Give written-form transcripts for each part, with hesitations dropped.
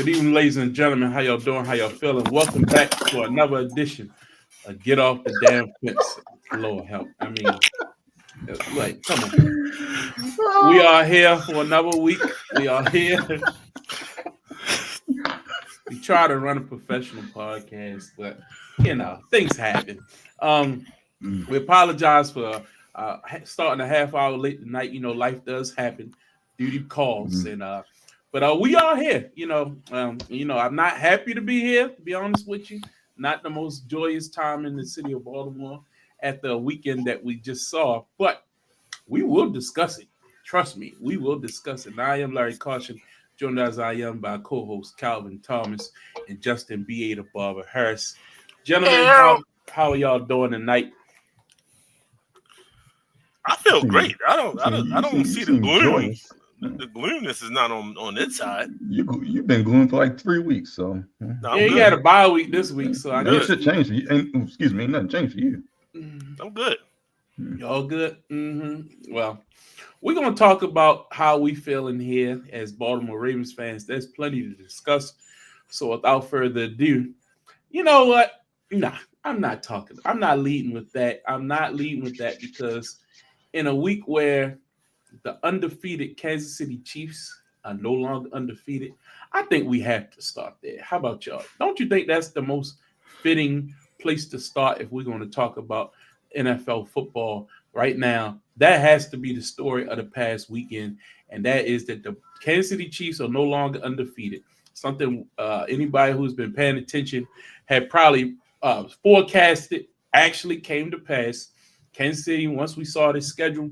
Good evening, ladies and gentlemen. How y'all doing? How y'all feeling? Welcome back to another edition of Get Off the Damn Fence. Lord help. I mean, like, come on. We are here for another week. We are here. We try to run a professional podcast, but things happen. We apologize for starting a half hour late tonight. Life does happen, duty calls, but we are here. I'm not happy to be here. To be honest with you, not the most joyous time in the city of Baltimore at the weekend that we just saw, but we will discuss it. Trust me, we will discuss it. And I am Larry Caution, joined as I am by co-host Calvin Thomas and Justin B. A. the Barber Harris. Gentlemen, how are y'all doing tonight? I feel great. I don't see the gloom. Joyous. The gloominess is not on this side. You've been gloom for like 3 weeks, so you had a bye week this week, so I guess it should change for you. Excuse me, nothing changed for you. I'm good. Y'all good? Mm-hmm. Well, we're gonna talk about how we feeling here as Baltimore Ravens fans. There's plenty to discuss. So without further ado, you know what? Nah, I'm not leading with that. I'm not leading with that because in a week where the undefeated Kansas City Chiefs are no longer undefeated, I think we have to start there. How about y'all? Don't you think that's the most fitting place to start if we're going to talk about NFL football right now? That has to be the story of the past weekend, and that is that the Kansas City Chiefs are no longer undefeated. Something anybody who's been paying attention had probably forecasted actually came to pass. Kansas City, once we saw this schedule,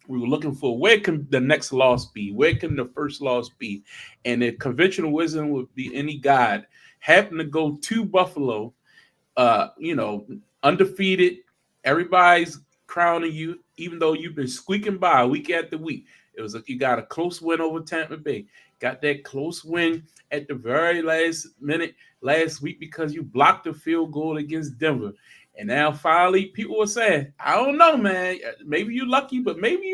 we were looking for where can the next loss be? Where can the first loss be? And if conventional wisdom would be any guide, happened to go to Buffalo, undefeated. Everybody's crowning you, even though you've been squeaking by week after week. It was like you got a close win over Tampa Bay. Got that close win at the very last minute last week because you blocked a field goal against Denver. And now finally people were saying, I don't know, man. Maybe you're lucky, but maybe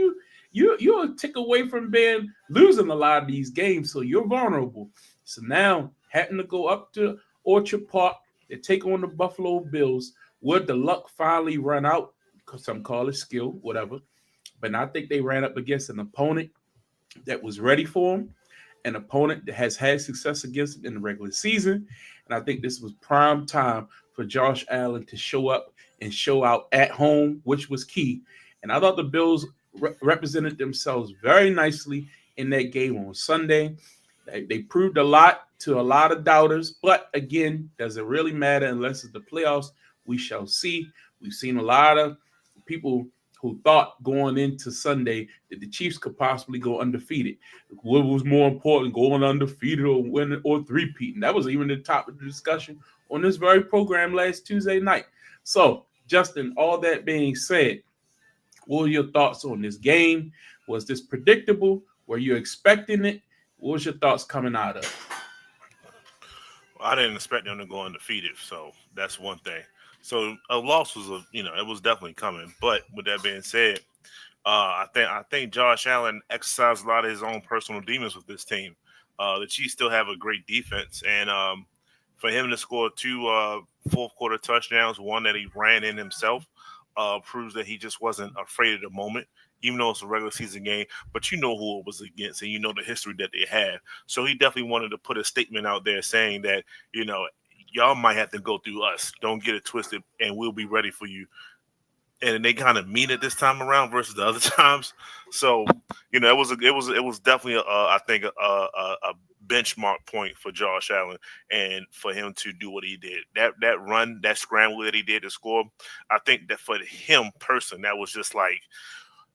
you're a tick away from losing a lot of these games. So you're vulnerable. So now having to go up to Orchard Park to take on the Buffalo Bills, where the luck finally run out, because some call it skill, whatever. But I think they ran up against an opponent that was ready for them, an opponent that has had success against them in the regular season. And I think this was prime time for Josh Allen to show up and show out at home, which was key. And I thought the Bills represented themselves very nicely in that game on Sunday. They proved a lot to a lot of doubters, but again, does it really matter unless it's the playoffs? We shall see. We've seen a lot of people who thought going into Sunday that the Chiefs could possibly go undefeated. What was more important, going undefeated or winning or three-peating? That was even the top of the discussion on this very program last Tuesday night. So, Justin, all that being said, what were your thoughts on this game? Was this predictable? Were you expecting it? What was your thoughts coming out of it? Well, I didn't expect them to go undefeated, so that's one thing. So a loss was it was definitely coming. But with that being said, I think Josh Allen exercised a lot of his own personal demons with this team. The Chiefs still have a great defense, and for him to score two fourth quarter touchdowns, one that he ran in himself, proves that he just wasn't afraid of the moment, even though it's a regular season game. But you know who it was against, and you know the history that they had. So he definitely wanted to put a statement out there saying that, y'all might have to go through us. Don't get it twisted, and we'll be ready for you. And they kind of mean it this time around versus the other times. So, it was definitely a benchmark point for Josh Allen and for him to do what he did. That run, that scramble that he did to score, I think that for him person, that was just like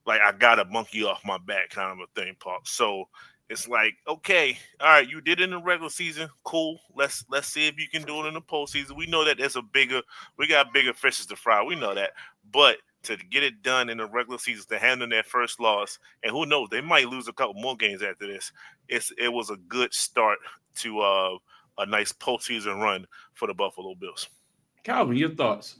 I got a monkey off my back kind of a thing, Pop. So it's like, okay, all right, you did it in the regular season, cool. Let's see if you can do it in the postseason. We know that we got bigger fishes to fry. We know that, but to get it done in the regular season, to handle their first loss, and who knows, they might lose a couple more games after this. It was a good start to a nice postseason run for the Buffalo Bills. Calvin, your thoughts?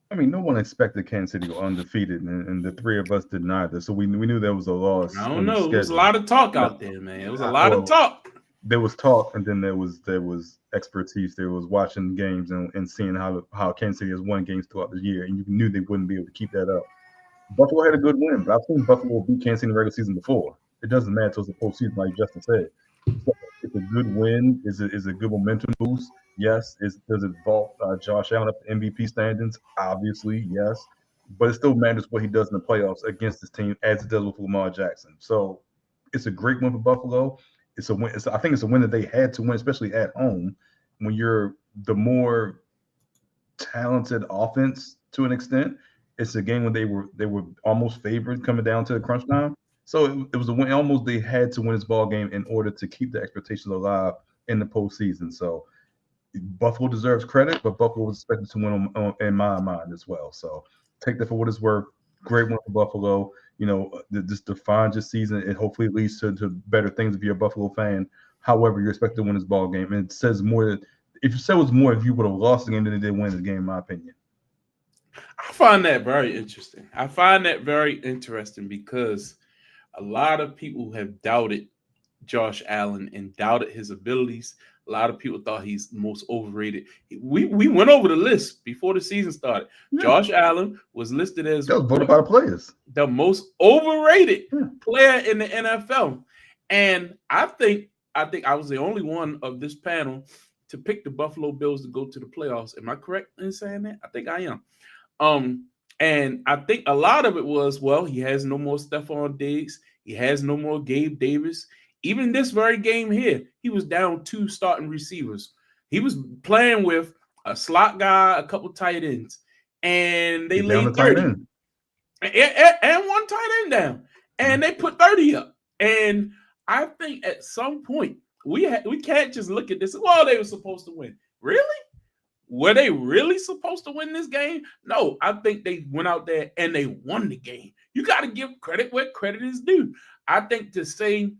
I mean, no one expected Kansas City to go undefeated, and the three of us didn't either. So we knew there was a loss. I don't know. There was a lot of talk out there, man. It was a lot of talk. there was talk, and then there was expertise. There was watching games and seeing how Kansas City has won games throughout the year, and you knew they wouldn't be able to keep that up. Buffalo had a good win, but I've seen Buffalo beat Kansas City in the regular season before. It doesn't matter until it's the postseason, like Justin said. So it's a good win. Is a good momentum boost. Yes. Does it vault Josh Allen up to MVP standings? Obviously, yes. But it still matters what he does in the playoffs against this team, as it does with Lamar Jackson. So it's a great win for Buffalo. It's a win. I think it's a win that they had to win, especially at home, when you're the more talented offense to an extent. It's a game when they were almost favored coming down to the crunch time. So it was a win. Almost they had to win this ball game in order to keep the expectations alive in the postseason. So Buffalo deserves credit, but Buffalo was expected to win in my mind as well. So take that for what it's worth. Great win for Buffalo. This defines your season. It hopefully leads to better things if you're a Buffalo fan. However, you're expected to win this ball game. And it says more. If you said it was more, if you would have lost the game than they did win the game, in my opinion. I find that very interesting. I find that very interesting because a lot of people have doubted Josh Allen and doubted his abilities. A lot of people thought he's the most overrated. We went over the list before the season started. Yeah. Josh Allen was listed as voted by the players, the most overrated player in the NFL. And I think I was the only one of this panel to pick the Buffalo Bills to go to the playoffs. Am I correct in saying that? I think I am. And I think a lot of it was, well, he has no more Stephon Diggs. He has no more Gabe Davis. Even this very game here, he was down 2 starting receivers. He was playing with a slot guy, a couple tight ends, and they laid 30. And one tight end down. And they put 30 up. And I think at some point, we can't just look at this. Well, they were supposed to win. Really? Were they really supposed to win this game? No, I think they went out there and they won the game. You got to give credit where credit is due. I think to say,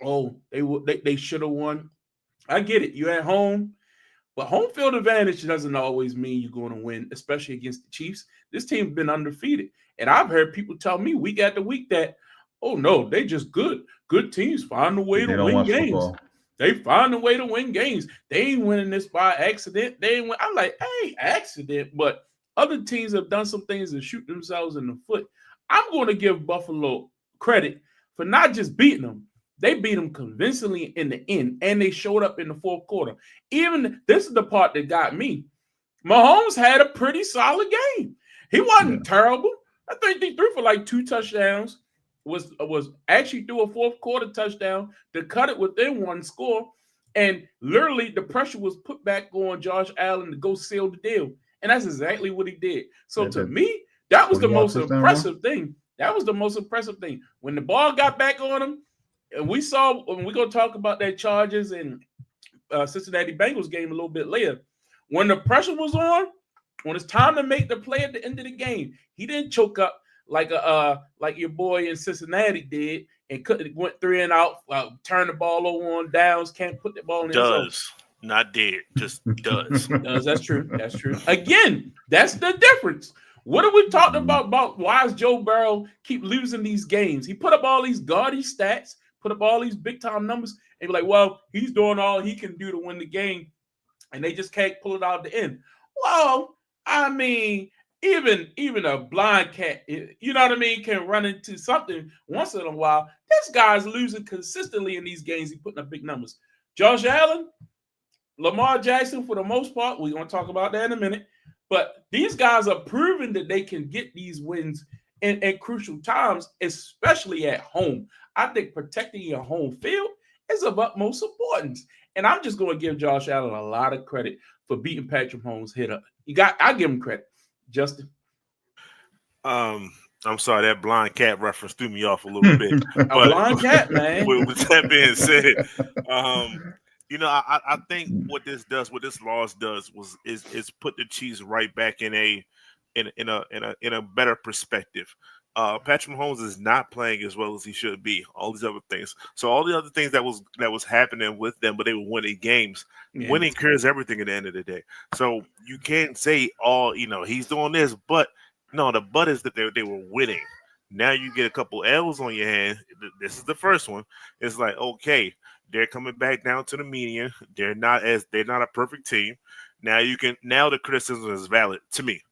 oh, they should have won. I get it. You're at home. But home field advantage doesn't always mean you're going to win, especially against the Chiefs. This team's been undefeated. And I've heard people tell me week after week that, oh, no, they just good. Good teams find a way to win games. Football. They find a way to win games. They ain't winning this by accident. I'm like, hey, accident. But other teams have done some things to shoot themselves in the foot. I'm going to give Buffalo credit for not just beating them. They beat them convincingly in the end, and they showed up in the fourth quarter. Even this is the part that got me. Mahomes had a pretty solid game. He wasn't terrible. I think he threw for like 2 touchdowns. Was actually threw a fourth quarter touchdown to cut it within 1 score. And literally the pressure was put back on Josh Allen to go seal the deal. And that's exactly what he did. So to me, that was the most impressive thing. That was the most impressive thing. When the ball got back on him, and we saw, when we're going to talk about that Chargers and Cincinnati Bengals game a little bit later, when the pressure was on, when it's time to make the play at the end of the game, he didn't choke up like your boy in Cincinnati did, and went 3 and out, turn the ball over on downs, can't put the ball in his zone. Not dead, just does. That's true. That's true. Again, that's the difference. What are we talking about why is Joe Burrow keep losing these games? He put up all these gaudy stats, put up all these big-time numbers, and be like, well, he's doing all he can do to win the game, and they just can't pull it out at the end. Well, I mean, even a blind cat, you know what I mean, can run into something once in a while. This guy's losing consistently in these games. He's putting up big numbers. Josh Allen, Lamar Jackson, for the most part, we're going to talk about that in a minute. But these guys are proving that they can get these wins in crucial times, especially at home. I think protecting your home field is of utmost importance. And I'm just going to give Josh Allen a lot of credit for beating Patrick Mahomes head up. I give him credit. Justin? I'm sorry, that blind cat reference threw me off a little bit. A blind cat, man. With that being said, I think what this loss does is put the Chiefs right back in a better perspective. Patrick Mahomes is not playing as well as he should be. All these other things. So all the other things that was happening with them, but they were winning games. Yeah. Winning cures everything at the end of the day. So you can't say he's doing this, but no, the but is that they were winning. Now you get a couple L's on your hand. This is the first one. It's like, okay, They're coming back down to the median. They're not a perfect team. Now the criticism is valid to me.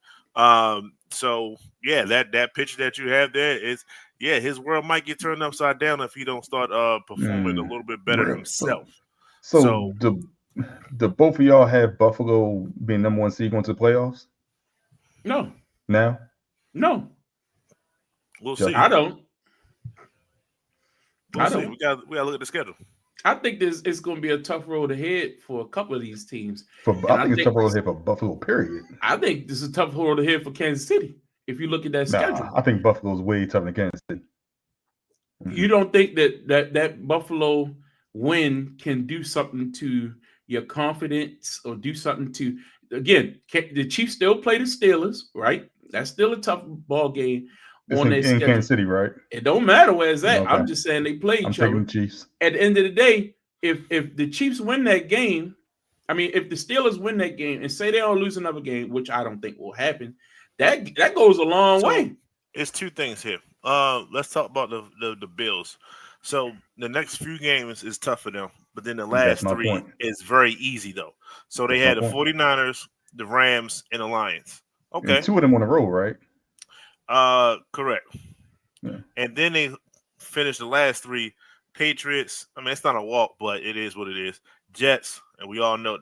So yeah, that picture that you have there is his world might get turned upside down if he don't start performing a little bit better himself. So the both of y'all have Buffalo being number 1 seed going to the playoffs? No. Now? No. We'll see. I don't. We'll see. We gotta look at the schedule. I think it's going to be a tough road ahead for a couple of these teams. I think it's a tough road ahead for Buffalo, period. I think this is a tough road ahead for Kansas City. If you look at that schedule, I think Buffalo's way tougher than Kansas City. You don't think that Buffalo win can do something to your confidence or do something to, again, the Chiefs still play the Steelers, right? That's still a tough ball game. On their schedule. Kansas City, right? It don't matter where it's at. Okay. I'm just saying they play each other. The Chiefs. At the end of the day, if the Chiefs win that game, I mean, if the Steelers win that game and say they don't lose another game, which I don't think will happen, that goes a long way. It's two things here. Let's talk about the Bills. So the next few games is tough for them, but then the last three is very easy though. So they had the 49ers, the Rams, and the Lions. Okay. And 2 of them on the road, right? Correct. Yeah. And then they finished the last 3. Patriots. I mean, it's not a walk, but it is what it is. Jets, and we all know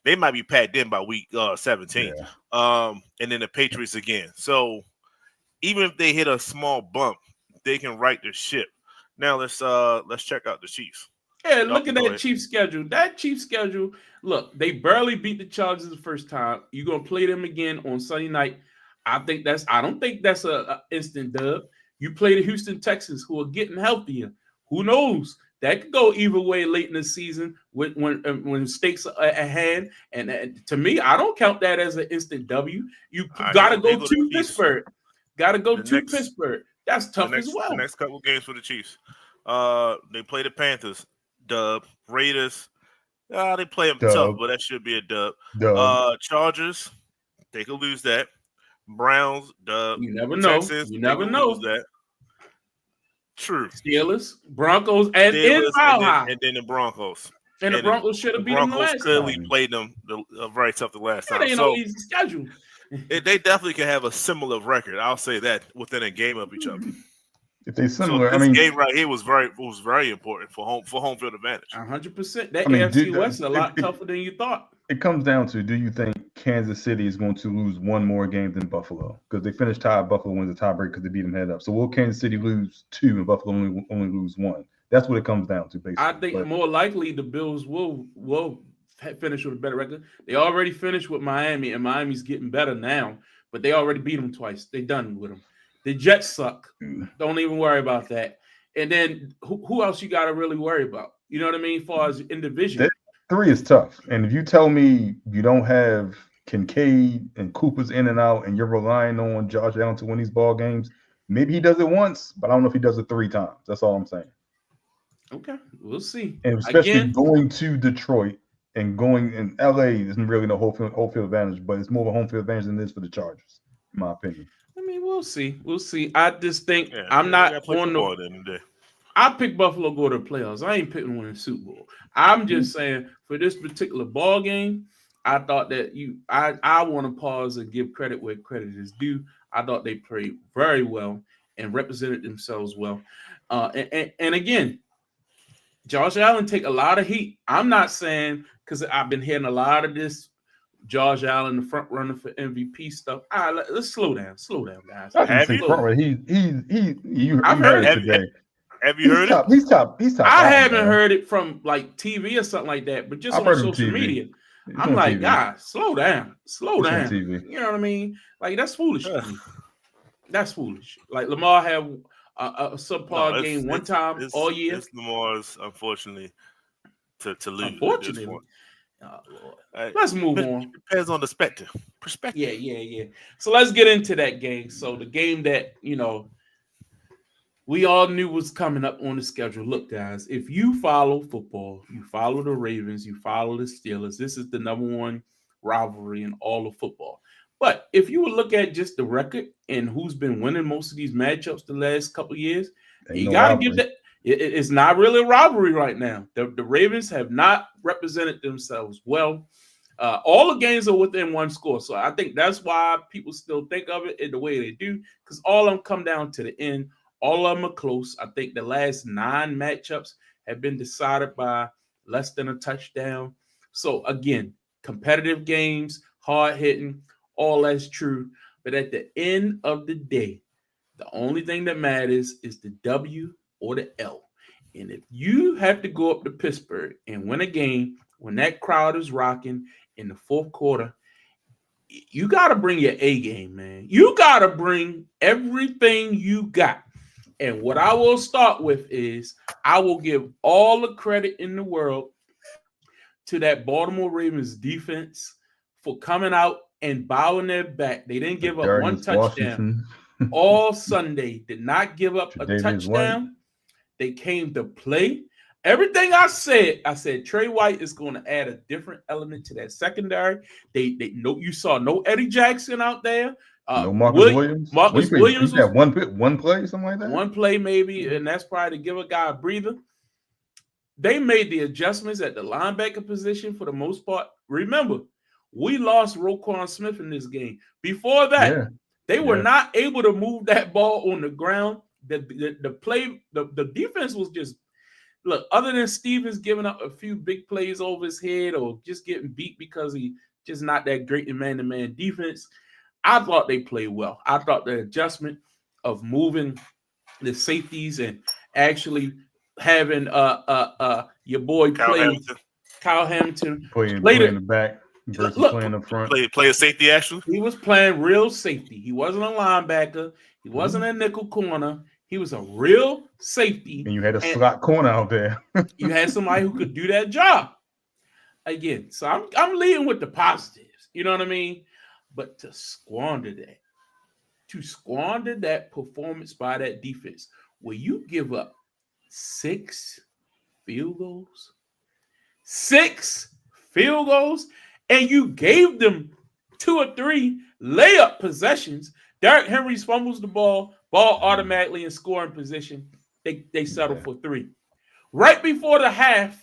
they might be packed in by week 17. Yeah. And then the Patriots again. So even if they hit a small bump, they can right their ship. Now let's check out the Chiefs. Yeah, look at that Chiefs schedule. That Chiefs schedule. Look, they barely beat the Chargers the first time. You're gonna play them again on Sunday night. I don't think that's a instant dub. You play the Houston Texans, who are getting healthier. Who knows? That could go either way late in the season when stakes are at hand. And to me, I don't count that as an instant W. You got to go to Pittsburgh. Got to go to Pittsburgh. That's tough as well. The next couple games for the Chiefs. They play the Panthers. Dub. Raiders. They play them tough, but that should be a dub. Chargers. They could lose that. Browns, dub. You never know. Texans, you never know. That. True. Steelers, Broncos, and then the Broncos. And the Broncos should have beat them the last time. Clearly played them very tough the last time. That ain't no easy schedule. They definitely can have a similar record. I'll say that within a game of each other. If they similar, so this game right here was very important for home field advantage. 100%. That AFC West is a lot tougher than you thought. It comes down to: do you think Kansas City is going to lose one more game than Buffalo? Because they finished tied. Buffalo wins the tiebreaker because they beat them head up. So will Kansas City lose 2 and Buffalo only lose 1? That's what it comes down to, basically. I think more likely the Bills will finish with a better record. They already finished with Miami, and Miami's getting better now. But they already beat them twice. They done with them. The Jets suck. Don't even worry about that. And then who else you got to really worry about? You know what I mean? As far as in division. 3 is tough. And if you tell me you don't have Kincaid and Cooper's in and out and you're relying on Josh Allen to win these ball games, maybe he does it once, but I don't know if he does it 3 times. That's all I'm saying. Okay, we'll see. And especially going to Detroit and going in LA isn't really no home field advantage, but it's more of a home field advantage than it is for the Chargers, in my opinion. I mean, we'll see. We'll see. I just think I'm not on the. I pick Buffalo go to the playoffs. I ain't picking them to win the Super Bowl. I'm just saying for this particular ball game, I thought that I want to pause and give credit where credit is due. I thought they played very well and represented themselves well. And again, Josh Allen take a lot of heat. I'm not saying because I've been hearing a lot of this. Josh Allen, the front runner for MVP stuff. All right, let's slow down, guys. I've heard it today. Have you heard it? He's top. I haven't heard it from like TV or something like that, but just on social media. I'm like, guys, slow down. TV. You know what I mean? Like that's foolish. That's foolish. Like Lamar had a subpar game one time all year. It's Lamar's, unfortunately, to lose. Unfortunately. Oh, Lord. Let's move on. It depends on the perspective. Yeah. So let's get into that game. So the game that, we all knew was coming up on the schedule. Look, guys, if you follow football, you follow the Ravens, you follow the Steelers, this is the number 1 rivalry in all of football. But if you would look at just the record and who's been winning most of these matchups the last couple of years, you got to give that. It's not really a rivalry right now. The Ravens have not represented themselves well. All the games are within one score. So I think that's why people still think of it in the way they do, because all of them come down to the end. All of them are close. I think the last 9 matchups have been decided by less than a touchdown. So again, competitive games, hard hitting, all that's true. But at the end of the day, the only thing that matters is the W or the L. And if you have to go up to Pittsburgh and win a game when that crowd is rocking in the fourth quarter, you got to bring your A game, man. You got to bring everything you got. And what I will start with is I will give all the credit in the world to that Baltimore Ravens defense for coming out and bowing their back. They didn't give up one touchdown all Sunday. Did not give up a touchdown. They came to play. Everything I said Trey White is going to add a different element to that secondary. They know you saw no Eddie Jackson out there. No Marcus Williams. Marcus Williams had one play, something like that. One play maybe, and that's probably to give a guy a breather. They made the adjustments at the linebacker position for the most part. Remember, we lost Roquan Smith in this game. Before that, they were not able to move that ball on the ground. The defense was just, look, other than Stevens giving up a few big plays over his head or just getting beat because he just not that great in man-to-man defense, I thought they played well. I thought the adjustment of moving the safeties and actually having your boy Kyle Hamilton playing in the back versus playing up front. Play a safety actually. He was playing real safety. He wasn't a linebacker. He wasn't a nickel corner. He was a real safety. And you had a slot corner out there. You had somebody who could do that job. Again, so I'm leading with the positives. You know what I mean? But to squander that performance by that defense, where you give up 6 field goals, and you gave them 2 or 3 layup possessions. Derrick Henry fumbles the ball automatically in scoring position. They settle for 3. Right before the half,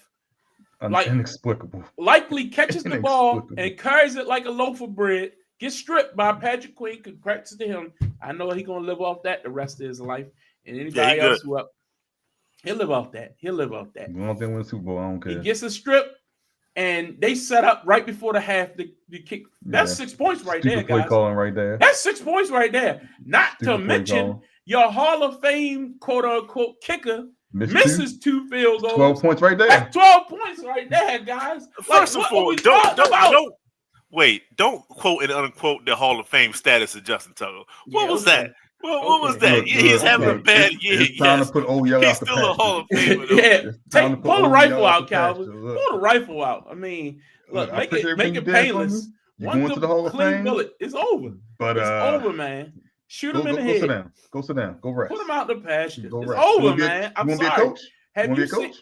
inexplicable. Likely catches the ball and carries it like a loaf of bread. Gets stripped by Patrick Queen. Congrats to him. I know he's gonna live off that the rest of his life. And anybody else who up, he'll live off that. You don't think win Super Bowl? I don't care. He gets a strip, and they set up right before the half the kick. That's 6 points right there, guys. Play calling right there. That's 6 points right there. Not to mention your Hall of Fame quote unquote kicker misses 2 field goals. 12 points right there. That's 12 points right there, guys. First of all, don't quote and unquote the Hall of Fame status of Justin Tucker. What was that? What was that? He's having a bad year. It's time to put old Yell He's out the still a Hall of Famer. Pull the rifle out, Calvin. Pull the rifle out. I mean, look, make it painless. One going to the Hall of Fame? Bullet. It's over. But it's over, man. Shoot him in the head. Go sit down. Go rest. Put him out the pasture. It's rest. over, man. I'm sorry. Be a coach? Have you seen?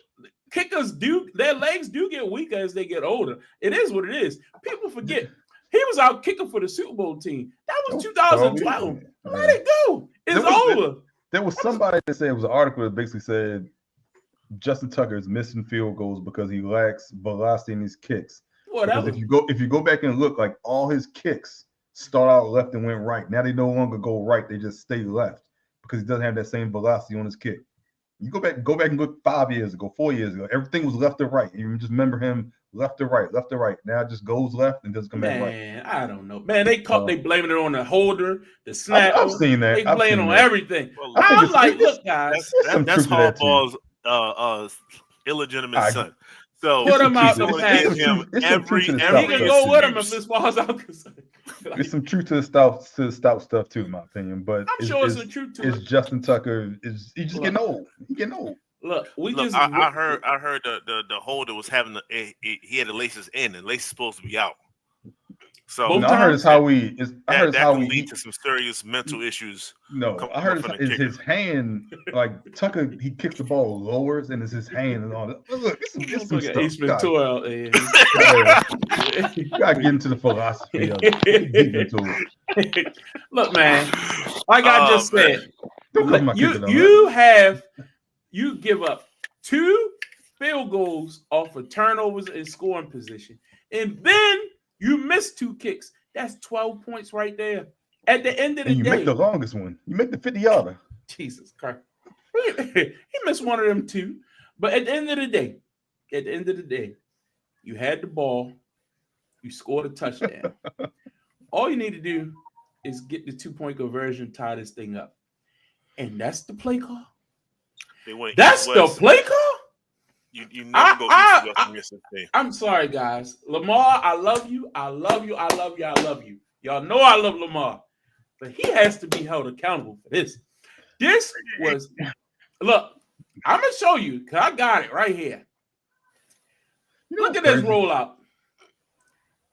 Kickers their legs do get weaker as they get older. It is what it is. People forget. He was out kicking for the Super Bowl team. That was 2012. Let it go. It's over. There was somebody that said, it was an article that basically said Justin Tucker is missing field goals because he lacks velocity in his kicks. Whatever. Because if you go back and look, like all his kicks start out left and went right. Now they no longer go right; they just stay left because he doesn't have that same velocity on his kick. You go back and look 5 years ago, 4 years ago. Everything was left to right. You just remember him left to right. Now it just goes left and doesn't come back right. Man, I don't know. Man, they blaming it on the holder, the snap. I've seen that. They blaming on everything. Well, I'm like, look, guys. That's Harbaugh's illegitimate son. So put him out the pass. He can go with him if this falls out. There's some truth to the stout stuff too, in my opinion. But I'm sure it's some truth to it. It's Justin Tucker. He's just getting old. He's getting old. I heard the holder was having he had the laces in and laces supposed to be out. So I heard it's how we. That can lead to some serious mental issues. No, I heard it's his hand. Like Tucker, he kicks the ball lowers, and it's his hand and all that. Look, it's some stuff. Ace Ventura out there. You gotta get into the philosophy of it. Look, man, like I just said, you have You give up 2 field goals off of turnovers and scoring position, and then you miss 2 kicks. That's 12 points right there. At the end of the And you day, make the longest one. You make the 50-yarder. Jesus Christ. He missed one of them too. But at the end of the day, you had the ball, you scored a touchdown. All you need to do is get the 2-point conversion, tie this thing up. And that's the play call. That's the play call? You never go east west from Mississippi. I'm sorry, guys. Lamar, I love you. I love you. I love you. I love you. Y'all know I love Lamar. But he has to be held accountable for this. This was, look, I'm going to show you because I got it right here. Look at this rollout.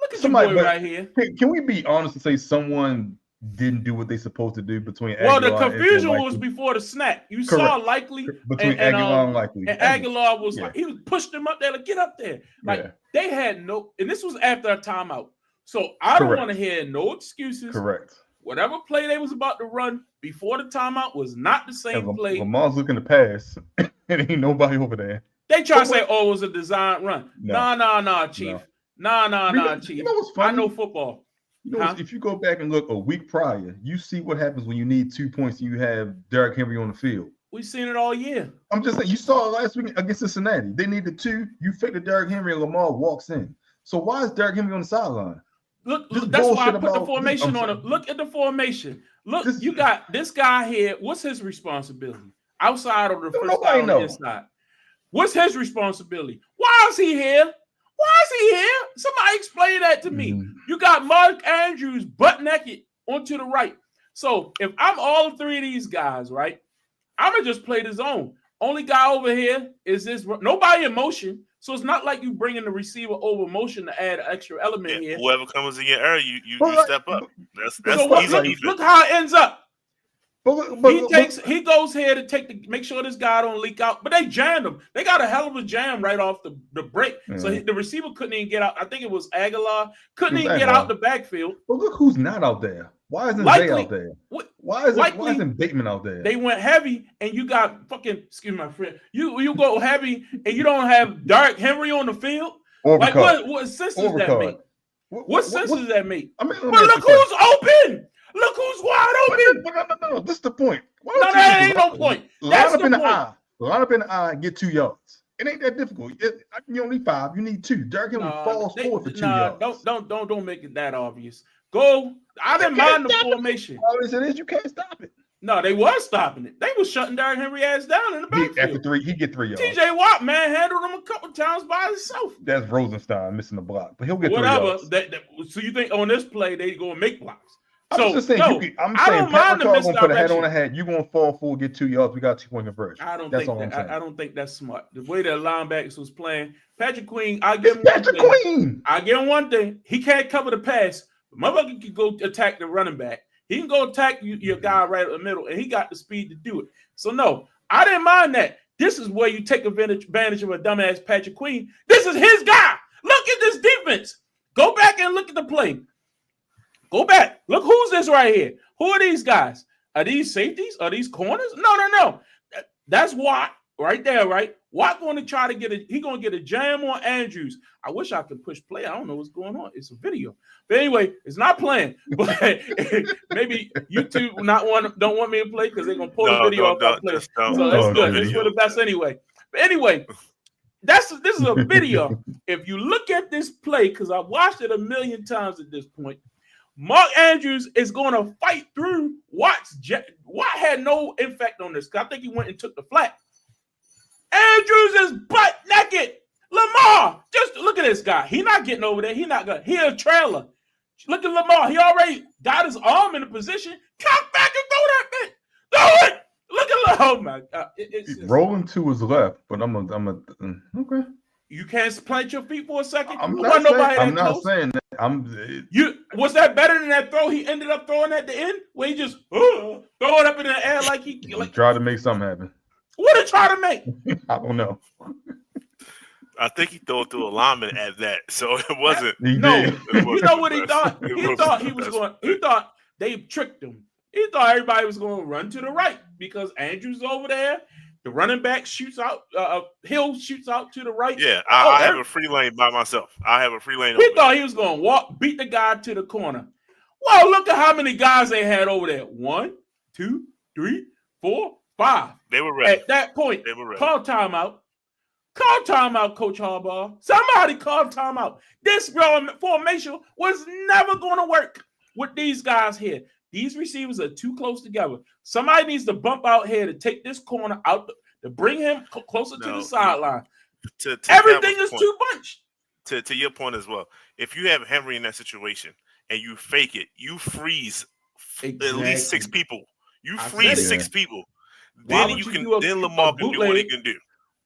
Look at somebody right here. Can we be honest and say someone didn't do what they supposed to do between Well, Aguilar the confusion was before the snap. You saw Likely between Aguilar and Likely. And Aguilar was like, he was pushed him up there to get up there. Like they had no, and this was after a timeout. So I don't want to hear no excuses. Correct. Whatever play they was about to run before the timeout was not the same play. Lamar's looking to pass, and ain't nobody over there. They try to say, "Oh, it was a design run." No, Chief. No, Chief. You know what's funny? I know football. You know, if you go back and look a week prior, you see what happens when you need 2 points and you have Derrick Henry on the field. We've seen it all year. I'm just saying, you saw it last week against Cincinnati. They needed 2. You fake the Derrick Henry and Lamar walks in. So why is Derrick Henry on the sideline? Look, that's why I put the formation on it. Look at the formation. Look, you got this guy here. What's his responsibility? Outside of the first guy on the inside. What's his responsibility? Why is he here? Why is he here? Somebody explain that to me. You got Mark Andrews butt naked onto the right. So if I'm all 3 of these guys, right, I'm going to just play the zone. Only guy over here is this. Nobody in motion. So it's not like you bringing the receiver over motion to add an extra element here. Whoever comes in your area, you step up. That's so easy. Look how it ends up. He goes here to make sure this guy don't leak out, but they jammed him. They got a hell of a jam right off the break. So the receiver couldn't even get out. I think it was Aguilar. Couldn't even get out the backfield. But look who's not out there. Why isn't Zay out there? Why isn't Bateman out there? They went heavy, and you got fucking, excuse my friend. You go heavy, and you don't have Derrick Henry on the field. Like what sense does that make? What sense does that make? I mean, but look who's open. Look who's wide open. No. This is the point. That ain't no point. That's the point. Line up in the eye and get 2 yards. It ain't that difficult. You don't need 5. You need 2. Derrick Henry falls forward for 2 yards. Don't make it that obvious. Go. I didn't mind the formation. All it is, you can't stop it. No, they was stopping it. They was shutting Derrick Henry ass down in the backfield. After 3, he get 3 yards. TJ Watt, man, handled him a couple times by himself. That's Rosenstein missing the block, but he'll get 3 yards. So you think on this play they go and make blocks? I'm just saying. I don't mind the misdirection. Put a head on the head. You're gonna fall forward, get 2 yards. We got 2-point conversion. I don't think that's smart. The way that linebackers was playing, Patrick Queen. I give him one thing. He can't cover the pass. Motherfucker can go attack the running back. He can go attack your guy right in the middle, and he got the speed to do it. So no, I didn't mind that. This is where you take advantage of a dumbass Patrick Queen. This is his guy. Look at this defense. Go back and look at the play. Go back. Look who's this right here. Who are these guys? Are these safeties? Are these corners? No. That's Watt right there, right? Watt going to try to he's going to get a jam on Andrews. I wish I could push play. I don't know what's going on. It's a video. But anyway, it's not playing. But maybe YouTube don't want me to play because they're going to pull the video off my play. So that's good. It's for the best anyway. But anyway, this is a video. If you look at this play, because I've watched it a million times at this point, Mark Andrews is going to fight through Watt's jet. Watt had no effect on this because I think he went and took the flat. Andrews is butt naked. Lamar, just look at this guy. He not getting over there. He a trailer. Look at Lamar. He already got his arm in a position. Cock back and throw that bit. Throw it. Look at oh my God. It's rolling to his left, but I'm okay. You can't plant your feet for a second. I'm not saying that. Was that better than that throw he ended up throwing at the end, where he just throw it up in the air like he tried to make something happen? What did he try to make? I don't know. I think he threw it through a lineman at that, so it wasn't. You know what he thought? He thought they tricked him. He thought everybody was going to run to the right because Andrews over there. The running back shoots out. Hill shoots out to the right. Yeah, I have a free lane by myself. I have a free lane. We thought he was going to beat the guy to the corner. Well, look at how many guys they had over there. 1, 2, 3, 4, 5. They were ready. At that point, They were ready. call timeout. Call timeout, Coach Harbaugh. Somebody call timeout. This formation was never going to work with these guys here. These receivers are too close together. Somebody needs to bump out here to take this corner out, to bring him closer to the sideline. Everything is too bunched. To your point as well, if you have Henry in that situation and you fake it, you freeze at least 6 people. You freeze 6 people. Then then Lamar can do what he can do.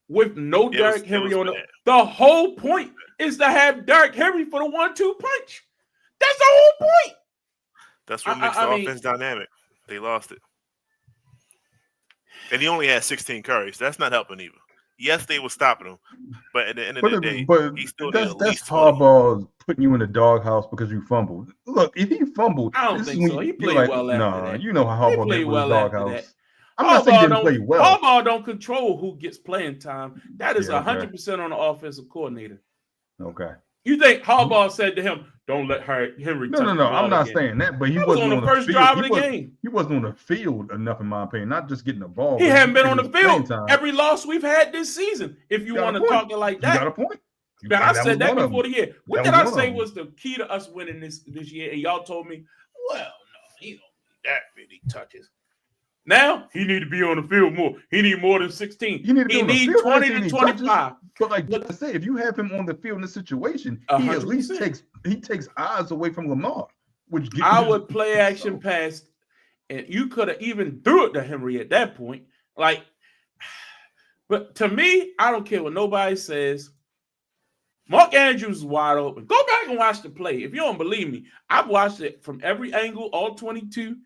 With no Derrick Henry on it. The whole point is to have Derrick Henry for the 1-2 punch. That's the whole point. That's what makes the offense dynamic. They lost it. And he only had 16 carries. That's not helping either. Yes, they were stopping him, but at the end of the day, he still had at least 20. Harbaugh putting you in the doghouse because you fumbled. Look, if he fumbled, I don't think so. He played well after that. You know how Harbaugh played well after doghouse. that. I'm not saying he didn't play well. Harbaugh don't control who gets playing time. That is 100% on the offensive coordinator. Okay. You think Harbaugh said to him, "Don't let Henry"? No. I'm not saying that, but he wasn't on the first drive of the game. He wasn't on the field enough, in my opinion. Not just getting the ball. He hadn't been on the field every loss we've had this season. If you want to talk it like that, you got a point. But I said that before the year. What did I say was the key to us winning this year? And y'all told me, well, no, he don't need that many touches. Now he need to be on the field more. He need more than 16. He need 20 to 25. But like I said, if you have him on the field in this situation, 100%. he at least takes eyes away from Lamar. I would play action pass, and you could have even threw it to Henry at that point. But to me, I don't care what nobody says. Mark Andrews is wide open. Go back and watch the play. If you don't believe me, I've watched it from every angle, all 22.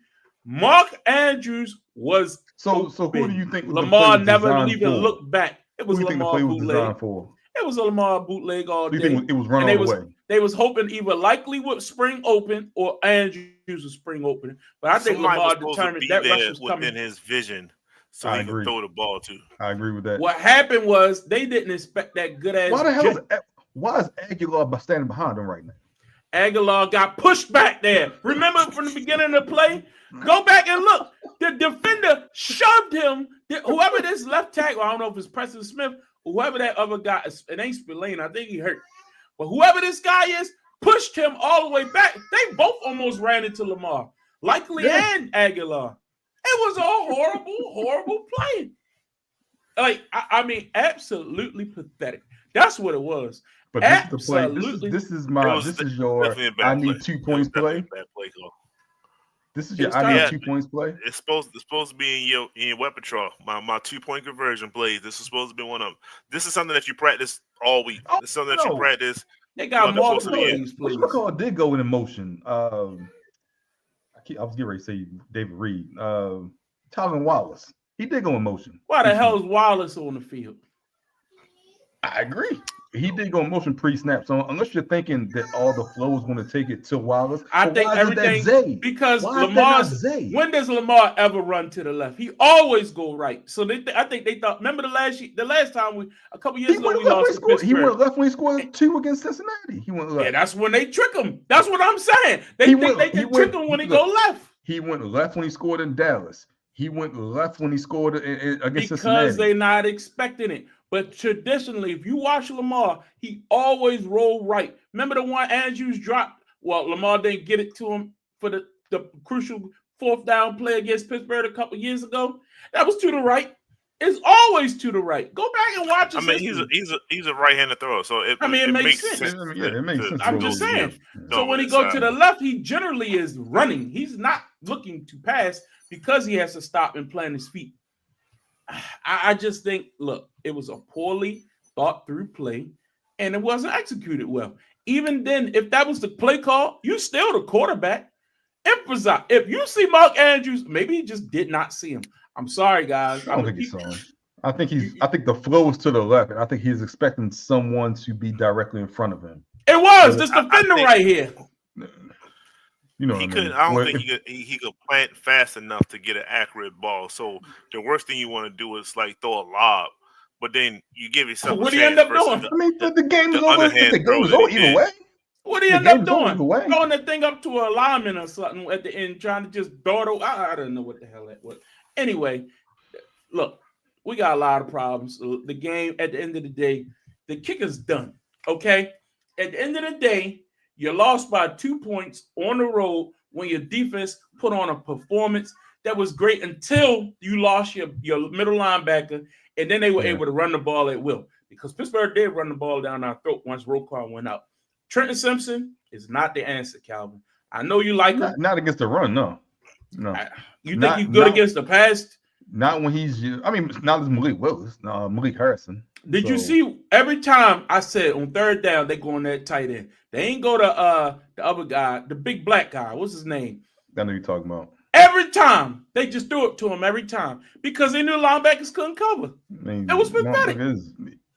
Mark Andrews was so. Who do you think Lamar never even looked back? It was Lamar bootleg. It was a Lamar bootleg all day. You think it was run all the way? They was hoping either likely would spring open or Andrews would spring open. But I think Lamar determined that rush was coming within his vision, so he could throw the ball to. I agree with that. What happened was they didn't expect that good ass. Why is Aguilar standing behind him right now? Aguilar got pushed back there. Remember from the beginning of the play? Go back and look. The defender shoved him. Whoever this left tackle, I don't know if it's Preston Smith, whoever that other guy, it ain't Spillane. I think he hurt. But whoever this guy is, pushed him all the way back. They both almost ran into Lamar. Likely and Aguilar. It was a horrible, horrible play. I mean, absolutely pathetic. That's what it was. But this is the play. This is your I need 2 points play. This is your I need 2 points play. It's supposed to be in your weapon draw. My 2-point conversion plays. This is supposed to be one of them. This is something that you practice all week. This is something that you practice. They got more plays. McCall did go in motion. I was getting ready to say David Reed. Tylan Wallace. He did go in motion. Why the hell is Wallace on the field? I agree. He did go in motion pre-snap. So unless you're thinking that all the flow is going to take it to Wallace, I think everything because Lamar's. When does Lamar ever run to the left? He always go right. So I think they thought. Remember the last time a couple years ago we lost to Pittsburgh. He went left when he scored 2 against Cincinnati. He went left. Yeah, that's when they trick him. That's what I'm saying. They can trick him when he go left. He went left when he scored in Dallas. He went left when he scored against Cincinnati. Because they're not expecting it. But traditionally, if you watch Lamar, he always rolled right. Remember the one Andrews dropped? Well, Lamar didn't get it to him for the crucial 4th down play against Pittsburgh a couple years ago. That was to the right. It's always to the right. Go back and watch it. I mean, he's a right-handed thrower, so it makes sense. It makes sense. I'm just saying. So when he goes to the left, he generally is running. He's not looking to pass because he has to stop and plant his feet. I just think, look, it was a poorly thought through play, and it wasn't executed well. Even then, if that was the play call, you still the quarterback. Emphasize. If you see Mark Andrews, maybe he just did not see him. I'm sorry, guys. I don't think he saw him. I think the flow was to the left, and I think he's expecting someone to be directly in front of him. It was this defender right here. You know He what I couldn't. mean? I don't Well, think he could plant fast enough to get an accurate ball. So the worst thing you want to do is like throw a lob, but then you give yourself a What do you end chance up versus doing? I mean, the, the game is the over. underhand The game throw is that he over either did. way. What do you The end up game is over either doing? way. Throwing the thing up to a lineman or something at the end, trying to just dawdle. I don't know what the hell that was. Anyway, look, we got a lot of problems. The game, at the end of the day, the kicker's done. Okay? At the end of the day, you lost by 2 points on the road when your defense put on a performance that was great until you lost your middle linebacker, and then they were able to run the ball at will. Because Pittsburgh did run the ball down our throat once Roquan went out. Trenton Simpson is not the answer, Calvin. I know you like him. Not against the run, no. You think he's good against the pass? Not when he's. I mean, not as Malik Willis, Malik Harrison. Did you see every time I said on third down they go on that tight end? They ain't go to the other guy, the big black guy. What's his name? I know you're talking about. Every time they just threw it to him every time because they knew linebackers couldn't cover. I mean, it was pathetic.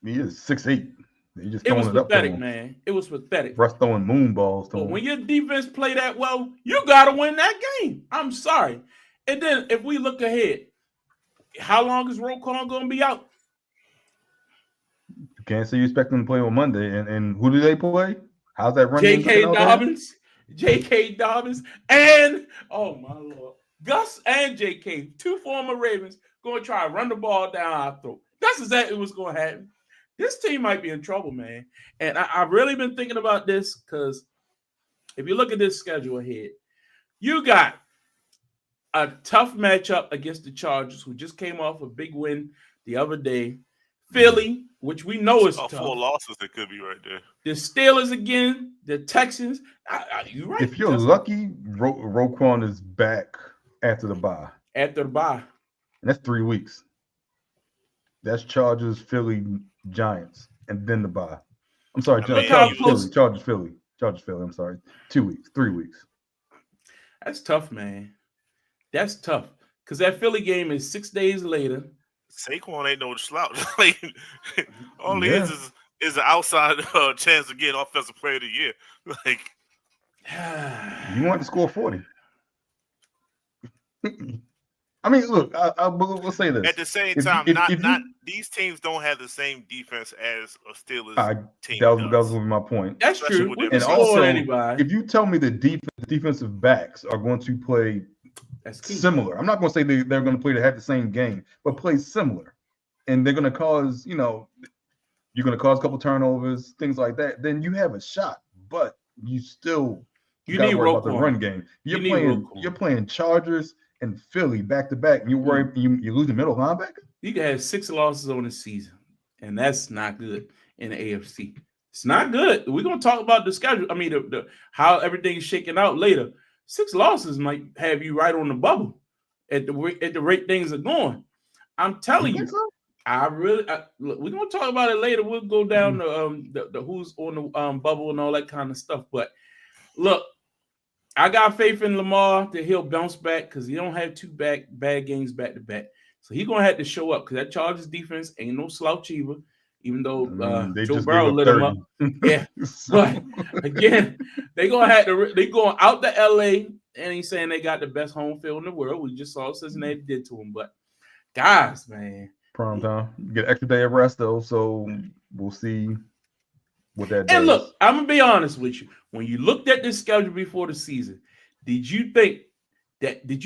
He is 6'8". He just it was throwing pathetic, it up to him. man. It was pathetic. Russ throwing moon balls to But him. when your defense play that well, you gotta win that game. I'm sorry. And then if we look ahead, how long is Roquan gonna be out? You can't say you expect them to play on Monday. And who do they play? How's that running? J.K. Dobbins. J.K. Dobbins and oh my Lord, Gus and J.K. 2 former Ravens going to try to run the ball down our throat. That's exactly what's going to happen. This team might be in trouble, man. And I've really been thinking about this because if you look at this schedule ahead, you got a tough matchup against the Chargers, who just came off a big win the other day. Philly, which we know is tough. 4 losses that could be right there. The Steelers again, the Texans. You're right. If you're lucky, Roquan is back after the bye. After the bye. And that's 3 weeks. That's Chargers, Philly, Giants, and then the bye. I'm sorry, Chargers, Philly. I'm sorry. 2 weeks, 3 weeks. That's tough, man. That's tough. Because that Philly game is 6 days later. Saquon ain't no slouch. All he is an outside chance of getting offensive player of the year. You want to score 40. I mean, look, we'll say this. At the same time, these teams don't have the same defense as a Steelers team. That was my point. That's true. And also, if you tell me the defensive backs are going to play similar, I'm not going to say they're going to play to have the same game, but play similar, and they're going to cause, you're going to cause a couple turnovers, things like that, then you have a shot. But you still need worry about the run game. You're playing Chargers and Philly back to back, and you worry you lose the middle linebacker. You can have 6 losses on the season, and that's not good in the AFC. It's not good. We're gonna talk about the schedule. I mean, the how everything's shaking out later. 6 losses might have you right on the bubble at the rate things are going. I'm telling you. So? Look, we're gonna talk about it later. We'll go down the who's on the bubble and all that kind of stuff. But look, I got faith in Lamar that he'll bounce back because he don't have 2 bad games back to back. So he's gonna have to show up because that Chargers defense ain't no slouch either. Even though Joe Burrow lit him up, yeah. But again, they going out to LA, and he's saying they got the best home field in the world. We just saw Cincinnati did to him, but guys, man. Prime time. You get an extra day of rest though, so we'll see what that does. And look, I'm gonna be honest with you. When you looked at this schedule before the season, did you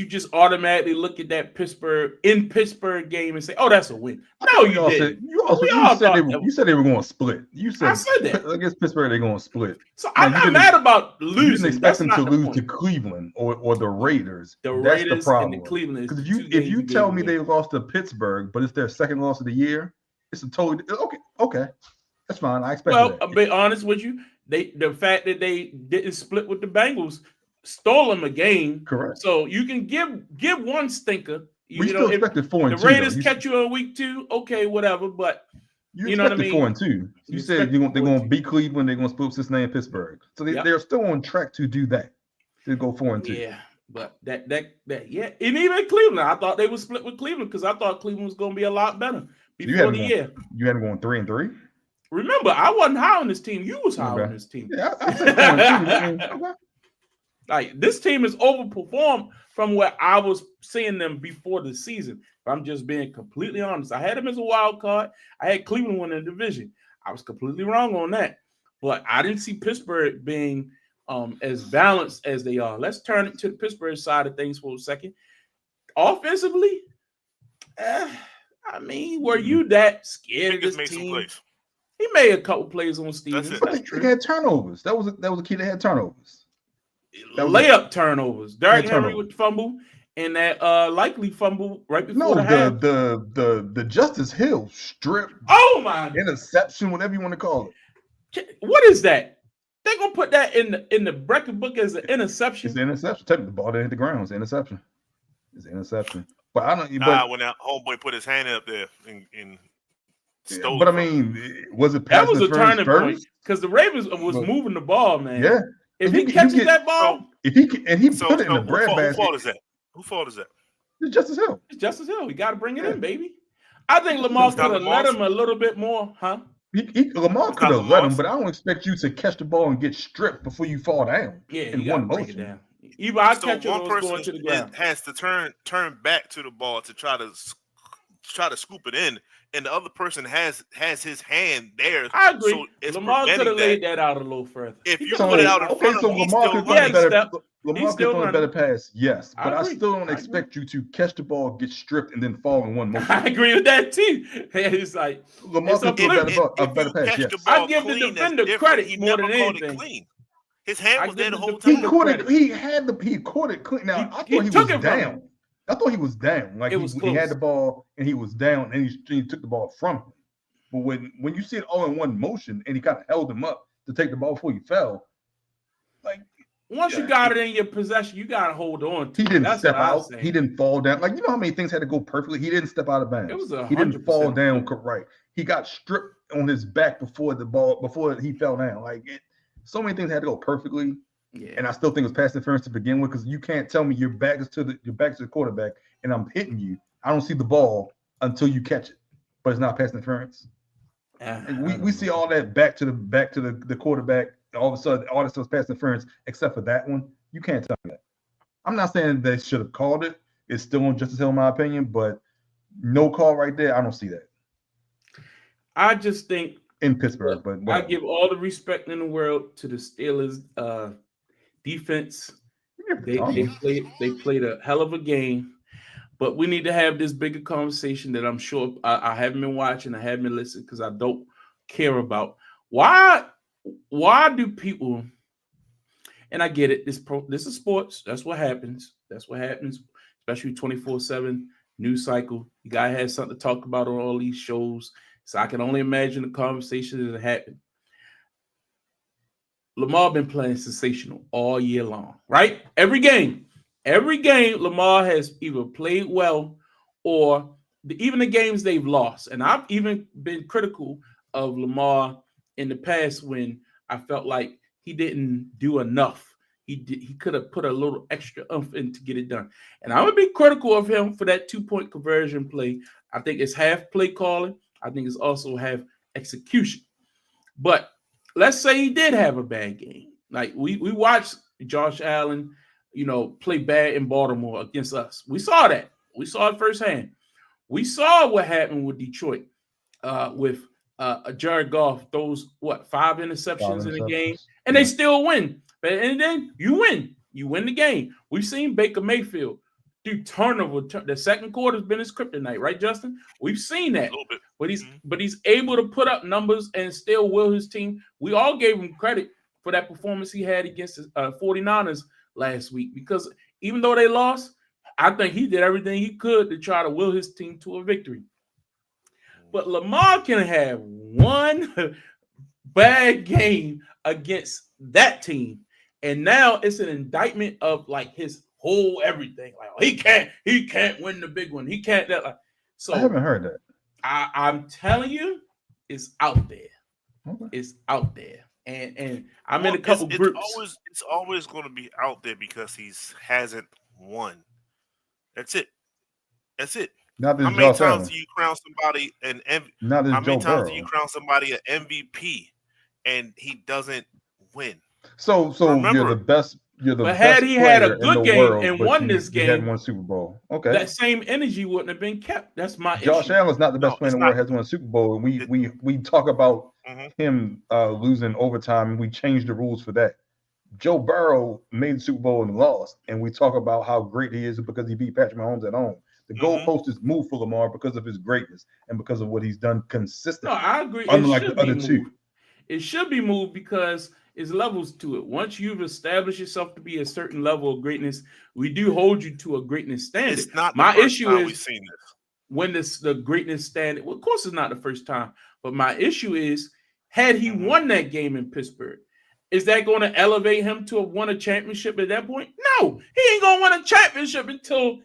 just automatically look at that Pittsburgh game and say, "Oh, that's a win"? No, you didn't. You said they were going to split. I said that against Pittsburgh they're going to split. So I'm not mad about losing. You didn't expect them to lose to Cleveland or the Raiders. The Raiders the problem. And the Cleveland. Because if you tell me they lost to Pittsburgh, but it's their second loss of the year, it's a totally okay. That's fine. I expect that. Well, I'll be honest with you. The fact that they didn't split with the Bengals stole them a game. Correct. So you can give one stinker. We still expected 4-2. The Raiders catch you in week 2, okay, whatever. But you know what I mean. 4-2. You said they're going to beat Cleveland. They're going to split with Cincinnati and Pittsburgh. So they're still on track to do that. To go 4-2. Yeah, but that and even Cleveland, I thought they would split with Cleveland because I thought Cleveland was going to be a lot better before the year. You had them going 3-3. Remember, I wasn't high on this team. You was high on this team. Yeah, I said 4-2. Like this team is overperformed from where I was seeing them before the season. If I'm just being completely honest, I had them as a wild card. I had Cleveland winning the division. I was completely wrong on that, but I didn't see Pittsburgh being as balanced as they are. Let's turn it to the Pittsburgh side of things for a second. Offensively, I mean, were you that scared of this team? He made a couple plays on Stevens. They had turnovers. That was a key. They had turnovers. Layup turnovers. Derrick Henry with the fumble and that likely fumble right before the half. The Justice Hill strip. Oh my! Interception, whatever you want to call it. What is that? They're gonna put that in the record book as an interception. It's an interception. Take the ball didn't hit the ground. It's an interception. It's an interception. But I don't. When that homeboy put his hand up there and stole. But I mean, was it that was a turning point because the Ravens was moving the ball, man. Yeah. If he catches that ball, if he put it in the bread basket. Whose fault is that? It's Justice Hill. It's Justice Hill. You got to bring it in, baby. I think Lamar could have let him a little bit more, huh? Lamar could have let him, but I don't expect you to catch the ball and get stripped before you fall down. Yeah, in one motion. Either I catch it or it's going to the ground. Has to turn back to the ball to try to scoop it in, and the other person has his hand there. I agree. So Lamar could have laid that out a little further. If you put it out in front of him, Lamar could throw a better pass, yes. But I still don't expect you to catch the ball, get stripped, and then fall in one motion. I agree with that too. It's like Lamar could throw a better pass, yes. I give the defender credit more than anything. His hand was there the whole time. He caught it clean. Now I thought he was down. I thought he was down. Like he had the ball and he was down and he took the ball from him. But when you see it all in one motion and he kind of held him up to take the ball before he fell, like once you got it in your possession, you got to hold on. He didn't step out. He didn't fall down. Like you know how many things had to go perfectly. He didn't step out of bounds. It was he didn't fall down right. He got stripped on his back before he fell down. Like so many things had to go perfectly. Yeah. And I still think it was pass interference to begin with because you can't tell me your back is to the quarterback and I'm hitting you. I don't see the ball until you catch it, but it's not pass interference. We see all that back to the quarterback. All of a sudden, all this stuff's pass interference except for that one. You can't tell me that. I'm not saying they should have called it. It's still on Justice Hill, in my opinion, but no call right there. I don't see that. I just think in Pittsburgh, but I give all the respect in the world to the Steelers defense. They played a hell of a game, but we need to have this bigger conversation that I'm sure I haven't been watching, I haven't been listening because I don't care about. Why do people? And I get it. This is sports. That's what happens. Especially 24/7 news cycle. You gotta have something to talk about on all these shows. So I can only imagine the conversations that happen. Lamar been playing sensational all year long, right? Every game, Lamar has either played well or even the games they've lost. And I've even been critical of Lamar in the past when I felt like he didn't do enough. He could have put a little extra oomph in to get it done. And I would be critical of him for that 2-point conversion play. I think it's half play calling. I think it's also half execution. But let's say he did have a bad game. Like we watched Josh Allen, play bad in Baltimore against us. We saw that. We saw it firsthand. We saw what happened with Detroit with Jared Goff throws 5 interceptions in the game, and they still win. And then you win. You win the game. We've seen Baker Mayfield do turnover. The second quarter has been his kryptonite, right, Justin? We've seen that. A little bit. But he's able to put up numbers and still will his team. We all gave him credit for that performance he had against the 49ers last week because even though they lost, I think he did everything he could to try to will his team to a victory. But Lamar can have one bad game against that team, and now it's an indictment of like his whole everything. Like he can't win the big one. He can't that. Like, so I haven't heard that. I'm telling you, it's out there. Okay. It's out there, and I'm in a couple groups. It's always going to be out there because he hasn't won. That's it. Not this how many Josh times Allen. do you crown somebody an MVP? Not this How many Joe times Burrow. do you crown somebody an MVP and he doesn't win? So Remember, you're the best You're the But had best he had a player in the good game world, and but won you, this you hadn't game, won a Super Bowl. Okay. that same energy wouldn't have been kept. That's my Josh issue. Allen's not the best No, player in it's the world, not. has won a Super Bowl, and we talk about Mhm. him losing overtime, and we changed the rules for that. Joe Burrow made the Super Bowl and lost, and we talk about how great he is because he beat Patrick Mahomes at home. The goalpost is moved for Lamar because of his greatness and because of what he's done No, consistently. I agree. It Unlike should the be other two. moved. It should be moved because it's levels to it. Once you've established yourself to be a certain level of greatness, we do hold you to a greatness standard. It's not the My first issue time we've is seen this. when the greatness standard. Well, of course, it's not the first time, but my issue is had he Mhm. won that game in Pittsburgh, is that going to elevate him to have won a championship at that point? No, he ain't gonna win a championship until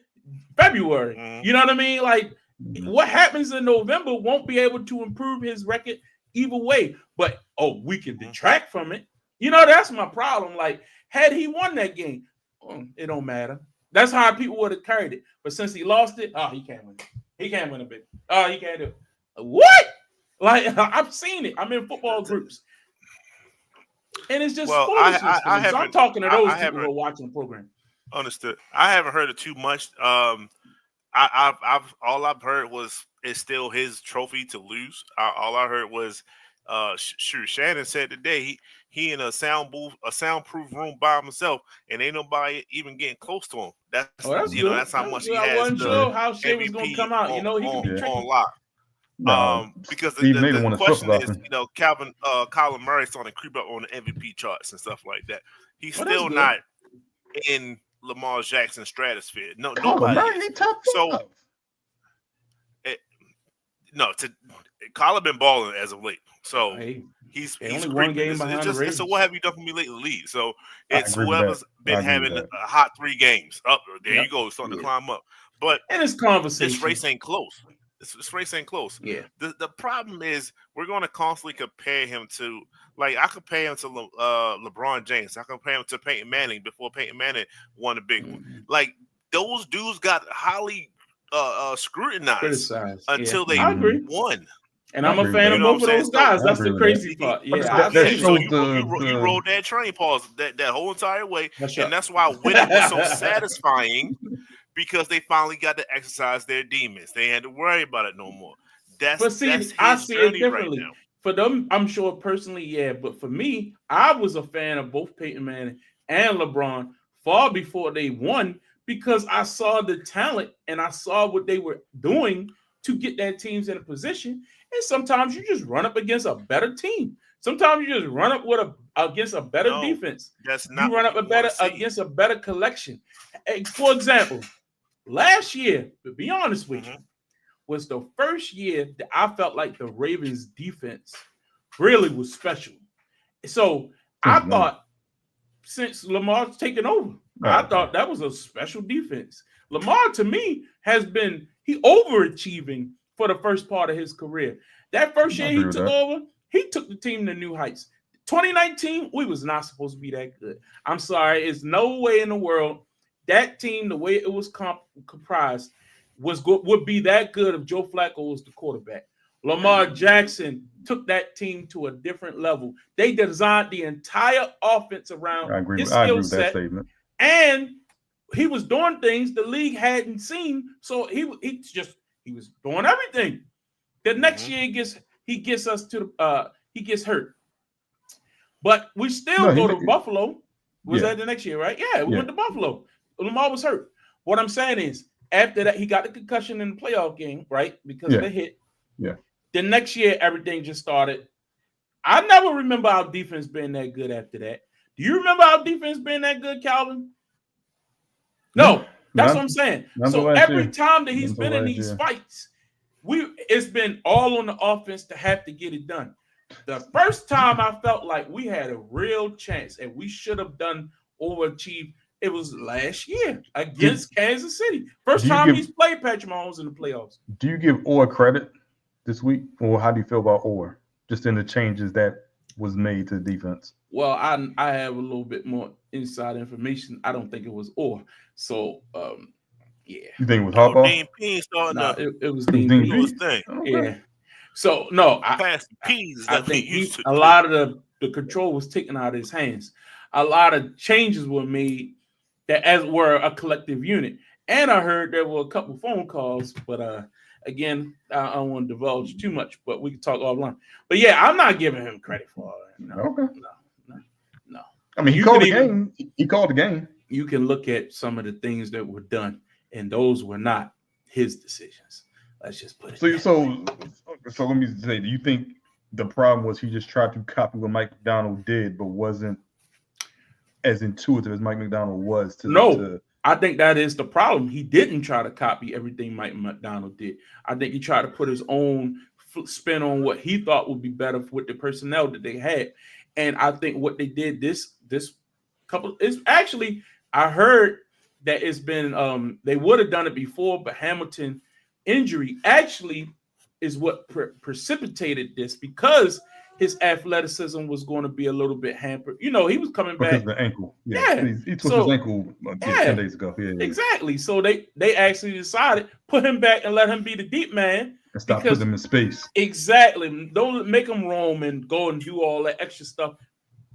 February. Mhm. You know what I mean? Like Mhm. what happens in November won't be able to improve his record either way. But we can detract from it. You know, that's my problem. Like, had he won that game, it don't matter. That's how people would have carried it. But since he lost it, he can't win it. He can't win a big. He can't do it. What? Like, I've seen it. I'm in football groups. And it's just Well, foolishness. I to me. So I'm haven't- talking to those I people haven't- who are watching the program. Understood. I haven't heard it too much. I've all I've heard was it's still his trophy to lose. All I heard was, Shannon said today he in a soundproof room by himself, and ain't nobody even getting close to him. That's That's you know good. that's how That's much good. he I has wasn't the sure how Shea was going to MVP come out. on, You know, he can be on tricky. lock. No, Because the Steve Naden won a question triple is, off him. you know, Kyler Murray's starting to creep up on the MVP charts and stuff like that. He's Well, that's still good. not in Lamar Jackson's stratosphere. No, Kyler nobody Murray, is. he top So- 5. No, Kyler been balling as of late. So Hey, he's only creeping. one game It's behind the just it's a Ravens. what have you done for me lately lead. So I it's agree with whoever's that. I been agree with having that. a hot 3 games. Up there Yep. you go, starting Yeah. to climb up. But and it's this conversation. race ain't close. This race ain't close. Yeah. The problem is we're going to constantly compare him to, like, I compare him to LeBron James. I compare him to Peyton Manning before Peyton Manning won the big one. Mhm. Like, those dudes got highly scrutinized Criticized. until Yeah. they I agree. won. And I I'm a agree fan with of that. both of You know what I'm those saying? guys. So- That's I the agree with crazy that. part. But Yeah, that I've seen it. shows So the- you rode that train pause that whole entire way, That's and right. that's why winning was so satisfying, because they finally got to exercise their demons. They had to worry about it no more. But see, that's I his see it journey differently. right now. For them, I'm sure personally, yeah. But for me, I was a fan of both Peyton Manning and LeBron far before they won because I saw the talent and I saw what they were doing to get their teams in a position. And sometimes you just run up against a better team. Sometimes you just run up against a better No, defense. That's not You run up what people wanna see. against a better collection. For example, last year, to be honest with you, was the first year that I felt like the Ravens defense really was special. So I Mhm. thought since Lamar's taken over, Right. I thought that was a special defense. Lamar, to me, has been overachieving for the first part of his career. That first I year agree he with took that. over, he took the team to new heights. 2019, we was not supposed to be that good. I'm sorry, it's no way in the world that team, the way it was comprised, would be that good if Joe Flacco was the quarterback. Lamar Jackson took that team to a different level. They designed the entire offense around I agree his with skill that set, statement. and he was doing things the league hadn't seen. So he was doing everything. The next year he gets us to he gets hurt, but we still go to Buffalo. Was that the next year, right? Yeah, we went to Buffalo. Lamar was hurt. What I'm saying is, after that, he got the concussion in the playoff game, right? Because of the hit. Yeah. The next year, everything just started. I never remember our defense being that good after that. Do you remember our defense being that good, Calvin? No, that's what I'm saying. So every time that he's been in these fights, it's been all on the offense to have to get it done. The first time I felt like we had a real chance and we should have done overachieved, it was last year against Kansas City. First time he's played Patrick Mahomes in the playoffs. Do you give Orr credit this week, or how do you feel about Orr? Just in the changes that was made to the defense. Well, I have a little bit more inside information. I don't think it was Orr. So, yeah. You think it was Harbaugh? Dean Payne starting it was Dean Dean Payne. do his thing. Okay. Yeah. So no, Pass the peas I that we think used to. a lot of the control was taken out of his hands. a lot of changes were made that as were a collective unit. And I heard there were a couple phone calls, but again, I don't want to divulge too much, but we can talk offline. But yeah, I'm not giving him credit for all that. No, Okay. no. I mean, he called the game. He called the game. You can look at some of the things that were done, and those were not his decisions. Let's just put it. So let me say, do you think the problem was he just tried to copy what Mike Macdonald did, but wasn't as intuitive as Mike Macdonald was? I think that is the problem. He didn't try to copy everything Mike Macdonald did. I think he tried to put his own spin on what he thought would be better with the personnel that they had. And I think what they did this couple is actually, I heard that it's been they would have done it before, but Hamilton injury actually is what precipitated this, because his athleticism was going to be a little bit hampered. You know, he was coming back because of the ankle. Yeah. He took his ankle 10 days ago. Yeah. Exactly. So they actually decided put him back and let him be the deep man. And stop putting him in space. Exactly. Don't make him roam and go and do all that extra stuff.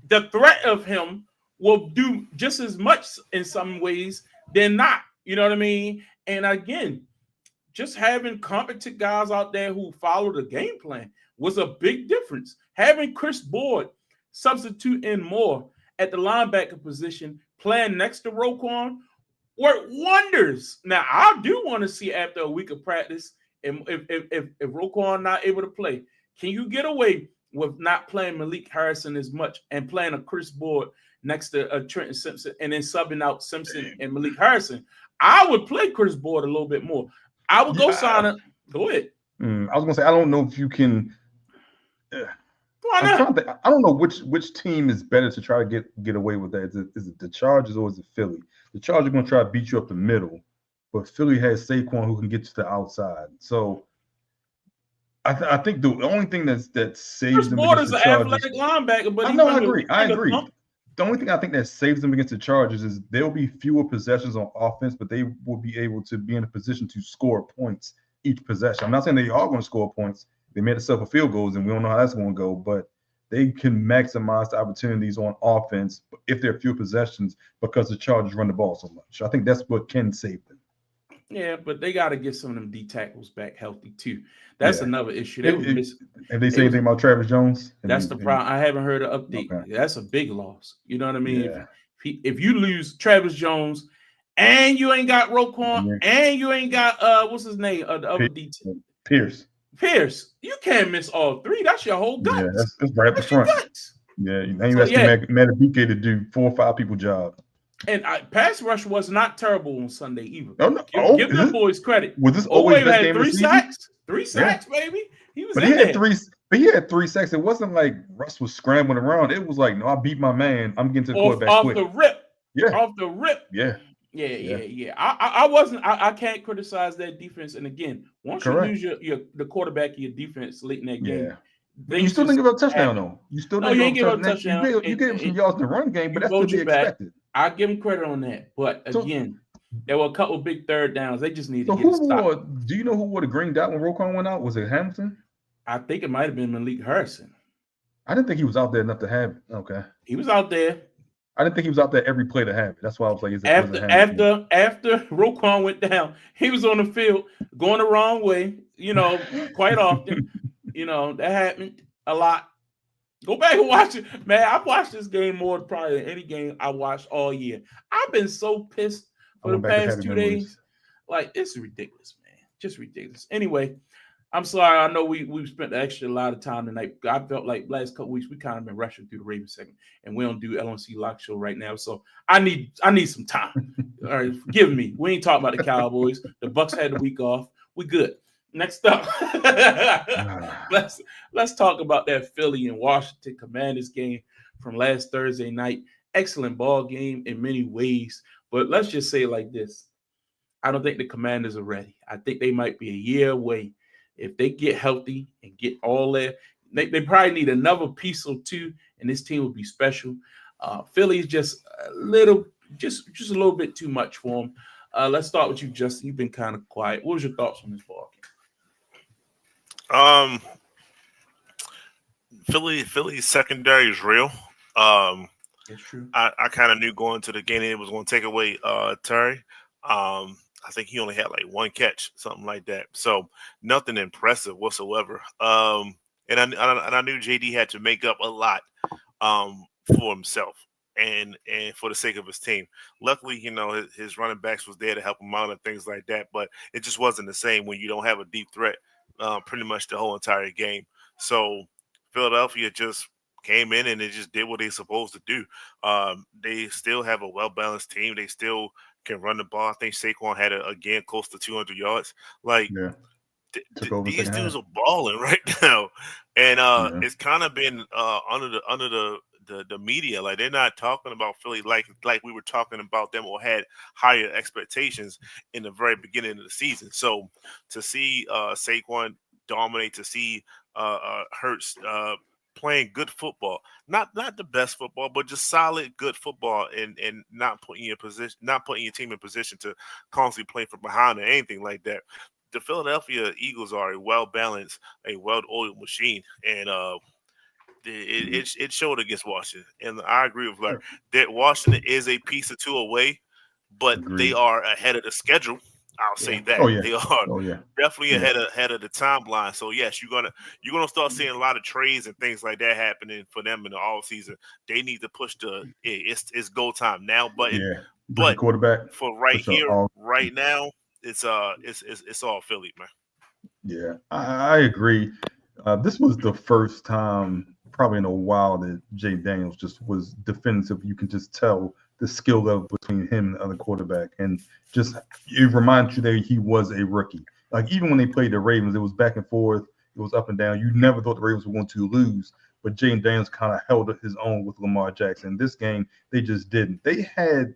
The threat of him will do just as much in some ways than not. You know what I mean? And again, just having competent guys out there who follow the game plan was a big difference. Having Chris Board substitute in more at the linebacker position, playing next to Roquan, worked wonders. Now, I do want to see after a week of practice, if Roquan not able to play, can you get away with not playing Malik Harrison as much and playing a Chris Board next to Trenton Simpson and then subbing out Simpson and Malik Harrison? I would play Chris Board a little bit more. I would go sign it. Go ahead. I was gonna say, I don't know if you can. Why not? I don't know which team is better to try to get away with that. Is it the Chargers or is it Philly? The Chargers are gonna try to beat you up the middle, but Philly has Saquon who can get to the outside. So I think the only thing that saves Chris them Board against is the an Chargers. athletic linebacker, but I agree. The only thing I think that saves them against the Chargers is there will be fewer possessions on offense, but they will be able to be in a position to score points each possession. I'm not saying they are going to score points. They made themselves a field goals, and we don't know how that's going to go, but they can maximize the opportunities on offense if there are few possessions because the Chargers run the ball so much. I think that's what can save them. Yeah, but they got to get some of them D tackles back healthy too. That's another issue. Have they say anything about Travis Jones? That's the problem. I haven't heard an update. Okay. That's a big loss. You know what I mean? Yeah. If you lose Travis Jones and you ain't got Roquan and you ain't got what's his name? The other DT. Pierce. You can't miss all three. That's your whole guts. Yeah, that's right at the front. Yeah, now you asking Madubuike to do 4 or 5 people job. And pass rush was not terrible on Sunday either. No. Give them boys credit. Was this always best game? 3 sacks? 3 sacks, baby. He was. But he had 3. But he had 3 sacks. It wasn't like Russ was scrambling around. It was like, no, I beat my man. I'm getting to the quarterback quick. Off the rip. Yeah. Off the rip. Yeah. Yeah. I can't criticize that defense. And again, once you lose the quarterback of your defense late in that game, you still didn't give up a touchdown though. You still didn't give up a touchdown. You gave him some yards in the run game, but that's to be expected. I give him credit on that. But again, there were a couple of big third downs. They just needed to get a stop. Do you know who wore the green dot when Roquan went out? Was it Hamilton? I think it might have been Malik Harrison. I didn't think he was out there enough to have it. Okay. He was out there. I didn't think he was out there every play to have it. That's why I was like, after Roquan went down, he was on the field going the wrong way, quite often. That happened a lot. Go back and watch it. Man, I've watched this game more probably than any game I watched all year. I've been so pissed for the past 2 days. Like, it's ridiculous, man. Just ridiculous. Anyway, I'm sorry. I know we've spent a lot of time tonight. I felt like last couple weeks we kind of been rushing through the Ravens segment, and we don't do LNC Lock Show right now. So I need some time. All right, forgive me. We ain't talking about the Cowboys. The Bucks had the week off. We good. Next up, let's talk about that Philly and Washington Commanders game from last Thursday night. Excellent ball game in many ways, but let's just say it like this. I don't think the Commanders are ready. I think they might be a year away. If they get healthy and get all that, they probably need another piece or two, and this team will be special. Philly is just a little bit too much for them. Let's start with you, Justin. You've been kind of quiet. What was your thoughts on this ball game? Philly's secondary is real. That's true. I kind of knew going to the game that it was going to take away Terry. I think he only had like one catch, something like that. So nothing impressive whatsoever. And I knew JD had to make up a lot for himself and for the sake of his team. Luckily, his running backs was there to help him out and things like that. But it just wasn't the same when you don't have a deep threat pretty much the whole entire game. So Philadelphia just came in and they just did what they're supposed to do. They still have a well-balanced team. They still can run the ball. I think Saquon had again close to 200 yards. Like Yeah. Took over these second dudes half. are balling right now, and Yeah. it's kind of been under the media. Like they're not talking about Philly like we were talking about them or had higher expectations in the very beginning of the season. So to see Saquon dominate, to see Hurts playing good football, not the best football, but just solid good football, and not putting your team in position to constantly play from behind or anything like that. The Philadelphia Eagles are a well-balanced, a well-oiled machine, and it showed against Washington. And I agree with Larry that Washington is a piece or two away, but they Agreed. are ahead of the schedule. I'll say that Oh, yeah. they are Oh yeah. definitely Yeah. ahead of the timeline. So yes, you're gonna start seeing a lot of trades and things like that happening for them in the off season. They need to push it's go time now. But Yeah. but Quarterback. for right Push up here, all- right now, it's all Philly, man. Yeah, I agree. This was the first time, probably in a while, that Jay Daniels just was defensive. You can just tell the skill level between him and the other quarterback, and just it reminds you that he was a rookie. Like even when they played the Ravens, it was back and forth, it was up and down. You never thought the Ravens were going to lose, but Jay Daniels kind of held his own with Lamar Jackson. This game, they just didn't. They had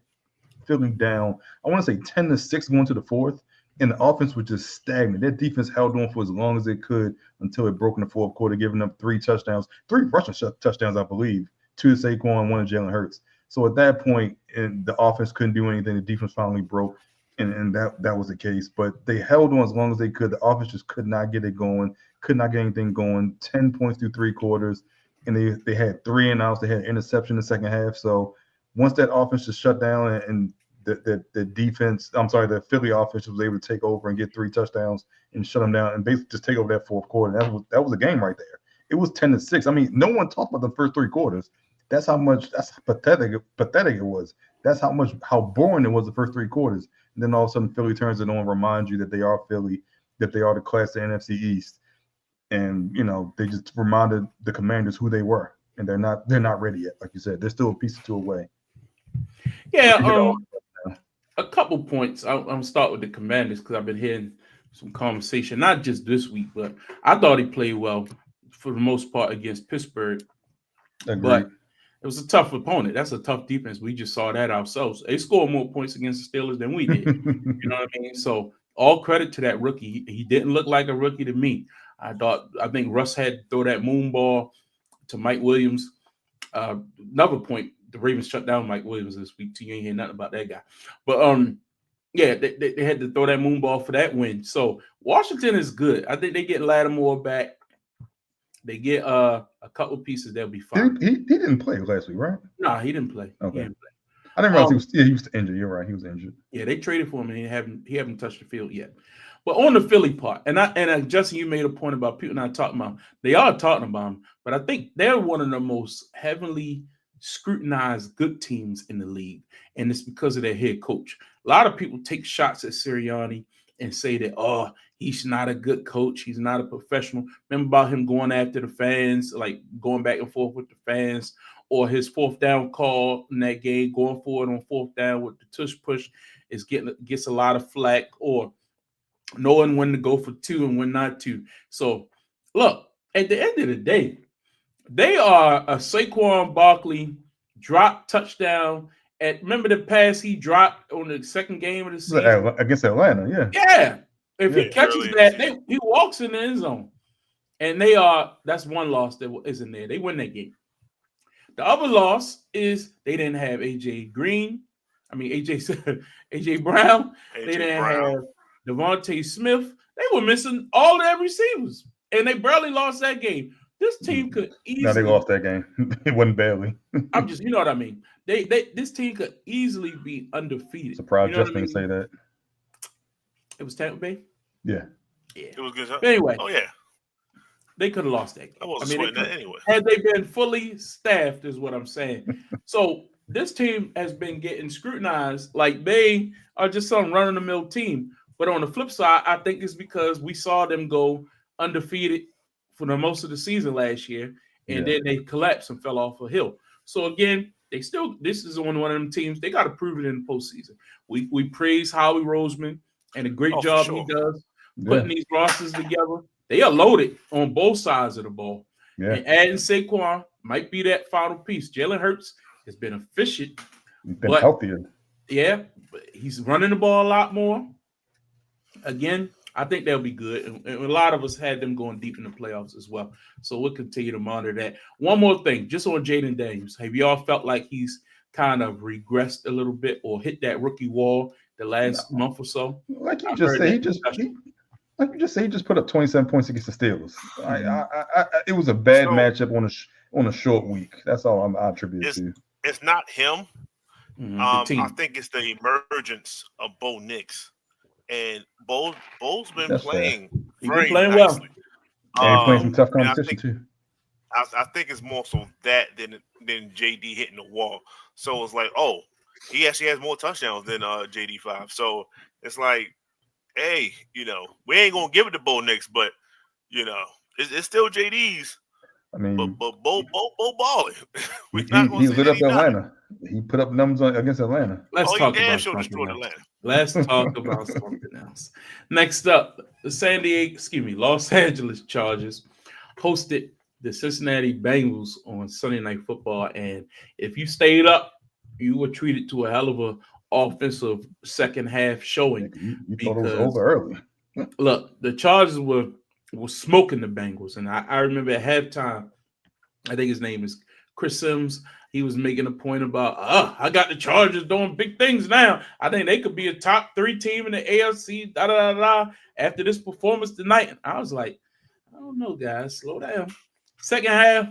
Philly down, I want to say 10-6 going to the fourth, and the offense was just stagnant. Their defense held on for as long as it could until it broke in the fourth quarter, giving up 3 touchdowns, 3 rushing touchdowns, I believe, 2 to Saquon, 1 to Jalen Hurts. So at that point, and the offense couldn't do anything. The defense finally broke, and that was the case. But they held on as long as they could. The offense just could not get it going, could not get anything going. 10 points through 3 quarters, and they had 3 and outs. They had an interception in the second half. So once that offense just shut down and the defense, the Philly offense was able to take over and get 3 touchdowns and shut them down and basically just take over that fourth quarter. That was a game right there. It was 10-6. I mean, no one talked about the first 3 quarters. That's how pathetic it was. That's how boring it was the first 3 quarters. And then all of a sudden Philly turns it on and reminds you that they are Philly, that they are the class of the NFC East. And they just reminded the Commanders who they were. And they're not ready yet. Like you said, they're still a piece or 2 away. Yeah, a couple points. I'm gonna start with the Commanders because I've been hearing some conversation, not just this week, but I thought he played well for the most part against Pittsburgh. Agreed. But it was a tough opponent. That's a tough defense. We just saw that ourselves. They scored more points against the Steelers than we did. You know what I mean? So all credit to that rookie. He didn't look like a rookie to me. I think Russ had to throw that moon ball to Mike Williams. Another point, the Ravens shut down Mike Williams this week too. You ain't hear nothing about that guy. But yeah, they had to throw that moon ball for that win. So Washington is good. I think they get Lattimore back. They get a couple pieces, they'll be fine. He didn't play last week, right? No, he didn't play. Okay. He didn't play. I didn't realize he was injured. You're right. He was injured. Yeah, they traded for him and he haven't touched the field yet. But on the Philly part, and Justin, you made a point about people not talking about him. They are talking about him, but I think they're one of the most heavily scrutinized good teams in the league, and it's because of their head coach. A lot of people take shots at Sirianni and say that, he's not a good coach. He's not a professional. Remember about him going after the fans, like going back and forth with the fans, or his 4th down call in that game, going forward on 4th down with the tush push gets a lot of flack, or knowing when to go for 2 and when not to. So look, at the end of the day, they are a Saquon Barkley drop touchdown. Remember the pass he dropped on the second game of the season against Atlanta? Yeah. Yeah. If he catches that, season. he walks in the end zone. And that's one loss that isn't there. They win that game. The other loss is they didn't have AJ Brown. They didn't have Devontae Smith. They were missing all their receivers. And they barely lost that game. This team could Now they easily. lost that game. It wasn't barely. I'm just, you know what I mean. This team could easily be undefeated. Surprised You know what I Justin mean? to say that. It was Tampa Bay. Yeah. Yeah. It was good. But anyway, Oh yeah, they could have lost that game. I wasn't they sweating that could- anyway. had they been fully staffed, is what I'm saying. So this team has been getting scrutinized like they are just some run-of-the-mill team. But on the flip side, I think it's because we saw them go undefeated for the most of the season last year, and then they collapsed and fell off a hill. So again, this is one of them teams. They got to prove it in the postseason. We praise Howie Roseman and a great Oh, for job sure. he does putting these rosters together. They are loaded on both sides of the ball. Yeah. And adding Saquon might be that final piece. Jalen Hurts has been efficient. He's been But- healthier. Yeah, but he's running the ball a lot more. Again, I think they'll be good. And a lot of us had them going deep in the playoffs as well. So we'll continue to monitor that. One more thing, just on Jaden Daniels. Have y'all felt like he's kind of regressed a little bit or hit that rookie wall the last month or so? Like you I've just heard said, that he just put up 27 points against the Steelers. It was a bad So- matchup on a short week. That's all I attribute it It's- to. It's not him. The I team. think it's the emergence of Bo Nix, and Bo's been That's fair. playing He's very been playing well. nicely. And he's playing some tough and I competition think- too. I think it's more so that than JD hitting the wall. So it's like, oh, he actually has more touchdowns than JD5. So it's like, hey, we ain't gonna give it to Bo Nix, but it's still JD's. I mean, But Bo balling. We're he not gonna say lit that up he not. Atlanta. He put up numbers against Atlanta. Let's Oh, talk he damn about sure something destroyed else. Atlanta. Let's talk about something else. Next up, the Los Angeles Chargers hosted the Cincinnati Bengals on Sunday Night Football. And if you stayed up, you were treated to a hell of a offensive second half showing. You thought it was Because- over early. Look, the Chargers were smoking the Bengals. And I remember at halftime, I think his name is Chris Sims. He was making a point about, I got the Chargers doing big things now. I think they could be a top 3 team in the AFC, after this performance tonight. And I was like, I don't know, guys. Slow down. Second half,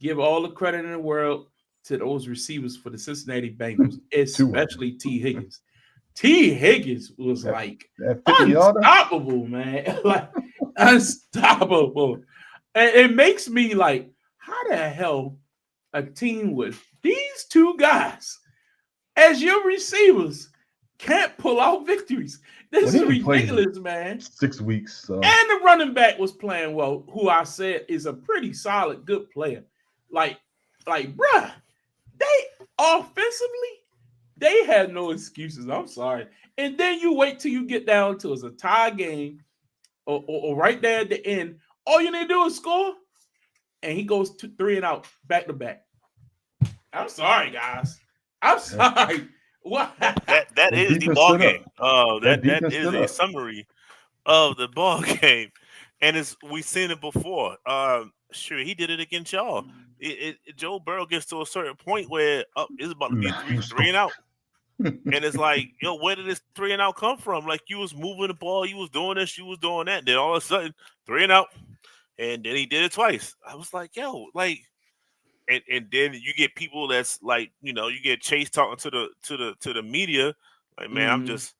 give all the credit in the world to those receivers for the Cincinnati Bengals, especially T. Higgins. T. Higgins was like That 50-yarder. unstoppable, man. Like unstoppable. And it makes me like, how the hell a team with these two guys as your receivers can't pull out victories? This Well, is he played ridiculous, man. 6 weeks. So. And the running back was playing well, who I said is a pretty solid, good player. Like, bruh, they offensively, they had no excuses. I'm sorry. And then you wait till you get down to it's a tie game or right there at the end. All you need to do is score. And he goes 3 and out back to back. I'm sorry, guys. I'm sorry. What? That The is the defense ball stood up. game. That defense is stood a up. summary of the ball game, and we've seen it before. Sure, he did it against y'all. Joe Burrow gets to a certain point where it's about to be three and out, and it's like, where did this 3 and out come from? Like, you was moving the ball, you was doing this, you was doing that, then all of a sudden 3 and out, and then he did it twice. I was like, and then you get people that's like, you get Chase talking to the media, like, man, I'm just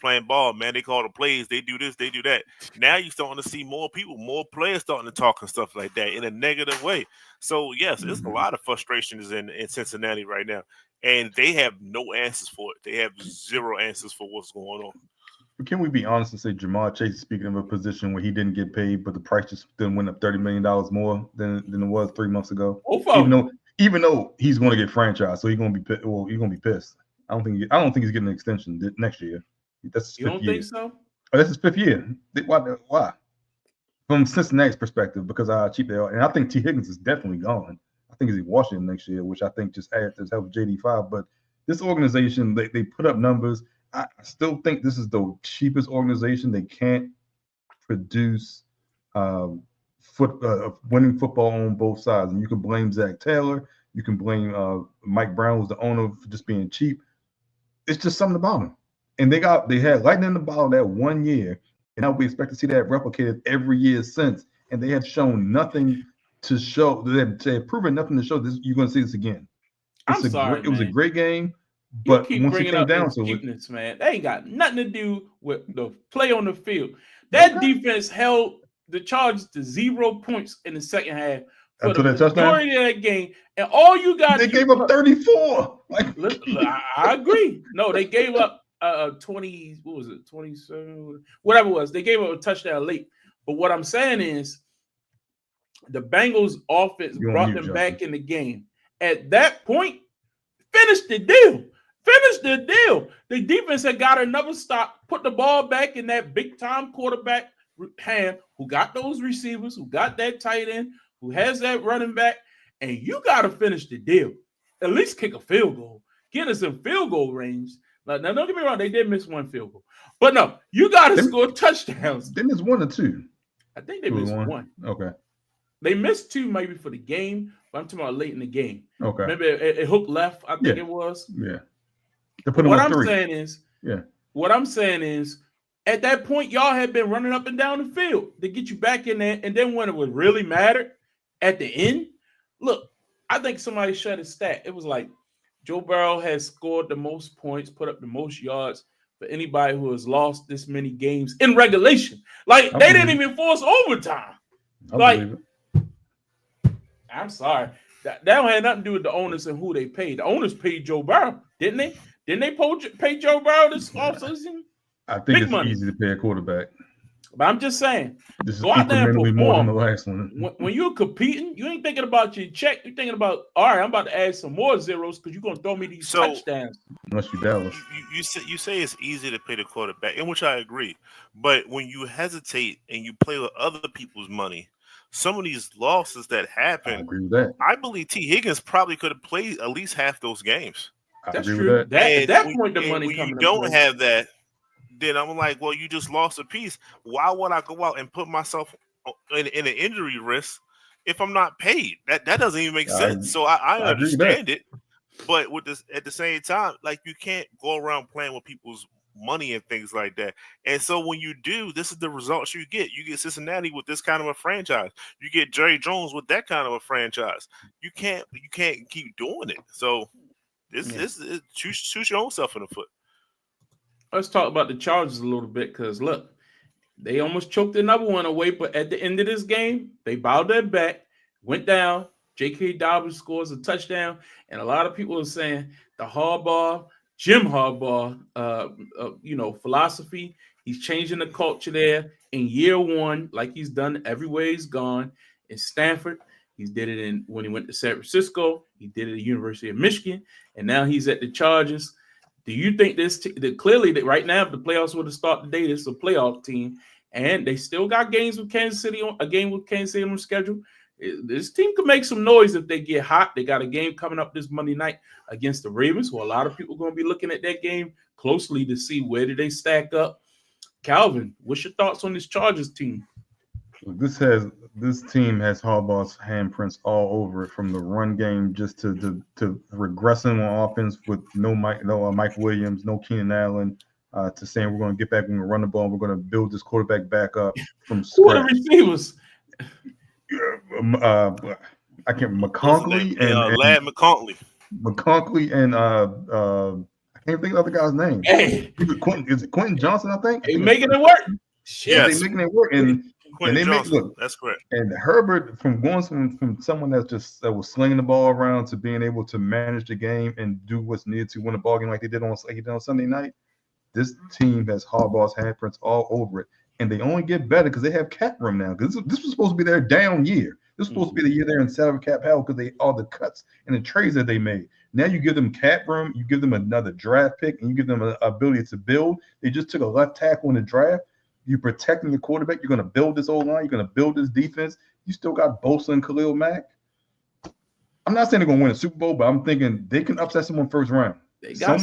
playing ball, man. They call the plays, they do this, they do that. Now you're starting to see more players starting to talk and stuff like that in a negative way. So yes, there's a lot of frustrations in Cincinnati right now, and they have no answers for it. They have zero answers for what's going on. Can we be honest and say Jamar Chase is speaking of a position where he didn't get paid, but the price just then went up $30 million more than it was 3 months ago? Even though he's going to get franchised, so he's going to be he's going to be pissed. I don't think he's getting an extension next year. That's his You don't think so? Oh, that's his 5th year. Why? From Cincinnati's perspective, because how cheap they are, and I think T. Higgins is definitely gone. I think he's in Washington next year, which I think just adds to help JD5. But this organization, they put up numbers. I still think this is the cheapest organization. They can't produce winning football on both sides. And you can blame Zach Taylor. You can blame Mike Brown, who's the owner, for just being cheap. It's just something about him. And they had lightning in the bottle that 1 year. And now we expect to see that replicated every year since. and they have shown nothing to show. They have proven nothing to show this. You're going to see this again. I'm sorry, it was a man. great game, You but keep once it bringing came up down to it, excuseness, man. They ain't got nothing to do with the play on the field. That Okay. defense held the Chargers to 0 points in the second half for Until the that touchdown? majority of that game. And all you got they gave up 34. Like, look, I agree. No, they gave up 20, what was it, 27, whatever it was. They gave up a touchdown late. But what I'm saying is the Bengals offense You're on brought mute, them Justin. back in the game. At that point, finish the deal. Finish the deal. The defense had got another stop, put the ball back in that big-time quarterback hand who got those receivers, who got that tight end, who has that running back, and you got to finish the deal. At least kick a field goal. Get us in field goal range. Now, don't get me wrong, they did miss one field goal. But no, you got to score touchdowns. Didn't it's 1 or 2? I think they missed one. Okay. They missed 2 maybe for the game, but I'm talking about late in the game. Okay. Remember, it hooked left, I think it was. Yeah. They put What them I'm on 3. saying is, Yeah. What I'm saying is, at that point, y'all had been running up and down the field to get you back in there. And then when it would really matter at the end, look, I think somebody shut a stat. It was like Joe Burrow has scored the most points, put up the most yards for anybody who has lost this many games in regulation. Like, they didn't even force overtime. Like, I'm sorry. That don't have nothing to do with the owners and who they paid. The owners paid Joe Burrow, didn't they? Didn't they pay Joe Burrow this offseason? I think Big it's money. easy to pay a quarterback. But I'm just saying, This is go out there and incrementally more than the perform. last one. When you're competing, you ain't thinking about your check. You're thinking about, all right, I'm about to add some more zeros because you're going to throw me these touchdowns. Unless you Dallas. You say it's easy to pay the quarterback, in which I agree. But when you hesitate and you play with other people's money, some of these losses that I happen, agree with that. I believe T. Higgins probably could have played at least half those games. I That's agree true. with that. At that when- point, the and money when coming you to don't play. have that, then I'm like, well, you just lost a piece. Why would I go out and put myself in an injury risk if I'm not paid? That doesn't even make sense. So I agree with that. understand it, but with this at the same time, like you can't go around playing with people's money and things like that. And so when you do, this is the results you get. You get Cincinnati with this kind of a franchise. You get Jerry Jones with that kind of a franchise. You can't keep doing it. So this shoot your own self in the foot. Let's talk about the Chargers a little bit because, look, they almost choked another one away, but at the end of this game, they bowed their back, went down. J.K. Dobbins scores a touchdown, and a lot of people are saying the Jim Harbaugh, philosophy, he's changing the culture there in year one, like he's done everywhere he's gone. In Stanford, he did it when he went to San Francisco. He did it at the University of Michigan, and now he's at the Chargers. Do you think clearly that right now, if the playoffs were to start today, this is a playoff team, and they still got games with Kansas City on the schedule? This team could make some noise if they get hot. They got a game coming up this Monday night against the Ravens, who a lot of people are going to be looking at that game closely to see where do they stack up. Calvin, what's your thoughts on this Chargers team? This team has Harbaugh's handprints all over it, from the run game just to regressing on offense with no Mike Williams, no Keenan Allen, to saying we're going to get back, we're going to run the ball, we're going to build this quarterback back up from Who are scratch. the receivers? I can't McConkley and Lad McConkley. McConkley and I can't think of the other guy's name. Hey, Is it Quentin Johnson? I think. they making it work. Yeah, Yes. they making it work, and Quentin they make Johnson. That's correct. And Herbert, from going from someone that was slinging the ball around to being able to manage the game and do what's needed to win the ball game like he did on Sunday night, this team has Harbaugh's handprints all over it, and they only get better because they have cap room now. Because this was supposed to be their down year. This was supposed to be the year they're in salary cap hell because all the cuts and the trades that they made. Now you give them cap room, you give them another draft pick, and you give them an ability to build. They just took a left tackle in the draft. You're protecting your quarterback. You're going to build this O-line. You're going to build this defense. You still got Bosa and Khalil Mack. I'm not saying they're going to win a Super Bowl, but I'm thinking they can upset someone first round. They got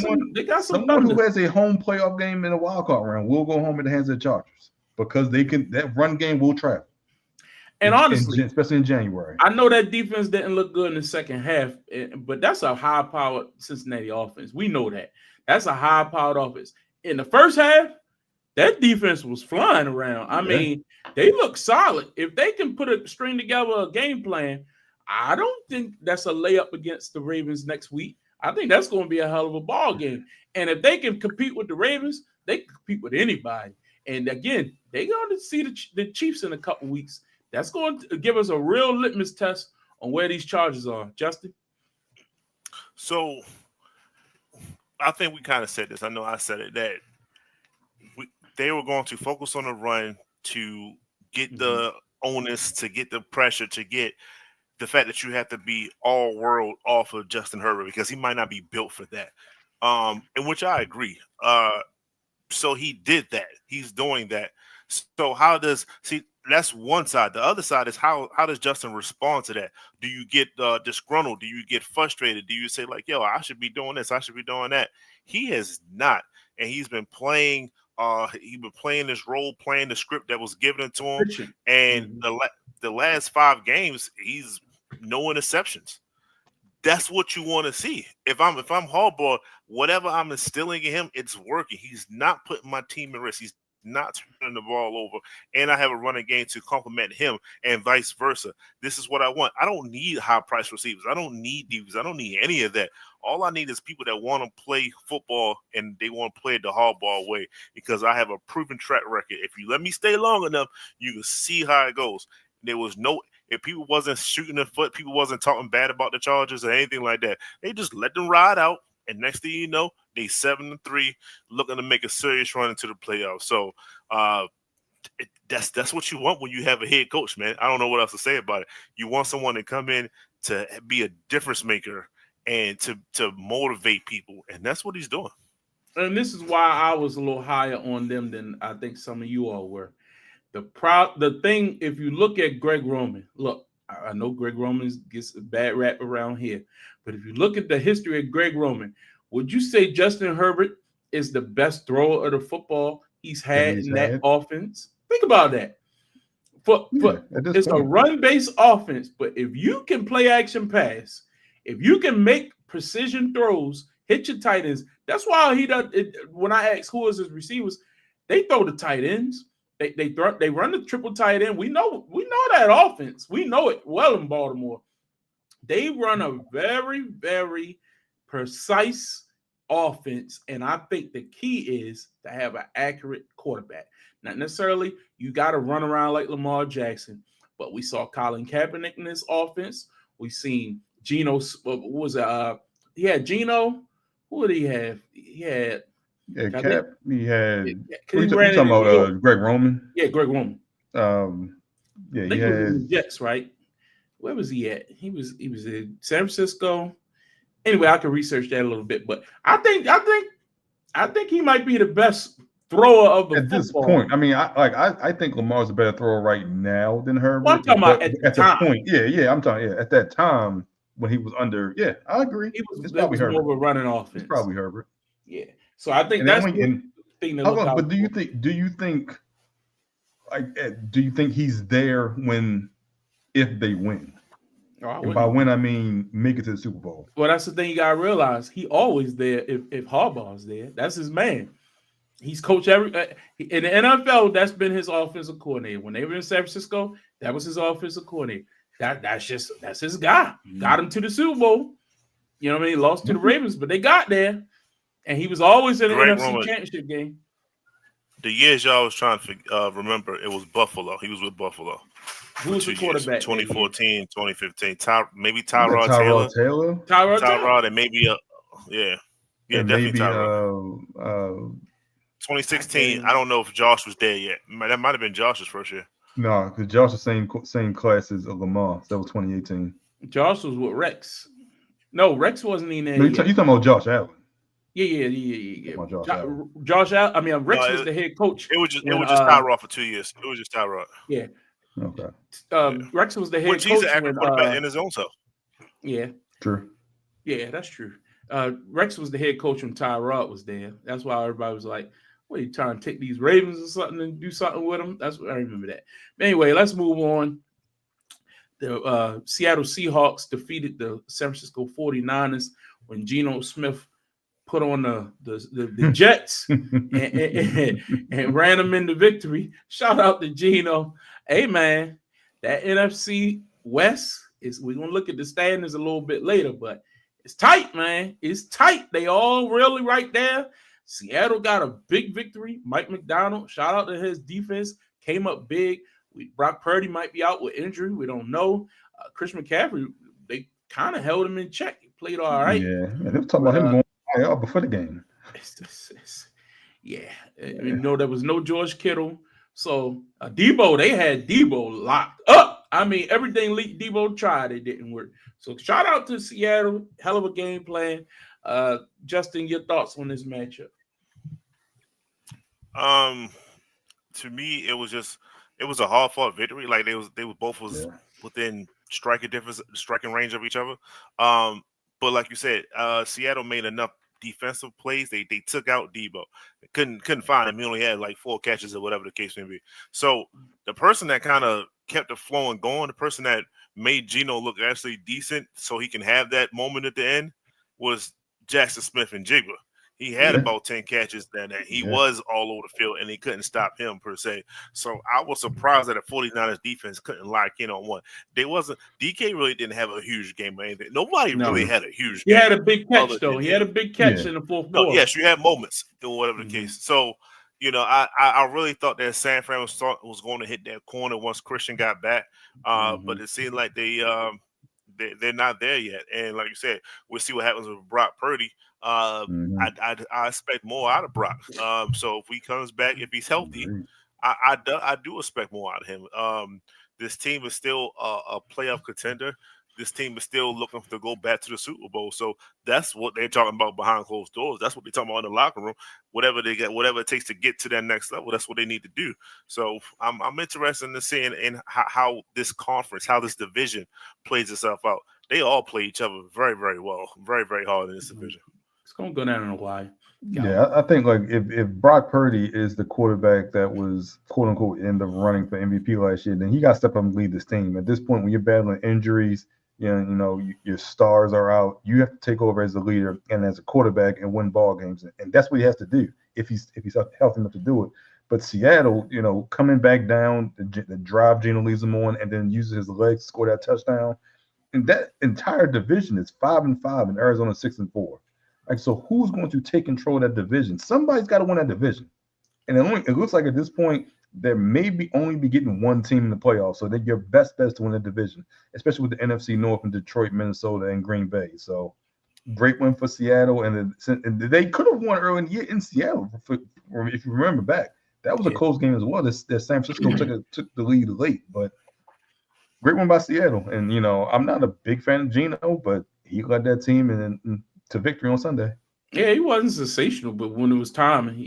Someone who has a home playoff game in a wild card round will go home in the hands of the Chargers because that run game will travel. And honestly, especially in January. I know that defense didn't look good in the second half, but that's a high-powered Cincinnati offense. We know that. That's a high-powered offense. In the first half, that defense was flying around. I mean, they look solid. If they can string together a game plan, I don't think that's a layup against the Ravens next week. I think that's going to be a hell of a ball game. And if they can compete with the Ravens, they can compete with anybody. And again, they're going to see the Chiefs in a couple weeks. That's going to give us a real litmus test on where these Chargers are. Justin? So I think we kind of said this. I know I said it, that they were going to focus on the run to get the onus, to get the pressure, to get the fact that you have to be all world off of Justin Herbert because he might not be built for that. In which I agree. So he did that. He's doing that. So that's one side. The other side is how does Justin respond to that? Do you get disgruntled? Do you get frustrated? Do you say like, yo, I should be doing this, I should be doing that? He has not, and he's been playing. This role, playing the script that was given to him, and the last 5 games, he's no interceptions. That's what you want to see. If I'm Harbaugh, whatever I'm instilling in him, it's working. He's not putting my team at risk. He's not turning the ball over, and I have a running game to complement him, and vice versa. This is what I want. I don't need high-priced receivers. I don't need divas. I don't need any of that. All I need is people that want to play football, and they want to play it the Harbaugh way, because I have a proven track record. If you let me stay long enough, you can see how it goes. There was no – if people wasn't shooting the foot, people wasn't talking bad about the Chargers or anything like that. They just let them ride out. And next thing you know, they 7-3, looking to make a serious run into the playoffs. So that's what you want when you have a head coach, man. I don't know what else to say about it. You want someone to come in to be a difference maker and to motivate people, and that's what he's doing. And this is why I was a little higher on them than I think some of you all were. The thing, if you look at Greg Roman, look, I know Greg Roman gets a bad rap around here, but if you look at the history of Greg Roman, would you say Justin Herbert is the best thrower of the football he's had in that offense? Think about that. It's a run-based offense, but if you can play action pass, if you can make precision throws, hit your tight ends, that's why he does it. When I ask who is his receivers, they throw the tight ends. They run the triple tight end. We know that offense. We know it well in Baltimore. They run a very, very precise offense, and I think the key is to have an accurate quarterback. Not necessarily you got to run around like Lamar Jackson, but we saw Colin Kaepernick in this offense. We seen Geno. What was it? He had Geno. Who did he have? He had. Yeah, Cap. He had. You talking about Greg Roman? Yeah, Greg Roman. Yeah, he had Jets, right? Where was he at? He was in San Francisco. Anyway, I can research that a little bit, but I think he might be the best thrower of the at football. This point. I mean, I think Lamar's a better thrower right now than Herbert. Well, I'm talking about at the time. Point. Yeah, I'm talking. Yeah, at that time when he was under. Yeah, I agree. It's probably Herbert. More of a running offense. It's probably Herbert. Yeah. So I think that's the thing to look out. But do you think he's there if they win? And by win, I mean make it to the Super Bowl. Well, that's the thing you gotta realize. He always there if Harbaugh's there. That's his man. He's coached in the NFL. That's been his offensive coordinator. When they were in San Francisco, that was his offensive coordinator. That's his guy. Mm-hmm. Got him to the Super Bowl. You know what I mean? He lost to the Ravens, but they got there. And he was always in the NFC Championship game. The years y'all was trying to remember, it was Buffalo. He was with Buffalo. Who was the quarterback? 2014, 2015. maybe Tyrod Taylor. Tyrod, and maybe definitely Tyrod. 2016. I don't know if Josh was there yet. That might have been Josh's first year. No, because Josh was same class as Lamar. That was 2018. Josh was with Rex. No, Rex wasn't in there. No, you talking about Josh Allen? Yeah. Josh Allen. I mean, Rex was the head coach. It was just Tyrod for 2 years. It was just Tyrod. Yeah. Okay. Rex was the head coach. He's an accurate quarterback in his own self. Yeah. True. Yeah, that's true. Rex was the head coach when Tyrod was there. That's why everybody was like, "What are you trying to take these Ravens or something and do something with them?" That's what I remember that. But anyway, let's move on. The Seattle Seahawks defeated the San Francisco 49ers when Geno Smith put on the Jets and ran them into victory. Shout out to Geno. Hey man, that NFC West is. We're gonna look at the standings a little bit later, but it's tight, man. It's tight. They all really right there. Seattle got a big victory. Mike McDonald, shout out to his defense, came up big. Brock Purdy might be out with injury. We don't know. Chris McCaffrey, they kind of held him in check. He played all right. Yeah, they were talking about him going IR before the game. You know, there was no George Kittle. So Debo, they had Debo locked up. I mean, everything Debo tried, it didn't work. So shout out to Seattle. Hell of a game plan. Justin, your thoughts on this matchup? To me, it was a hard fought victory. Like they were both within striking range of each other. But like you said, Seattle made enough defensive plays. They took out Debo. They couldn't find him. He only had like 4 catches or whatever the case may be. So the person that kind of kept the flow and going, the person that made Geno look actually decent so he can have that moment at the end was Jackson Smith-Njigba. He had about 10 catches then, and he was all over the field, and he couldn't stop him per se. So I was surprised that the 49ers defense couldn't lock in on one. DK really didn't have a huge game or anything. Nobody really had a huge game. He had a big catch, though. He had a big catch in the fourth quarter. Yes, you had moments or whatever the case. So, you know, I really thought that San Fran was going to hit that corner once Christian got back. But it seemed like they're not there yet. And like you said, we'll see what happens with Brock Purdy. I expect more out of Brock. So if he comes back, if he's healthy, I do expect more out of him. This team is still a playoff contender. This team is still looking to go back to the Super Bowl. So that's what they're talking about behind closed doors. That's what they're talking about in the locker room. Whatever it takes to get to that next level, that's what they need to do. So I'm interested in seeing how this conference, how this division plays itself out. They all play each other very, very well, very, very hard in this division. It's gonna go down in a while. Yeah, I think like if Brock Purdy is the quarterback that was quote unquote in the running for MVP last year, then he got to step up and lead this team. At this point, when you're battling injuries, your stars are out. You have to take over as a leader and as a quarterback and win ball games, and that's what he has to do if he's healthy enough to do it. But Seattle, coming back down, the drive Geno leaves him on, and then uses his legs to score that touchdown, and that entire division is 5-5, and Arizona 6-4. Like, so who's going to take control of that division? Somebody's got to win that division, and it looks like at this point there may be only be getting one team in the playoffs. So they're your best bet to win the division, especially with the NFC North and Detroit, Minnesota, and Green Bay. So great win for Seattle, and they could have won early in the year in Seattle. If you remember back, that was a close game as well. That San Francisco took the lead late, but great win by Seattle. And I'm not a big fan of Geno, but he led that team and to victory on Sunday. Yeah, he wasn't sensational, but when it was time, and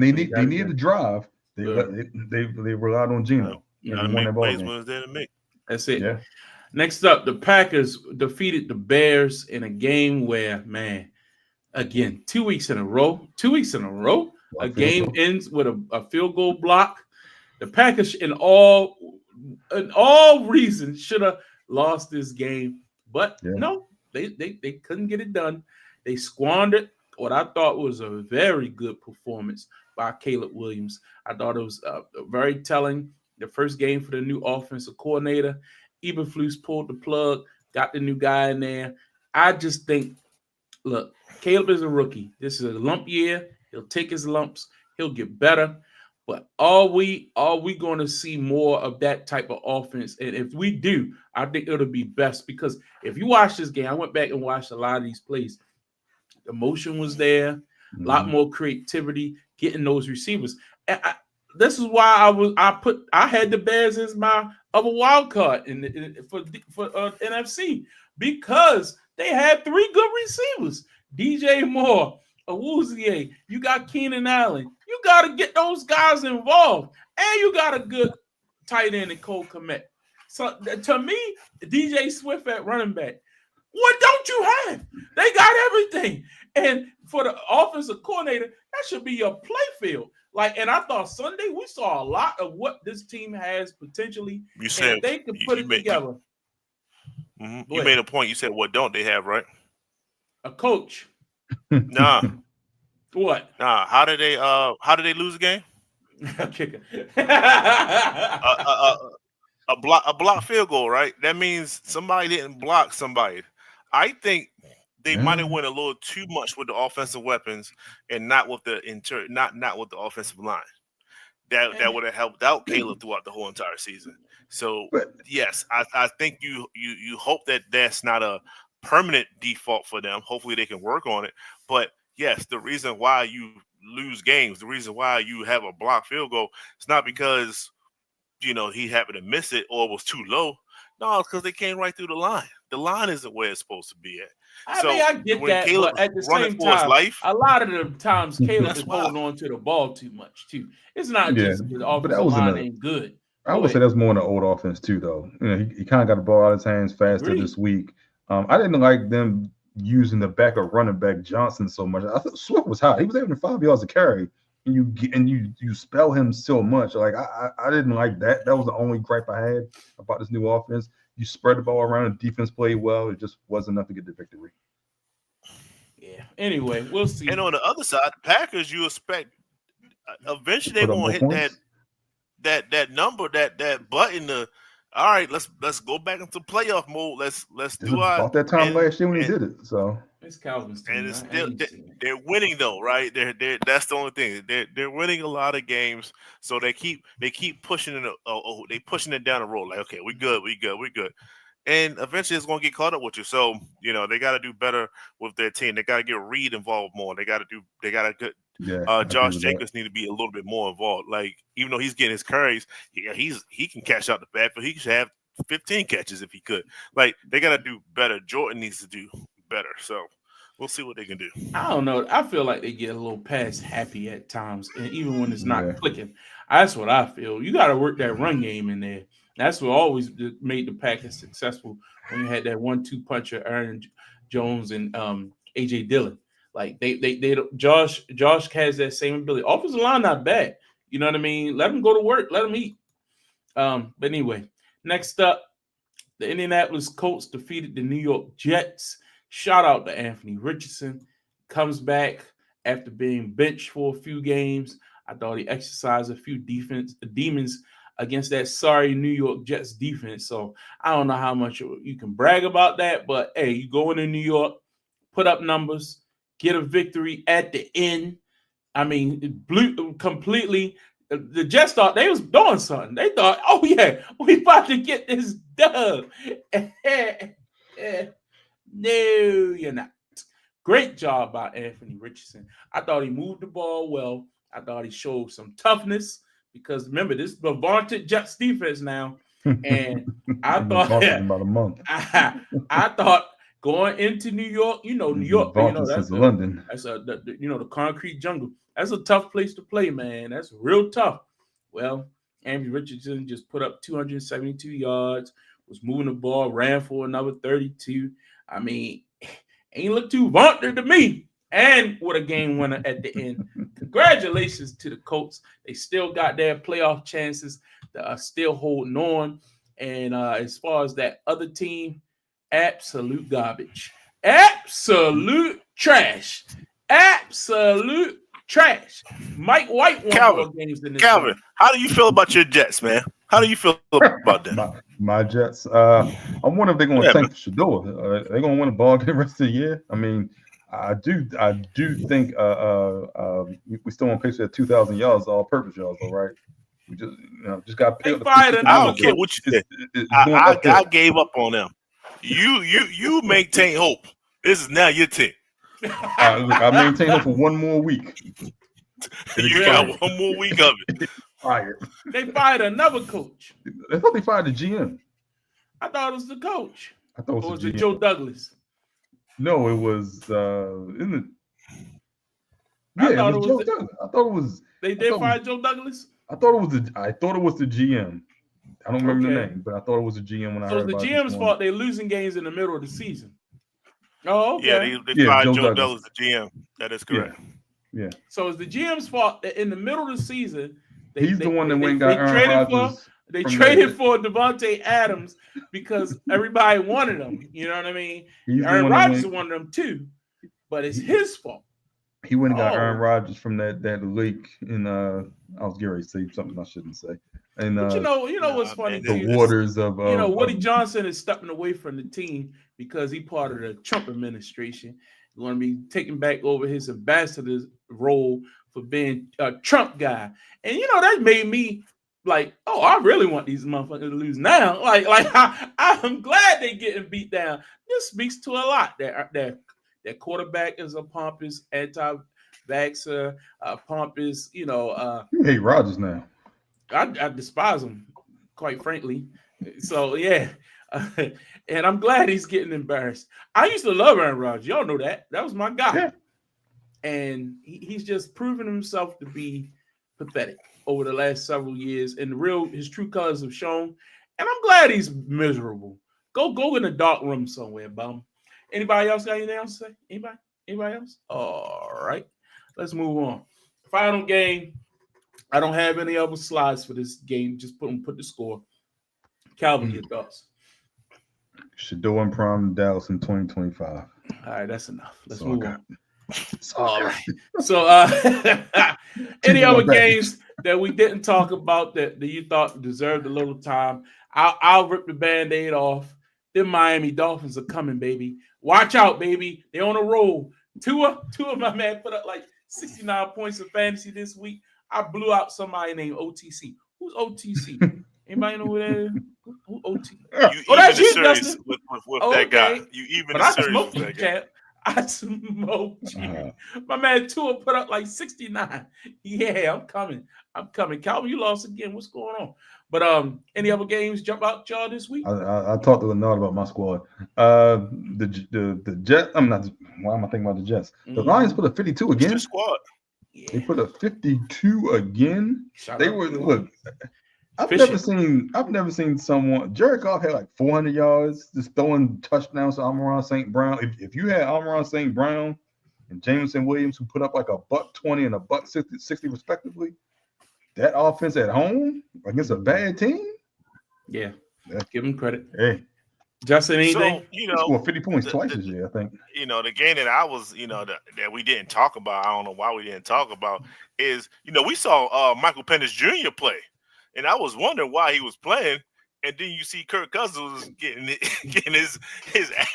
they needed to drive, they relied on Geno. That's it. Yeah. Next up, the Packers defeated the Bears in a game where, man, again, 2 weeks in a row, a game ends with a field goal block. The Packers, in all reasons, should have lost this game, but no. They couldn't get it done. They squandered what I thought was a very good performance by Caleb Williams. I thought it was very telling. The first game for the new offensive coordinator. Eberflus pulled the plug, got the new guy in there. I just think, look, Caleb is a rookie. This is a lump year. He'll take his lumps. He'll get better. But are we going to see more of that type of offense? And if we do, I think it'll be best, because if you watch this game, I went back and watched a lot of these plays. The motion was there, a lot more creativity, getting those receivers. And this is why I had the Bears as my other wild card for NFC, because they had 3 good receivers. DJ Moore, Awuzie, you got Keenan Allen. You got to get those guys involved. And you got a good tight end in Cole Kmet. So to me, DJ Swift at running back, what don't you have? They got everything. And for the offensive coordinator, that should be your play field. And I thought Sunday we saw a lot of what this team has potentially. You said they could put it together. You made a point. You said, what don't they have, right? A coach. Nah, What? nah. How did they lose the game? A kicker. A block field goal, right? That means somebody didn't block somebody. I think they might have Yeah. went a little too much with the offensive weapons and not with the not with the offensive line. That would have helped out Caleb throughout the whole entire season. So But yes, I think you hope that that's not a permanent default for them. Hopefully they can work on it. But yes, the reason why you lose games, the reason why you have a block field goal, it's not because he happened to miss it or it was too low. No, it's because they came right through the line. The line isn't where it's supposed to be at. I So mean, I get when that, Caleb but at the was running same for his time, life, a lot of the times Caleb That's is wild. holding on to the ball too much too. It's not yeah, just the but that offensive was line another. ain't good. I Go would say ahead. that's more in the old offense too, though. He kind of got the ball out of his hands faster Agreed. this week. I didn't like them using the backup running back Johnson so much. I thought Swift was hot. He was averaging 5 yards a carry, and you spell him so much. Like I didn't like that. That was the only gripe I had about this new offense. You spread the ball around. The defense played well. It just wasn't enough to get the victory. Yeah. Anyway, we'll see. and on the other side, the Packers, you expect eventually they Put up want more to hit points. that number, that button. All right, let's go back into playoff mode. Let's This do is our about that time and last year when he and did it. So It's Calvin's and team. it's I still ain't seen it. they're winning though, right? That's the only thing. They're winning a lot of games, so they keep pushing it. They pushing it down the road. Like, okay, we good, and eventually it's gonna get caught up with you. So they got to do better with their team. They got to get Reed involved more. They got to yeah, I agree Josh with that. Jacobs need to be a little bit more involved. Like, even though he's getting his carries, he can catch out the backfield. He should have 15 catches if he could. Like, they got to do better. Jordan needs to do better. So we'll see what they can do. I don't know. I feel like they get a little pass happy at times, and even when it's not Yeah. clicking. That's what I feel. You got to work that run game in there. That's what always made the Packers successful when you had that 1-2 puncher, Aaron Jones and AJ Dillon. Like they Josh has that same ability. Offensive line not bad. You know what I mean? Let them go to work. Let them eat. But anyway, next up, the Indianapolis Colts defeated the New York Jets. Shout out to Anthony Richardson. Comes back after being benched for a few games. I thought he exercised a few demons against that sorry New York Jets defense. So I don't know how much you can brag about that, but hey, you go into New York, put up numbers, get a victory at the end. I mean, it blew completely. The Jets thought they was doing something. They thought, oh yeah, we about to get this dub. No, you're not. Great job by Anthony Richardson. I thought he moved the ball well. I thought he showed some toughness because remember, this is the vaunted Jets defense now. And I thought about a month. I thought going into New York, New York, since London. That's the concrete jungle. That's a tough place to play, man. That's real tough. Well, Anthony Richardson just put up 272 yards, was moving the ball, ran for another 32. I mean, ain't look too vaunted to me. And with a game winner at the end. Congratulations to the Colts. They still got their playoff chances. They are still holding on. And as far as that other team, absolute garbage. Absolute trash. Absolute trash. Mike White won more games than this. Calvin, how do you feel about your Jets, man? How do you feel about that? My Jets. I'm wondering if they're going to tank for Shador. They're going to win a ball game the rest of the year. I mean, I do think we still on pace at 2,000 yards, all-purpose yards, all right. We just got to pick up the I don't care what you said. I gave up on them. You maintain hope. This is now your team. I maintain hope for one more week. You got one more week of it. Fired. They fired another coach. I thought they fired the GM. I thought it was the coach. I thought it was it Joe Douglas? No, it was. Isn't it? Yeah, it was Joe Douglas. I thought it was. They did fire Joe Douglas. I thought it was the GM. I don't remember the name, but I thought it was the GM when I heard about it. So it's the GM's fault they're losing games in the middle of the season. Oh, okay. Yeah, they fired Joe Douglas, the GM. That is correct. Yeah. So it's the GM's fault that in the middle of the season, he's the one that went and got Aaron Rodgers. They traded for Devontae Adams because everybody wanted him. You know what I mean? Aaron Rodgers wanted him too. but it's his fault. He went and got Aaron Oh. Rodgers from that leak in I was getting ready to say something I shouldn't say. And But you know what's funny and the too? waters of Woody Johnson is stepping away from the team because he part of the Trump administration. He's going to be taking back over his ambassador's role for being a Trump guy. And that made me like, oh, I really want these motherfuckers to lose now. Like I'm glad they getting beat down. This speaks to a lot. That quarterback is a pompous anti-vaxxer, pompous, you hate Rodgers now. I despise him, quite frankly. So yeah, and I'm glad he's getting embarrassed. I used to love Aaron Rodgers. Y'all know that. That was my guy. Yeah. And he's just proven himself to be pathetic over the last several years, and his true colors have shown. And I'm glad he's miserable. Go in the dark room somewhere, bum. Anybody else got anything else to say? Anybody else? All right, let's move on. Final game. I don't have any other slides for this game. Just put the score. Calvin, your thoughts. Shador and Prime Dallas in 2025. All right, that's enough. Let's So I move got- on. All right. So, any other games that we didn't talk about that you thought deserved a little time? I'll rip the Band-Aid off. Them Miami Dolphins are coming, baby. Watch out, baby. They're on a roll. Tua, my man, put up like 69 points of fantasy this week. I blew out somebody named OTC. Who's OTC? Anybody know who that is? Who OTC? You that's even you, serious Justin. with Okay. that guy. You even But I serious smoked with you, that guy. champ. I smoked you. My man Tua put up like 69. Yeah, I'm coming. Calvin, you lost again. What's going on? But any other games jump out y'all this week? I talked to Leonard about my squad. The Jets. I'm not. Why am I thinking about the Jets? The Lions put a 52 It's again. your squad. Yeah. They put a 52 again. Shout They out were to the look. Lions. I've Fishing. never seen someone. Jared Goff had like 400 yards, just throwing touchdowns to Amon-Ra St. Brown. If you had Amon-Ra St. Brown and Jameson Williams, who put up like $120 and $160 respectively, that offense at home against a bad team, Yeah. Yeah. Give him credit. hey, Justin, anything? So, he scored 50 points twice this year, I think. The game that I was, that we didn't talk about, I don't know why we didn't talk about, is, we saw Michael Penix Jr. play. And I was wondering why he was playing. And then you see Kirk Cousins was getting his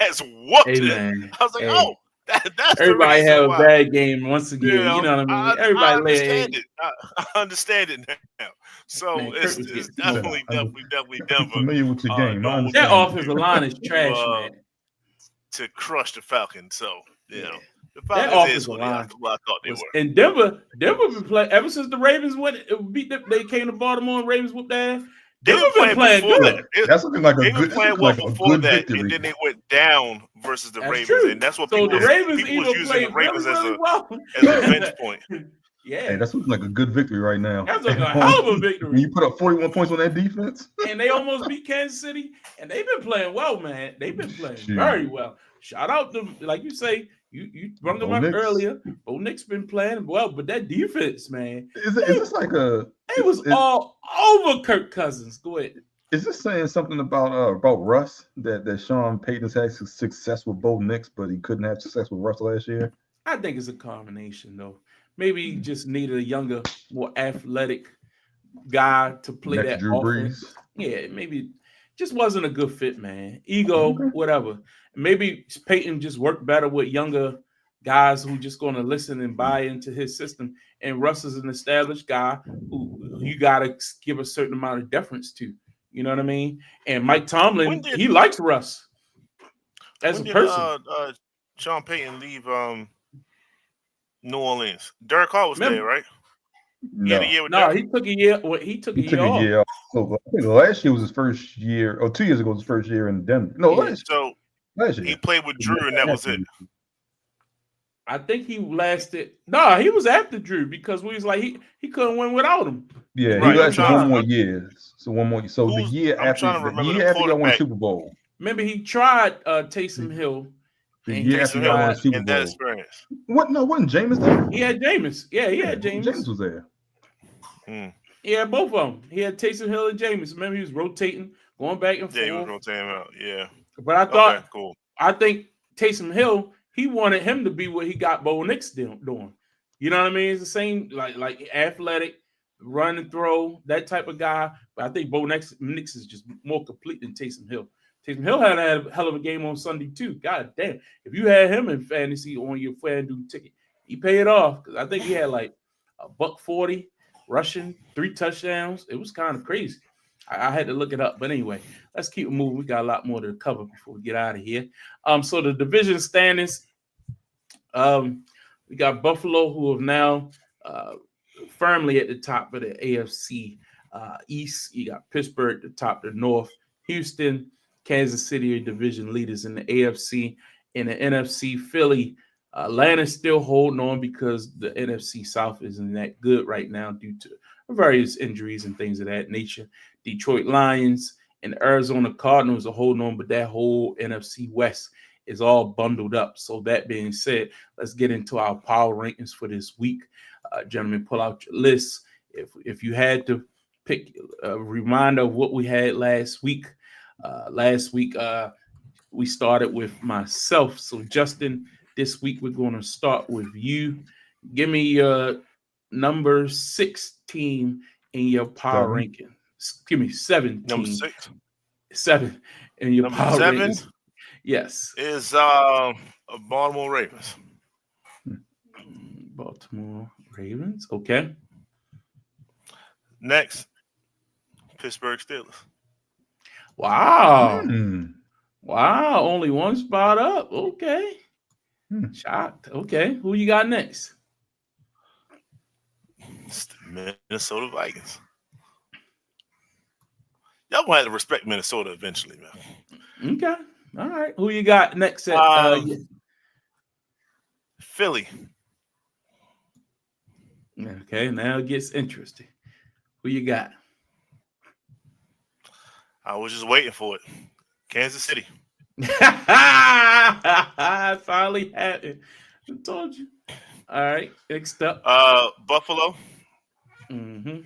ass whooped. Hey, man. I was like, Hey. oh, that's Everybody the reason have a why. bad game once again. You know what I mean? I Everybody understand it. I understand it now. So Man, Kirk it's was getting definitely I'm Denver familiar with your game. I going understand. that offensive line is trash, man. to crush the Falcons. So, Yeah. the That Falcons offensive is what line I thought they were. And Denver been playing ever since the Ravens beat them. They came to Baltimore and Ravens whooped their ass. They Denver were been playing before good. that. That's looking like a They good. were playing That's well looking like a before good that, victory. and then they went down versus the That's Ravens, true. and that's what So people the Ravens people was either using the played Ravens really well. as a bench point. Yeah, Hey, that's looking like a good victory right now. that's like a hell of a When victory. you put up 41 points on that defense, And they almost beat Kansas City, and they've been playing well, man. They've been playing Shoot. very well. Shout out to, like you say, you brought them Bo up Nix. earlier. Bo Nix been playing well, but that defense, man, is this like a? they was all over Kirk Cousins. Go ahead. Is this saying something about Russ that Sean Payton's had success with Bo Nix, but he couldn't have success with Russ last year? I think it's a combination, though. Maybe he just needed a younger, more athletic guy to play Next that Drew offense. Brees. Yeah, maybe just wasn't a good fit, man. Ego, Okay. whatever. Maybe Peyton just worked better with younger guys who just going to listen and buy into his system. And Russ is an established guy who you got to give a certain amount of deference to. You know what I mean? And Mike Tomlin, he likes Russ as a When person. did Sean Payton leave New Orleans? Derek Carr was there, right? He had a year with No, Derek? he took a year. Well, he took a He took year a off. year off. So I think last year was his first year, or 2 years ago was his first year in Denver. No, Yeah. So last he year. played with Drew, and that was it. I think he lasted. No, he was after Drew because we was like he couldn't win without him. Yeah, Right, he lasted I'm one trying- more year. So one more. So the year I'm after, trying to the remember year the after y'all won quarterback. Super Bowl. Remember, he tried Taysom Hill. The And year Taysom after Taysom y'all Hill won Super and that Bowl. experience. What? No, wasn't Jameis there? He had Jameis. Yeah, he had Jameis. Jameis was there. He had both of them. He had Taysom Hill and Jameis. Remember, he was rotating, going back and Yeah, he was forth. rotating him out. Yeah. But I thought, Okay, cool. I think Taysom Hill he wanted him to be what he got Bo Nix doing. You know what I mean? It's the same, like athletic, run and throw, that type of guy. But I think Bo Nix is just more complete than Taysom Hill. Taysom Hill had a hell of a game on Sunday too. God damn! If you had him in fantasy on your FanDuel ticket, he paid off because I think he had like $140 rushing, 3 touchdowns. It was kind of crazy. I had to look it up, but anyway, let's keep it moving. We got a lot more to cover before we get out of here. So the division standings, we got Buffalo, who have now firmly at the top of the AFC East. You got Pittsburgh at the top of the North, Houston, Kansas City are division leaders in the AFC. In the NFC, Philly, Atlanta's still holding on because the NFC South isn't that good right now due to various injuries and things of that nature. Detroit Lions and Arizona Cardinals are holding on, but that whole NFC West is all bundled up. So that being said, let's get into our power rankings for this week. Gentlemen, pull out your lists. If you had to pick a reminder of what we had last week, we started with myself. So Justin, this week we're going to start with you. Give me your number 6 team in your power ranking. Give me 7 Number team. 6. 7 in your Number power 7 rankings. Yes. is Baltimore Ravens. Baltimore Ravens. Okay. Next, Pittsburgh Steelers. Wow. Wow. Only one spot up. Okay. Shocked. Okay. Who you got next? It's the Minnesota Vikings. Y'all gonna have to respect Minnesota eventually, man. Okay. All right. Who you got next at Philly. Okay, now it gets interesting. Who you got? I was just waiting for it. Kansas City. Finally happened. I told you. All right, next up. Buffalo. Mm-hmm.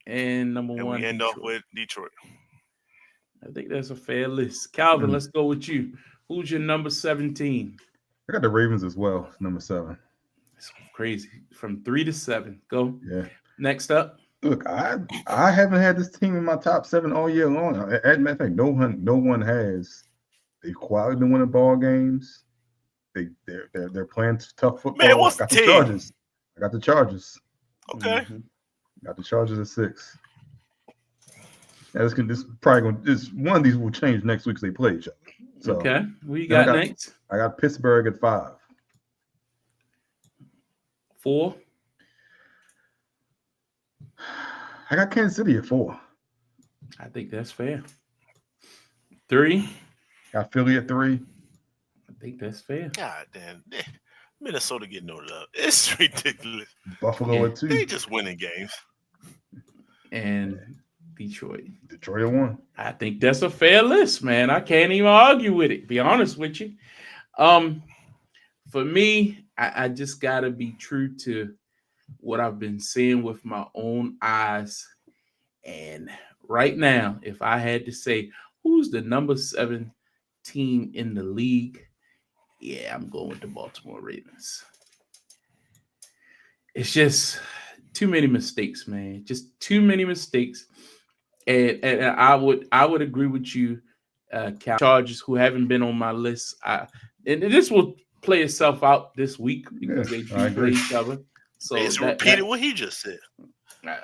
And number and 1. we end Detroit. up with Detroit. I think that's a fair list. Calvin, let's go with you. Who's your number 17? I got the Ravens as well, number 7. It's crazy. From 3 to 7. Go. Yeah. Next up. Look, I haven't had this team in my top 7 all year long. As a matter of fact, no one has. They quietly been winning ball games. They're playing tough football. Man, what's the team? I got the Chargers. Okay. Mm-hmm. Got the Chargers at 6. Yeah, this probably going. This one of these will change next week because they play each other. So, okay. Who you got next? I got Pittsburgh at 5. 4. I got Kansas City at 4. I think that's fair. 3. Got Philly at 3. I think that's fair. God damn. Minnesota getting no love. It's ridiculous. Buffalo at 2. They just winning games. And Detroit. Detroit at 1. I think that's a fair list, man. I can't even argue with it, be honest with you. For me, I just got to be true to what I've been seeing with my own eyes. And right now, if I had to say who's the number 7 team in the league, yeah, I'm going with the Baltimore Ravens. It's just too many mistakes, man. Just too many mistakes. And I would agree with you, Cal. Chargers, who haven't been on my list. And this will play itself out this week because they do play each other. So they just repeated what he just said.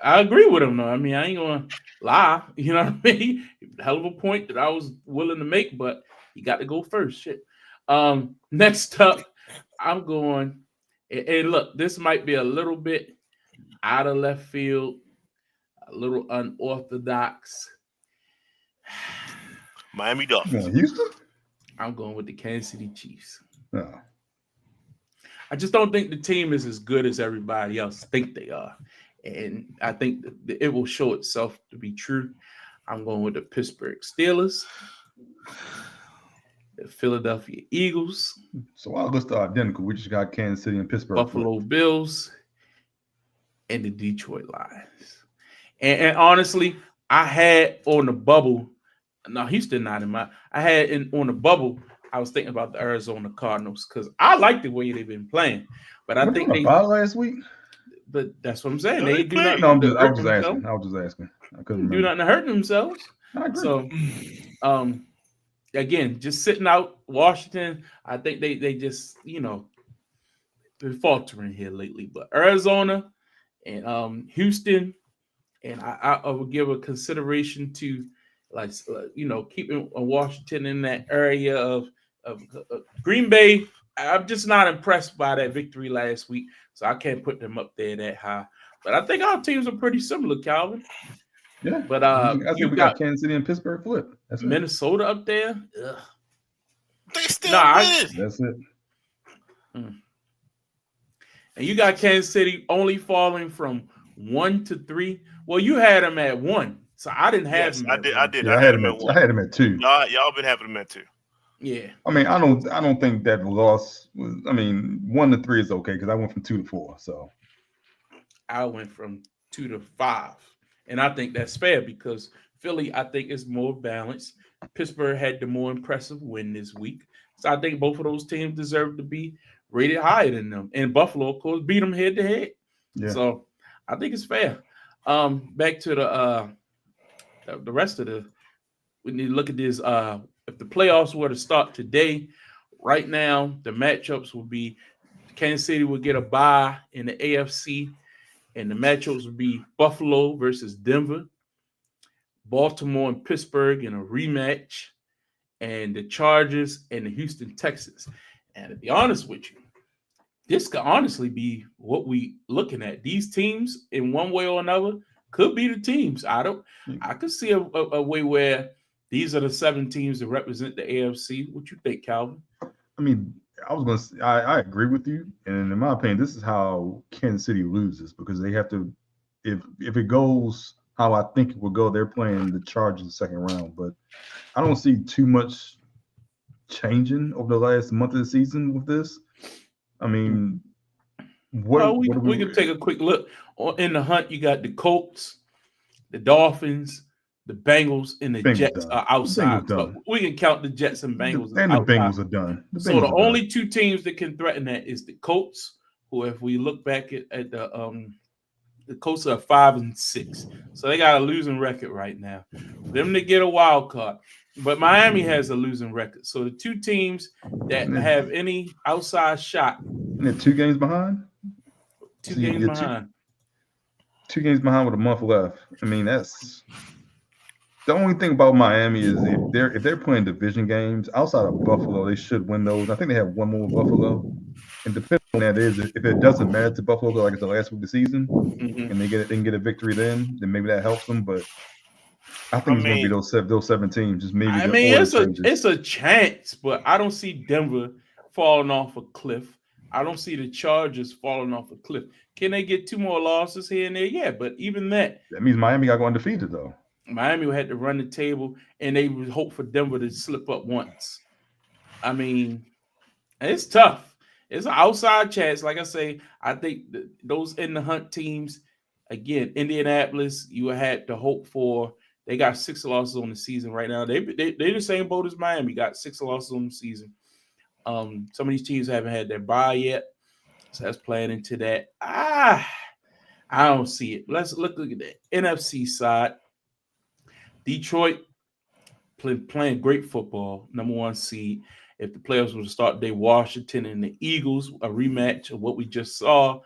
I agree with him, though. I mean, I ain't gonna lie. You know what I mean? Hell of a point that I was willing to make, but you got to go first. Shit. Next up, I'm going. And look, this might be a little bit out of left field, a little unorthodox. Miami Dolphins. Houston? I'm going with the Kansas City Chiefs. No. I just don't think the team is as good as everybody else think they are. And I think it will show itself to be true. I'm going with the Pittsburgh Steelers, the Philadelphia Eagles. So our lists are identical. We just got Kansas City and Pittsburgh. Buffalo Bills, and the Detroit Lions. And honestly, I had on the bubble. No, Houston not in my. I had on the bubble. I was thinking about the Arizona Cardinals because I like the way they've been playing, but I We're think doing they. a bye last week. But that's what I'm saying. No, They they do played. nothing. No, I was just themselves. asking. I was just asking. I couldn't Do remember. nothing to hurt themselves. I agree. So, again, just sitting out Washington. I think they just been faltering here lately. But Arizona and Houston, and I would give a consideration to keeping Washington in that area of Green Bay. I'm just not impressed by that victory last week, so I can't put them up there that high. But I think our teams are pretty similar, Calvin. Yeah, But I think we got Kansas City and Pittsburgh flip. That's Minnesota up there. Ugh. They still win. That's it. And you got Kansas City only falling from 1 to 3. Well, you had them at 1, so I didn't have them. I did. Yeah, I had them at 2. Y'all been having them at 2. Yeah. I mean, I don't think that loss was. I mean, 1 to 3 is okay because I went from 2 to 4. So I went from 2 to 5, and I think that's fair because Philly, I think, is more balanced. Pittsburgh had the more impressive win this week, so I think both of those teams deserve to be rated higher than them. And Buffalo, of course, beat them head to head. yeah. So I think it's fair. Back to the rest of the. We need to look at this. If the playoffs were to start today, right now the matchups would be Kansas City would get a bye in the AFC, and the matchups would be Buffalo versus Denver, Baltimore and Pittsburgh in a rematch, and the Chargers and the Houston Texans. And to be honest with you, this could honestly be what we looking at. These teams, in one way or another, could be the teams. I could see a way where these are the 7 teams that represent the AFC. What you think, Calvin? I mean, I agree with you, and in my opinion, this is how Kansas City loses because they have to. If it goes how I think it will go, they're playing the Chargers the second round, but I don't see too much changing over the last month of the season with this. I mean, we can take a quick look. In the hunt, you got the Colts, the Dolphins, the Bengals, and the Jets are outside. So we can count the Jets and Bengals. And the Bengals are done. So the only 2 teams that can threaten that is the Colts, who, if we look back at the Colts are 5-6. So they got a losing record right now. For them to get a wild card. But Miami has a losing record. So the 2 teams that have any outside shot. And they're 2 games behind? 2 games behind. 2 games behind with a month left. I mean, that's the only thing about Miami is if they're playing division games outside of Buffalo, they should win those. I think they have 1 more Buffalo. And depending on that is, if it doesn't matter to Buffalo, like it's the last week of the season, and they can get a victory then maybe that helps them. But I think it's going to be those 7 teams. Just maybe. I mean, it's a chance, but I don't see Denver falling off a cliff. I don't see the Chargers falling off a cliff. Can they get 2 more losses here and there? Yeah, but even that means Miami got to go undefeated though. Miami had to run the table, and they would hope for Denver to slip up once. I mean, it's tough. It's an outside chance. Like I say, I think those in the hunt teams, again, Indianapolis, you had to hope for. They got 6 losses on the season right now. They're the same boat as Miami, got 6 losses on the season. Some of these teams haven't had their bye yet, so that's playing into that. I don't see it. Let's look at the NFC side. Detroit playing great football, number 1 seed. If the playoffs were to start today, Washington and the Eagles, a rematch of what we just saw.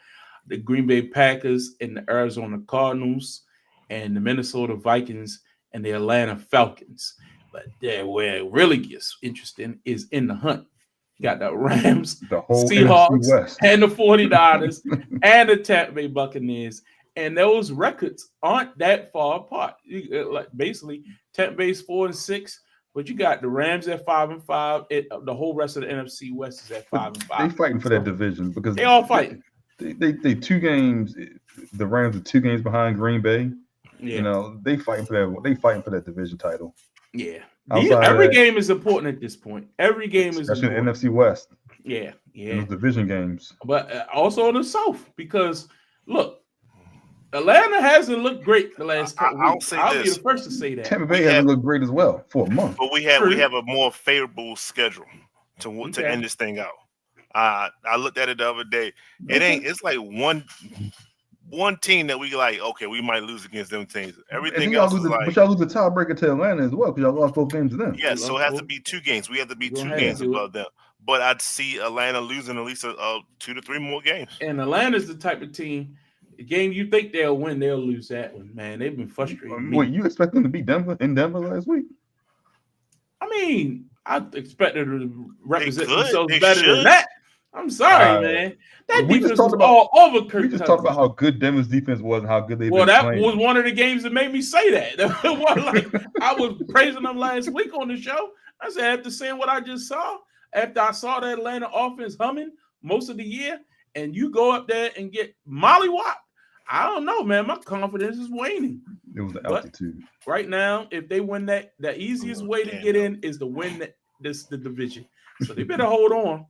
The Green Bay Packers and the Arizona Cardinals, and the Minnesota Vikings and the Atlanta Falcons. But where it really gets interesting is in the hunt. You got the Rams, the whole Seahawks, and the 49ers, and the Tampa Bay Buccaneers. And those records aren't that far apart. Basically, Tampa Bay's 4-6, but you got the Rams at 5-5. The whole rest of the NFC West is at 5-5. They fighting for that division because they all fighting. They 2 games. The Rams are 2 games behind Green Bay. Yeah. You know, they fighting for that. They fighting for that division title. Yeah. Every game is important at this point. Every game is important. Especially the NFC West. Yeah. Those division games. But also in the South, because look, Atlanta hasn't looked great the last couple weeks. I'll be the first to say that. Tampa Bay hasn't looked great as well for a month. But we have a more favorable schedule. to Okay. end this thing out. I looked at it the other day. It's like one team that we like, okay, we might lose against them teams. Everything else is like, but y'all lose a tiebreaker to Atlanta as well because y'all lost both games to them. yeah, so it has to be 2 games. We have to be 2 games above them. But I'd see Atlanta losing at least 2 to 3 more games. And Atlanta's the type of team, the game you think they'll win, they'll lose that one, man. They've been frustrating me. Wait, you expect them to beat Denver last week? I mean, I expected to represent could. themselves They better should. than that. I'm sorry, man. That We just defense talked was about- all over Kirk We just Cousins. talked about how good Denver's defense was and how good they've Well, been that playing. was one of the games that made me say that. It wasn't like I was praising them last week on the show. I said, after seeing what I just saw, after I saw that Atlanta offense humming most of the year, and you go up there and get mollywopped, I don't know, man. My confidence is waning. It was the But- altitude. Right now, if they win that, the easiest way to get in is to win the division. So they better hold on.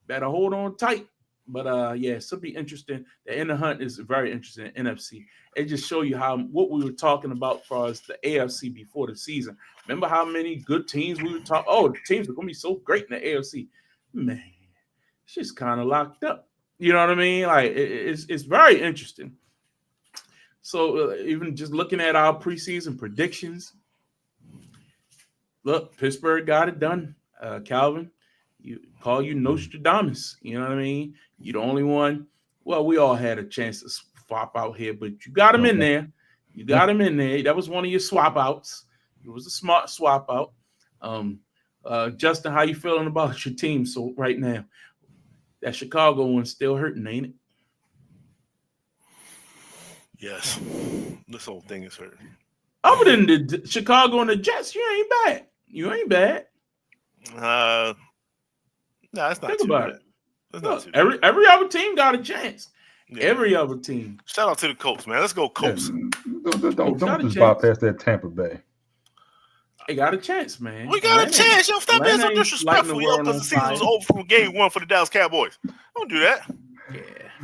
Better hold on tight. But yeah, it's will be interesting. The inner hunt is very interesting. NFC. It just show you what we were talking about for us the AFC before the season. Remember how many good teams we were talking? Oh, the teams are gonna be so great in the AFC. Man, it's just kind of locked up. You know what I mean? Like it's very interesting. So even just looking at our preseason predictions, look, Pittsburgh got it done. Calvin, you Nostradamus. You know what I mean? You're the only one. Well, we all had a chance to swap out here, but you got him in there. You got him in there. That was one of your swap outs. It was a smart swap out. Justin, how you feeling about your team? So right now, that Chicago one's still hurting, ain't it? Yes, this whole thing is hurting. Other than the Chicago and the Jets, you ain't bad. You ain't bad. No, it's not Think too about bad. it. It's not Look, too bad. every other team got a chance. Yeah. Every other team. Shout out to the Colts, man. Let's go Colts. Don't got a just chance. bypass that Tampa Bay. They got a chance, man. We got a Atlanta- chance. Yo, stop being so Atlanta ain't disrespectful, lighting the yo, world because the on season was fire. over from game 1 for the Dallas Cowboys. Don't do that. Yeah,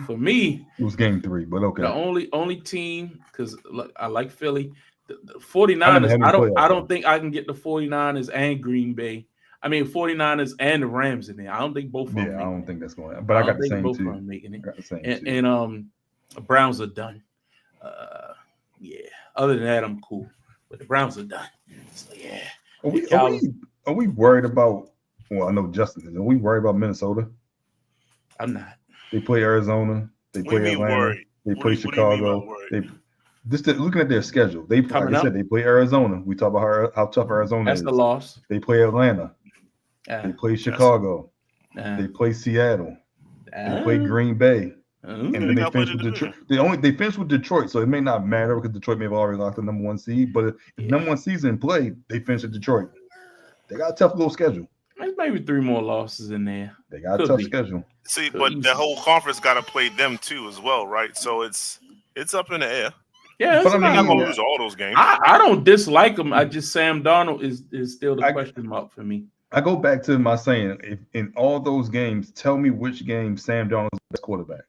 for me, It was game 3, but okay. the only team, because I like Philly, the I 49ers. never had any I playoff don't think I can get the 49ers and Green Bay. I mean 49ers and the Rams in there. I don't think both of them. Yeah, I make don't it. think that's going to happen. But I got don't the think same both of too. them making I it. got the same too. And Browns are done. Yeah. Other than that, I'm cool. But the Browns are done. So yeah. Are we worried about? Well, I know Justin is. Are we worried about Minnesota? I'm not. They play Arizona. They What do you play mean Atlanta. worried? They What play do you mean by Chicago. worried? Looking at their schedule. They like Coming I up. said, they play Arizona. We talk about how tough Arizona That's is. the loss. They play Atlanta. They play Chicago. They play Seattle. They play Green Bay. And then they finish with Detroit. They finish with Detroit, so it may not matter because Detroit may have already locked the number 1 seed. But if number 1 seed in play, they finish at Detroit. They got a tough little schedule. There's maybe 3 more losses in there. They got a Could tough be. schedule. See, but the whole conference got to play them too as well, right? So it's up in the air. Yeah, But I They're not mean, going to lose all those games. I don't dislike him. I just Sam Darnold is still the question mark for me. I go back to my saying, if in all those games, tell me which game Sam Darnold is the best quarterback.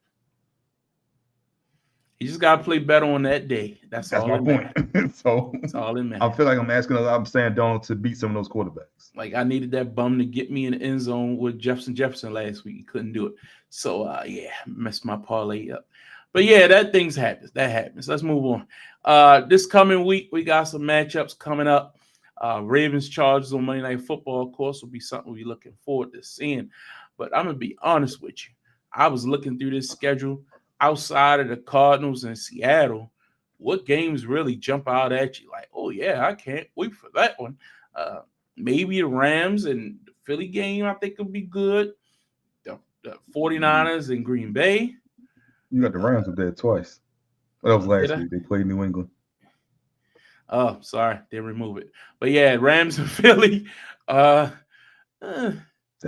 You just gotta play better on that day. That's all my that point. matters. So That's all it I matters. feel like I'm asking Sam Darnold to beat some of those quarterbacks. Like I needed that bum to get me in the end zone with Jefferson last week. He couldn't do it. So yeah, messed my parlay up. But yeah, that happens. That happens. Let's move on. This coming week, we got some matchups coming up. Ravens Chargers on Monday Night Football, of course, will be something we're looking forward to seeing. But I'm gonna be honest with you. I was looking through this schedule outside of the Cardinals and Seattle. What games really jump out at you? Like, oh yeah, I can't wait for that one. Maybe the Rams and the Philly game, I think will be good. The 49ers and Green Bay. You got the Rams up there twice. Well, that was last Did I? week. They played New England. Oh, sorry, they remove it. But yeah, Rams and Philly. That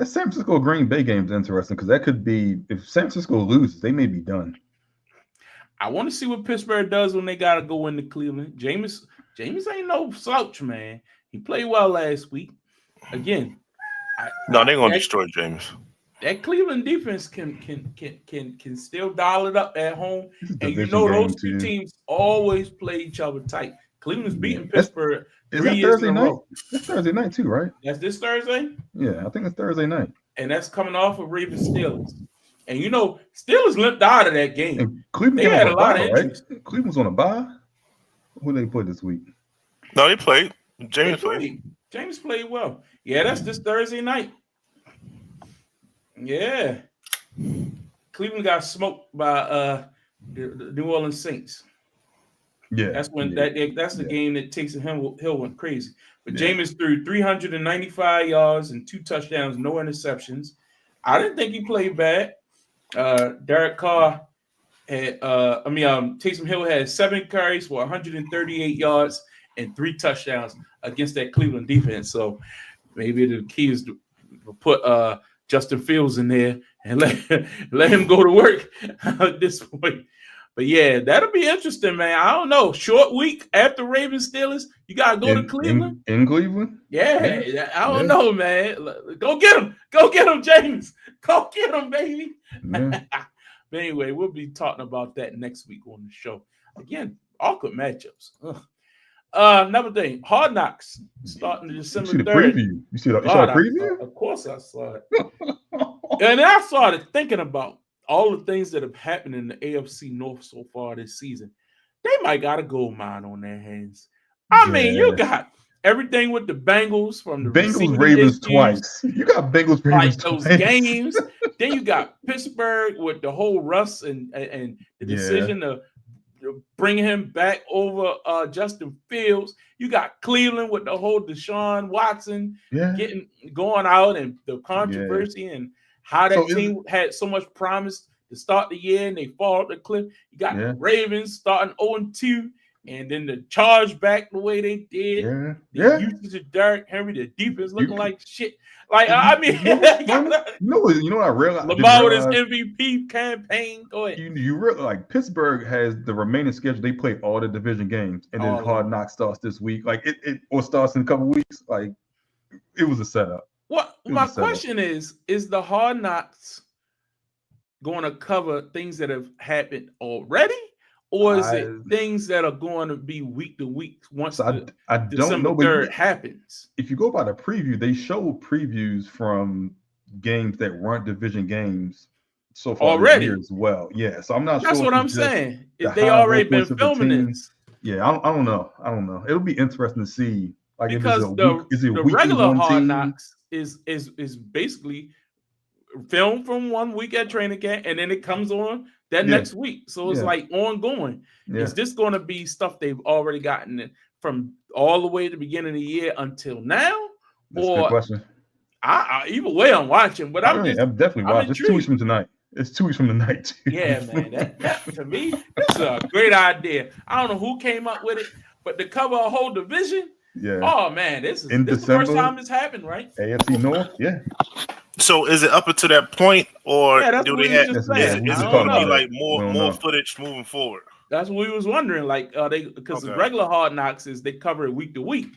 San Francisco Green Bay game is interesting because that could be, if San Francisco loses, they may be done. I want to see what Pittsburgh does when they got to go into Cleveland. Jameis ain't no slouch, man. He played well last week. Again, No, they're going to destroy James. that Cleveland defense can still dial it up at home. And you Division know game, those two too. teams always play each other tight. Cleveland's beating That's- Pittsburgh Is 3 that years Thursday in a night? row. That's Thursday night too, right? That's this Thursday? Yeah, I think it's Thursday night. and that's coming off of Ravens Steelers. And you know, Steelers limped out of that game. And Cleveland They came had on a lot bye, of right? injuries. Cleveland's on a bye. Who they play this week? No, they played. They James played. played. James played well. Yeah, that's this Thursday night. Yeah. Cleveland got smoked by the New Orleans Saints. Yeah, That's when that's the yeah. game that Taysom Hill went crazy. But Yeah. Jameis threw 395 yards and 2 touchdowns, no interceptions. I didn't think he played bad. Derek Carr had Taysom Hill had 7 carries for 138 yards and 3 touchdowns against that Cleveland defense. So maybe the key is to put Justin Fields in there and let him go to work at this point. But yeah, that'll be interesting, man. I don't know. Short week after Ravens Steelers, you gotta go to Cleveland. In Cleveland? Yeah, I don't know, man. Go get him. Go get him, James. Go get him, baby. Yeah. But anyway, we'll be talking about that next week on the show. Again, awkward matchups. Ugh. Another thing, Hard Knocks starting December 3rd. You see the preview? You saw the preview? Of course I saw it. And I started thinking about all the things that have happened in the AFC North so far this season. They might got a gold mine on their hands. I mean, you got everything with the Bengals from the Bengals Ravens twice. You got Bengals Ravens those twice. games. Then you got Pittsburgh with the whole Russ and the decision to bring him back over Justin Fields. You got Cleveland with the whole Deshaun Watson going out and the controversy and how that team had so much promise to start the year and they fall off the cliff. You got the Ravens starting 0-2 and then the charge back the way they did. The usage of Derrick Henry, the defense looking like shit. Like, I mean, you know what I realized? Lamar with his MVP campaign. Go ahead. You realize like Pittsburgh has the remaining schedule. They play all the division games, and then Hard Knocks starts this week. Like it or starts in a couple weeks. Like it was a setup. My question is the Hard Knocks going to cover things that have happened already? Or is it things that are going to be week to week once I don't December know, 3rd happens? If you go by the preview, they showed previews from games that weren't division games so far already this year as well. Yeah, so I'm not sure. That's what I'm saying. If they already been filming this. Yeah, I don't know. It'll be interesting to see. Like because the regular Hard Knocks is basically filmed from one week at training camp and then it comes on that next week. So it's like ongoing. Is this going to be stuff they've already gotten from all the way at the beginning of the year until now? That's a good question. Either way I'm watching, but I'm definitely watching. It's 2 weeks from tonight. It's 2 weeks from tonight. Too. Yeah, man. That to me, it's a great idea. I don't know who came up with it, but to cover a whole division. Yeah. Oh man, this is the first time this happened, right? AFC North, yeah. So is it up until that point, or do they have? Is it going to be like more footage moving forward? That's what we was wondering. Like, because the regular Hard Knocks is they cover it week to week.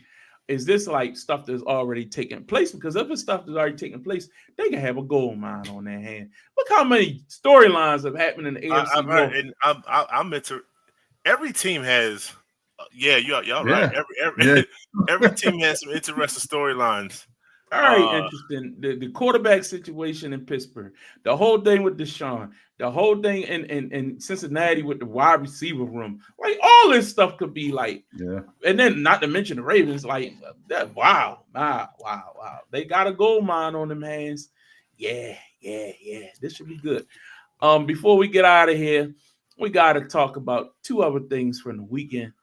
Is this like stuff that's already taking place? Because if it's stuff that's already taking place, they can have a gold mine on their hand. Look how many storylines have happened in the AFC I've heard, and I'm into. Every team has. Y'all right. Every team has some interesting storylines. Very interesting. The quarterback situation in Pittsburgh, the whole thing with Deshaun, the whole thing in Cincinnati with the wide receiver room. Like all this stuff could be like, and then not to mention the Ravens, like that. Wow. They got a gold mine on them hands. Yeah. This should be good. Before we get out of here, we got to talk about 2 other things from the weekend.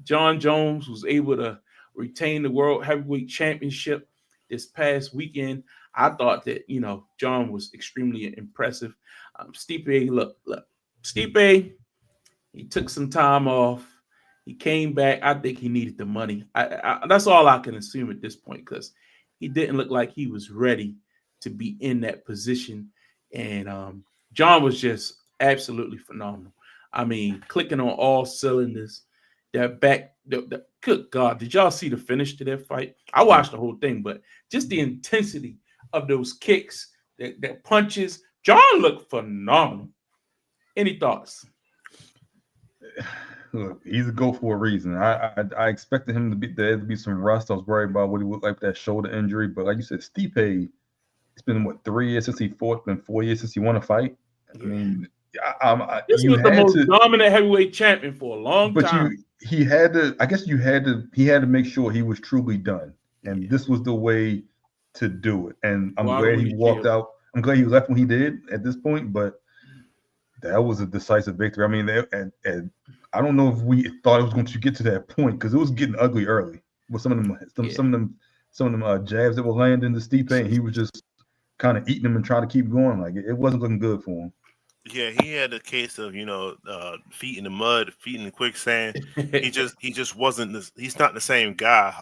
John Jones was able to retain the World Heavyweight Championship this past weekend. I thought that, John was extremely impressive. Stipe, look, Stipe, he took some time off. He came back. I think he needed the money. That's all I can assume at this point because he didn't look like he was ready to be in that position. And John was just absolutely phenomenal. I mean, clicking on all cylinders. That back, good God, did y'all see the finish to that fight? I watched the whole thing, but just the intensity of those kicks, that punches. John looked phenomenal. Any thoughts? Look, he's a go for a reason. I expected him to be some rust. I was worried about what he looked like with that shoulder injury, but like you said, Stipe it's been what 3 years since he fought. It's been 4 years since he won a fight. I mean, this you was the had most to, dominant heavyweight champion for a long but time. he had to. I guess he had to make sure he was truly done, and this was the way to do it. And I'm glad he walked out. I'm glad he left when he did at this point, but that was a decisive victory. I mean, and I don't know if we thought it was going to get to that point because it was getting ugly early with some of them jabs that were landing to Stipe, and he was just kind of eating them and trying to keep going. Like it wasn't looking good for him. Yeah, he had a case of feet in the mud, feet in the quicksand. he just wasn't. He's not the same guy.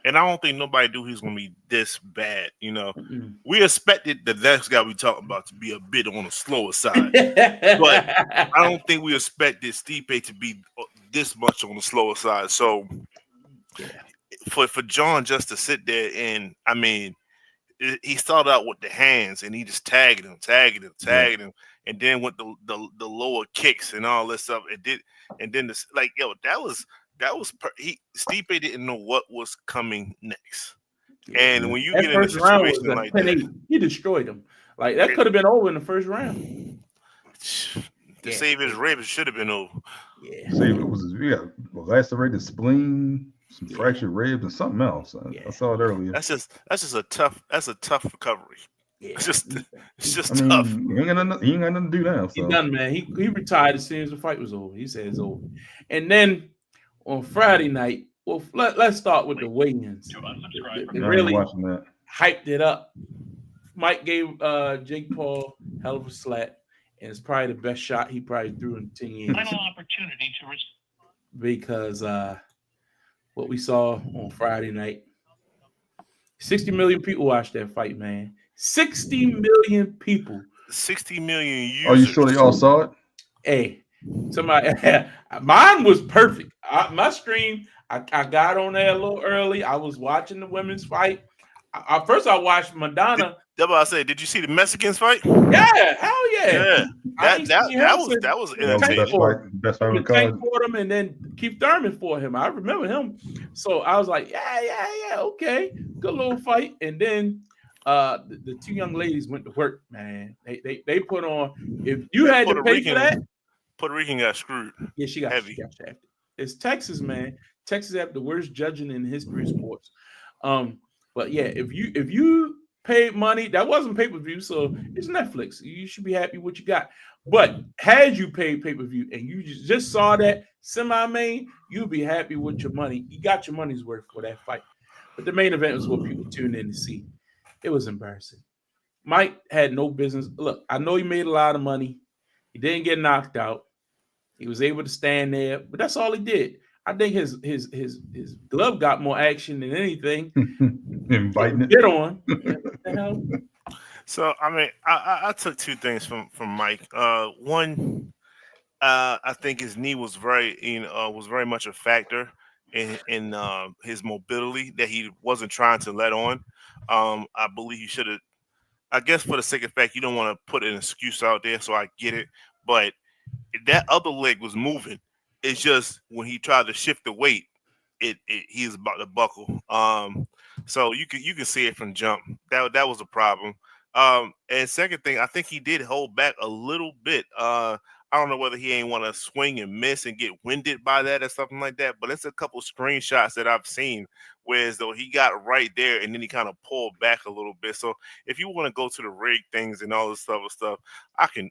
And I don't think nobody knew he was going to be this bad. We expected the next guy we talking about to be a bit on the slower side, but I don't think we expected Stipe to be this much on the slower side. So for John just to sit there and he started out with the hands and he just tagged him, and then with the lower kicks and all this stuff. It did, and then Stipe didn't know what was coming next. And when you get in a situation like that, he destroyed him. Like that could have been over in the first round. To save his ribs, it should have been over. Yeah. See, it was lacerated spleen, some fractured ribs, and something else. I saw it earlier. That's just a tough recovery. Yeah. It's just tough. He ain't got nothing to do now. So. He done, man. He retired as soon as the fight was over. He said it's over. And then on Friday night, well, let's start with the weigh-ins. They really hyped it up. Mike gave Jake Paul hell of a slap, and it's probably the best shot he probably threw in 10 years. Final opportunity to because what we saw on Friday night, 60 million people watched that fight, man. 60 million people. 60 million users. Are you sure they all saw it? Hey, somebody, mine was perfect. My stream, I got on there a little early. I was watching the women's fight. First, I watched Madonna. That's what I said. Did you see the Mexicans fight? Yeah, hell yeah. That was entertaining. Best fight of the card. For him, and then Keith Thurman for him. I remember him. So I was like, yeah, okay, good little fight. And then the two young ladies went to work, man. They put on. If you had to pay for that, Puerto Rican got screwed. Yeah, she got shafted. It's Texas, man. Texas have the worst judging in the history of sports. But yeah, if you paid money, that wasn't pay-per-view, so it's Netflix. You should be happy with what you got. But had you paid pay-per-view and you just saw that semi-main, you'd be happy with your money. You got your money's worth for that fight. But the main event was what people tuned in to see. It was embarrassing. Mike had no business. Look, I know he made a lot of money. He didn't get knocked out. He was able to stand there, but that's all he did. I think his glove got more action than anything. Inviting it. Get on. What the hell? So I took two things from Mike. One, I think his knee was very much a factor in his mobility that he wasn't trying to let on. I believe he should have. I guess for the sake of fact, you don't want to put an excuse out there, so I get it. But that other leg was moving. It's just when he tried to shift the weight, he was about to buckle. So you can see it from jump. That was a problem. And second thing, I think he did hold back a little bit. I don't know whether he ain't want to swing and miss and get winded by that or something like that. But it's a couple screenshots that I've seen where as though he got right there and then he kind of pulled back a little bit. So if you want to go to the rig things and all this other stuff, I can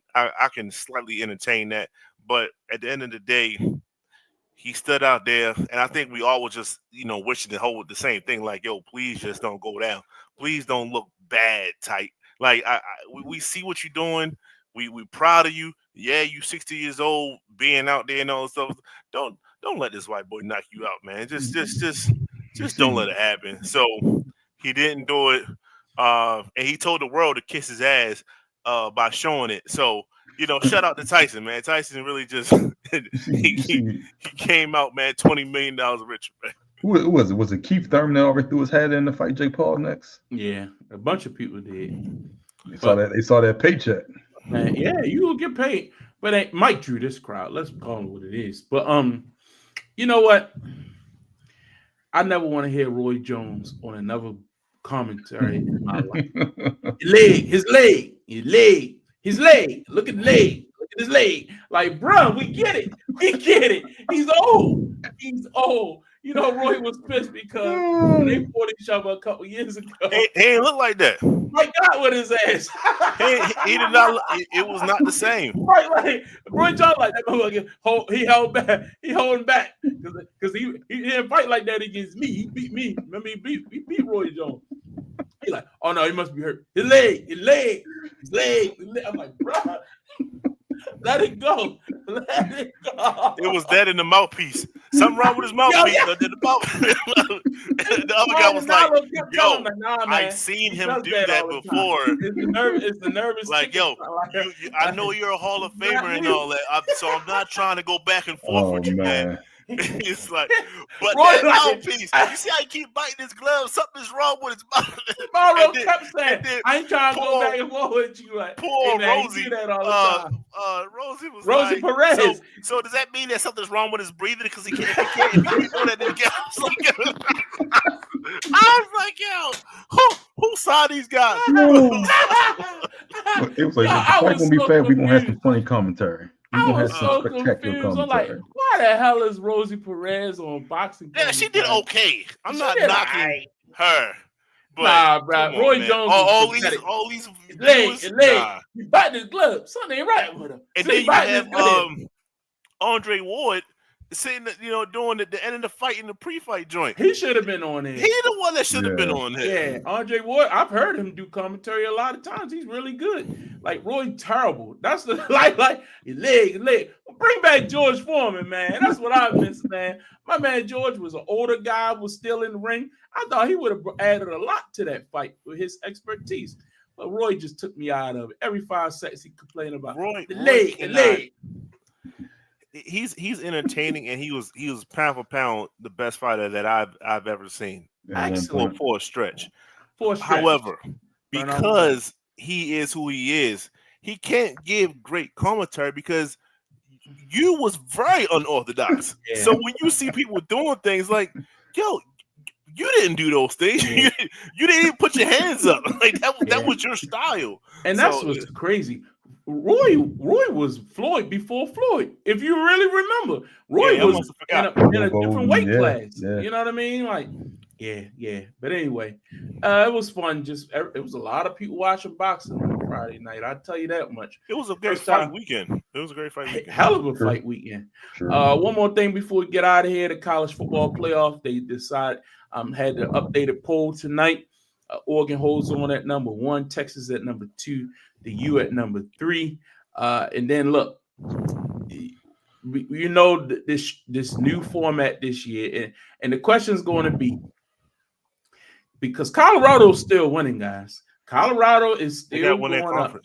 slightly entertain that. But at the end of the day, he stood out there, and I think we all were just, wishing to hold the same thing. Like, yo, please just don't go down. Please don't look bad tight. Like, we see what you're doing. We proud of you. Yeah, you 60 years old, being out there and all this stuff. Don't let this white boy knock you out, man. Just don't let it happen. So he didn't do it, and he told the world to kiss his ass by showing it. So. Shout out to Tyson, man. Tyson really just he came out, man, $20 million richer, man. Who was it? Was it Keith Thurman that already threw his hat in to fight Jake Paul next? Yeah, a bunch of people did. They saw that paycheck. Man, yeah, you will get paid. But Mike drew this crowd. Let's call it what it is. But you know what? I never want to hear Roy Jones on another commentary in my life. His leg. Look at the leg. Look at his leg. Like, bro, we get it. He's old. You know, Roy was pissed because when they fought each other a couple years ago, he ain't look like that. Mike got with his ass. He did not. It was not the same. Right, like Roy Jones, like that motherfucker. He held back. He holding back because he didn't fight like that against me. He beat me. Remember, he beat Roy Jones. He like, oh no, he must be hurt. His leg. I'm like, bro, let it go. It was that in the mouthpiece. Something wrong with his mouthpiece. The other guy was like, yo, I've seen him do that before. It's the nervous. Like, yo, I know you're a Hall of Famer and all that, so I'm not trying to go back and forth with you, man. It's like, but Roy, that mouthpiece, you see how he keep biting his glove? Something's wrong with his mouth. Mauro kept saying, I ain't trying to go back and forth with you. Like, poor Rosie. That all the time. Rosie was Rosie like, Perez. So does that mean that something's wrong with his breathing? Because he can't do that again. I was like, yo, who saw these guys? It was like, if gonna be fair, we're gonna have some funny commentary. I was so confused. I'm like, why the hell is Rosie Perez on boxing? Yeah, she did okay. I'm not knocking her. But, nah, bro. Roy Jones. All these his leg. He biting his glove. Something ain't right with him. And then you have Andre Ward sitting, doing the end of the fight in the pre-fight joint. He should have been on there. He the one that should have been on there. Yeah, Andre Ward. I've heard him do commentary a lot of times. He's really good. Like Roy, terrible. That's the like his leg. Bring back George Foreman, man. That's what I miss, man. My man George was an older guy, was still in the ring. I thought he would have added a lot to that fight with his expertise. But Roy just took me out of it. Every 5 seconds he complained about the leg. He's entertaining, and he was pound for pound the best fighter that I've ever seen. Excellent. For a stretch. However, because he is who he is, he can't give great commentary because you was very unorthodox. Yeah. So when you see people doing things like, yo, you didn't do those things. Yeah. You didn't even put your hands up. Like that was your style. And that's what's crazy. Roy was Floyd before Floyd. If you really remember, Roy was in a different weight class. Yeah. You know what I mean? Like, yeah. But anyway, it was fun. It was a lot of people watching boxing on Friday night. I'll tell you that much. It was a great fight weekend. It was a great fight weekend. Hell of a fight weekend. Sure. One more thing before we get out of here: the college football playoff. They decided had the updated poll tonight. Oregon holds on at number 1, Texas at number 2, the U at number 3. And then look, this new format this year, and the question is going to be, because Colorado's still winning, guys. Colorado is still going up.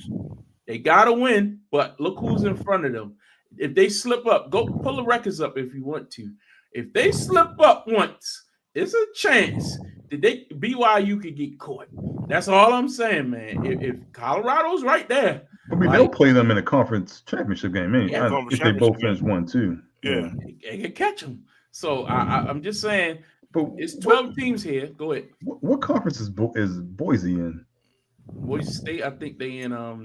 They got to win, but look who's in front of them. If they slip up, go pull the records up if you want to. If they slip up once, it's a chance that BYU could get caught. That's all I'm saying, man. If Colorado's right there, they'll play them in a conference championship game, if they both finish 1-2. Yeah, they can catch them. So I'm just saying. But it's 12 teams here. Go ahead. What conference is Boise in? Boise State. I think they in I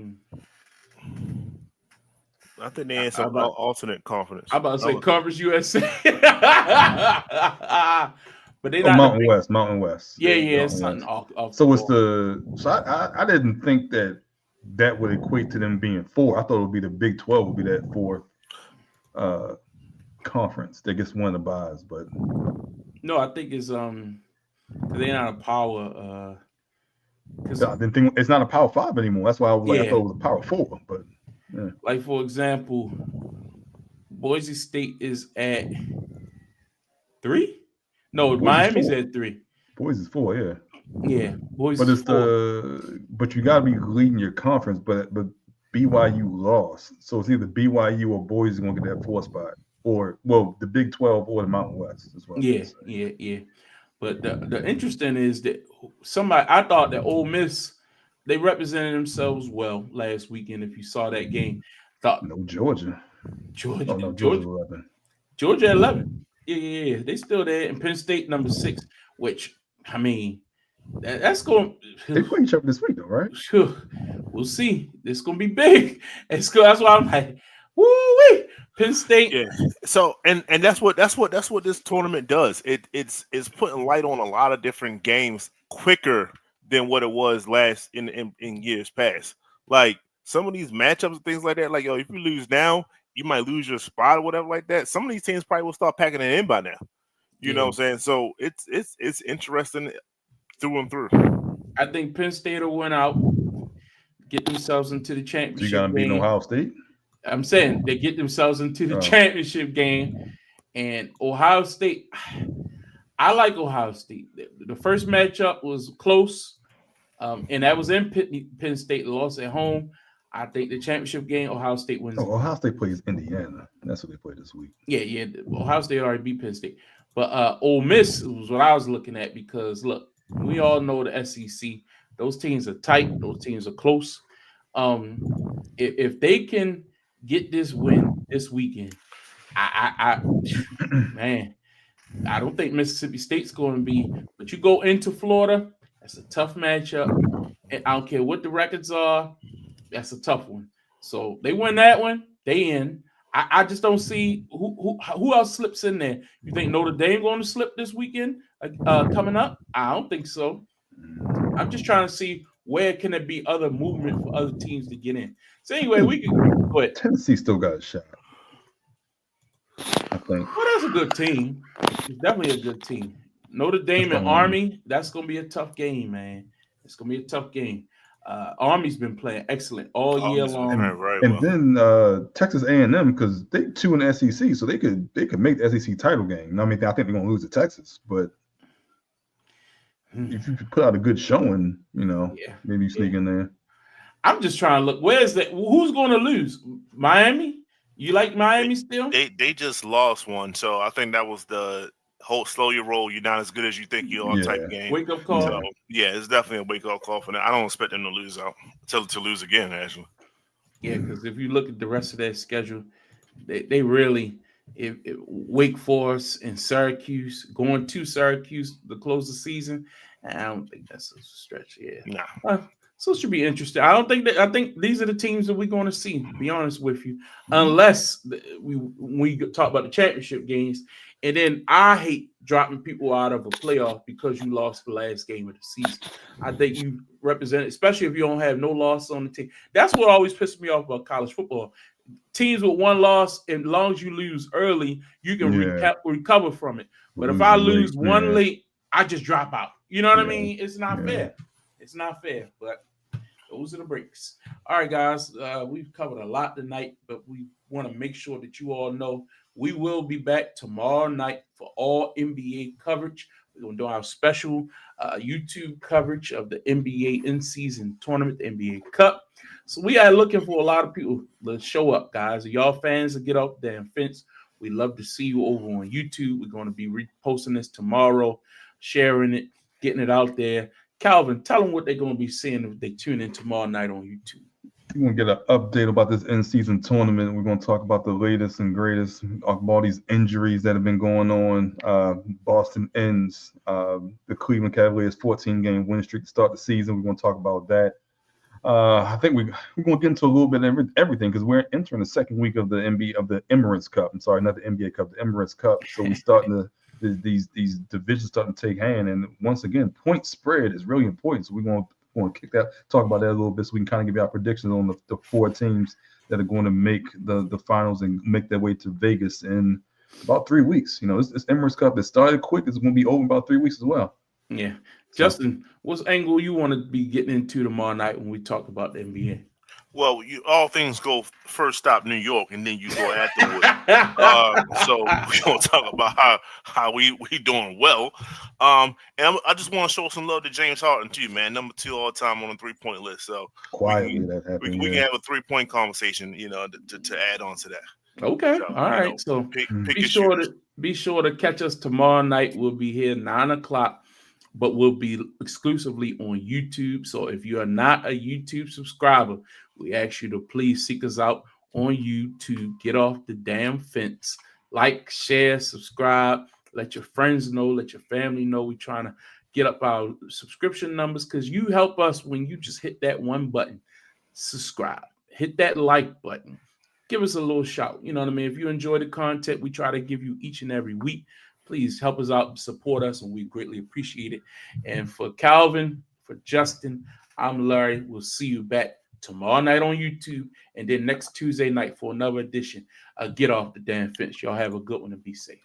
think they in some alternate conference. I'm about to say Conference USA. But they not Mountain West. Yeah, it's something off. So it's I didn't think that would equate to them being 4. I thought it would be the Big 12 would be that 4th conference that gets one of the buys, but no, I think it's they're not a power. I didn't think it's not a Power 5 anymore. That's why I was like, I thought it was a Power 4. But like for example, Boise State is at 3. No, Miami's at 3. Boise's 4, yeah. Yeah, Boise. But it's but you got to be leading your conference. But BYU lost, so it's either BYU or Boise going to get that 4th spot, or the Big 12 or the Mountain West. Yeah. But the interesting is that I thought that Ole Miss, they represented themselves well last weekend. If you saw that game, Georgia. Georgia 11. Georgia 11. Yeah. They still there. And Penn State number 6, which I mean, That's going. They play each other this week, though, right? We'll see. It's gonna be big. That's why I'm like, woo-wee. Penn State. Yeah. So and that's what this tournament does. It's putting light on a lot of different games quicker than what it was last in years past. Like some of these matchups and things like that. Like, yo, if you lose now, you might lose your spot or whatever like that. Some of these teams probably will start packing it in by now. You know what I'm saying? So it's interesting through and through. I think Penn State will win out, get themselves into the So championship you got to beat game. Ohio State? I'm saying they get themselves into the championship game, and Ohio State. I like Ohio State. The first matchup was close, and that was in Penn State. Lost at home. I think the championship game, Ohio State wins. Oh, Ohio State plays Indiana. That's what they play this week. Yeah. Ohio State already beat Penn State, but Ole Miss was what I was looking at because look, we all know the SEC. Those teams are tight. Those teams are close. If they can get this win this weekend, man, I don't think Mississippi State's going to be. But you go into Florida, that's a tough matchup, and I don't care what the records are. That's a tough one. So they win that one, they in. I just don't see who else slips in there. You think Notre Dame going to slip this weekend coming up? I don't think so. I'm just trying to see where can there be other movement for other teams to get in. So anyway, we can go ahead. Tennessee still got a shot, I think. Well, that's a good team. It's definitely a good team. Notre Dame and Army, that's going to be a tough game, man. It's going to be a tough game. Army's been playing excellent all year long. And then Texas A&M, because they 2 in the SEC, so they could make the SEC title game. I mean, I think they're going to lose to Texas, but if you put out a good showing, maybe you sneak in there. I'm just trying to look. Where's that? Who's going to lose? Miami? You like Miami still? They just lost one, so I think that was the whole slow your roll. You're not as good as you think you are type game. Wake up call. So, yeah, it's definitely a wake up call for them. I don't expect them to lose out to lose again. Actually, yeah, because if you look at the rest of their schedule, they really Wake Forest and Syracuse going to Syracuse to close the season. I don't think that's a stretch. Yeah, nah. So it should be interesting. I think these are the teams that we're going to see, to be honest with you, unless we talk about the championship games. And then I hate dropping people out of a playoff because you lost the last game of the season. I think you represent, especially if you don't have no loss on the team. That's what always pisses me off about college football. Teams with one loss, as long as you lose early, you can recover from it. But if I lose one late, I just drop out. You know what I mean? It's not fair. It's not fair, but those are the breaks. All right, guys, we've covered a lot tonight, but we want to make sure that you all know we will be back tomorrow night for all NBA coverage. We're going to do our special YouTube coverage of the NBA in-season tournament, the NBA Cup. So we are looking for a lot of people to show up, guys. Y'all fans to get off the damn fence. We love to see you over on YouTube. We're going to be reposting this tomorrow, sharing it, getting it out there. Calvin, tell them what they're going to be seeing if they tune in tomorrow night on YouTube. We're going to get an update about this in-season tournament. We're going to talk about the latest and greatest of all these injuries that have been going on. Boston ends the Cleveland Cavaliers 14-game win streak to start the season. We're going to talk about that. I think we're going to get into a little bit of everything because we're entering the second week of the Emirates Cup. I'm sorry, not the NBA Cup, the Emirates Cup. So we're starting these divisions starting to take hand. And once again, point spread is really important. So we're going to talk about that a little bit so we can kind of give you our predictions on the 4 teams that are going to make the finals and make their way to Vegas in about 3 weeks. This Emirates Cup, it started quick. It's going to be over in about 3 weeks as well. Yeah. Justin, what's angle you want to be getting into tomorrow night when we talk about the NBA? Well, all things go first stop New York, and then you go afterward. So we're going to talk about how we doing well. And I just want to show some love to James Harden, too, man. Number 2 all time on the 3-point list. So quietly that happened. We can have a 3-point conversation, to add on to that. Okay. So, all right. So be sure to catch us tomorrow night. We'll be here 9:00. But we'll be exclusively on YouTube. So if you are not a YouTube subscriber, we ask you to please seek us out on YouTube. Get off the damn fence. Like, share, subscribe. Let your friends know. Let your family know. We're trying to get up our subscription numbers, because you help us when you just hit that one button, subscribe, hit that like button, give us a little shout. You know what I mean? If you enjoy the content we try to give you each and every week, please help us out, support us, and we greatly appreciate it. And for Calvin, for Justin, I'm Larry. We'll see you back tomorrow night on YouTube, and then next Tuesday night for another edition of Get Off the Damn Fence. Y'all have a good one and be safe.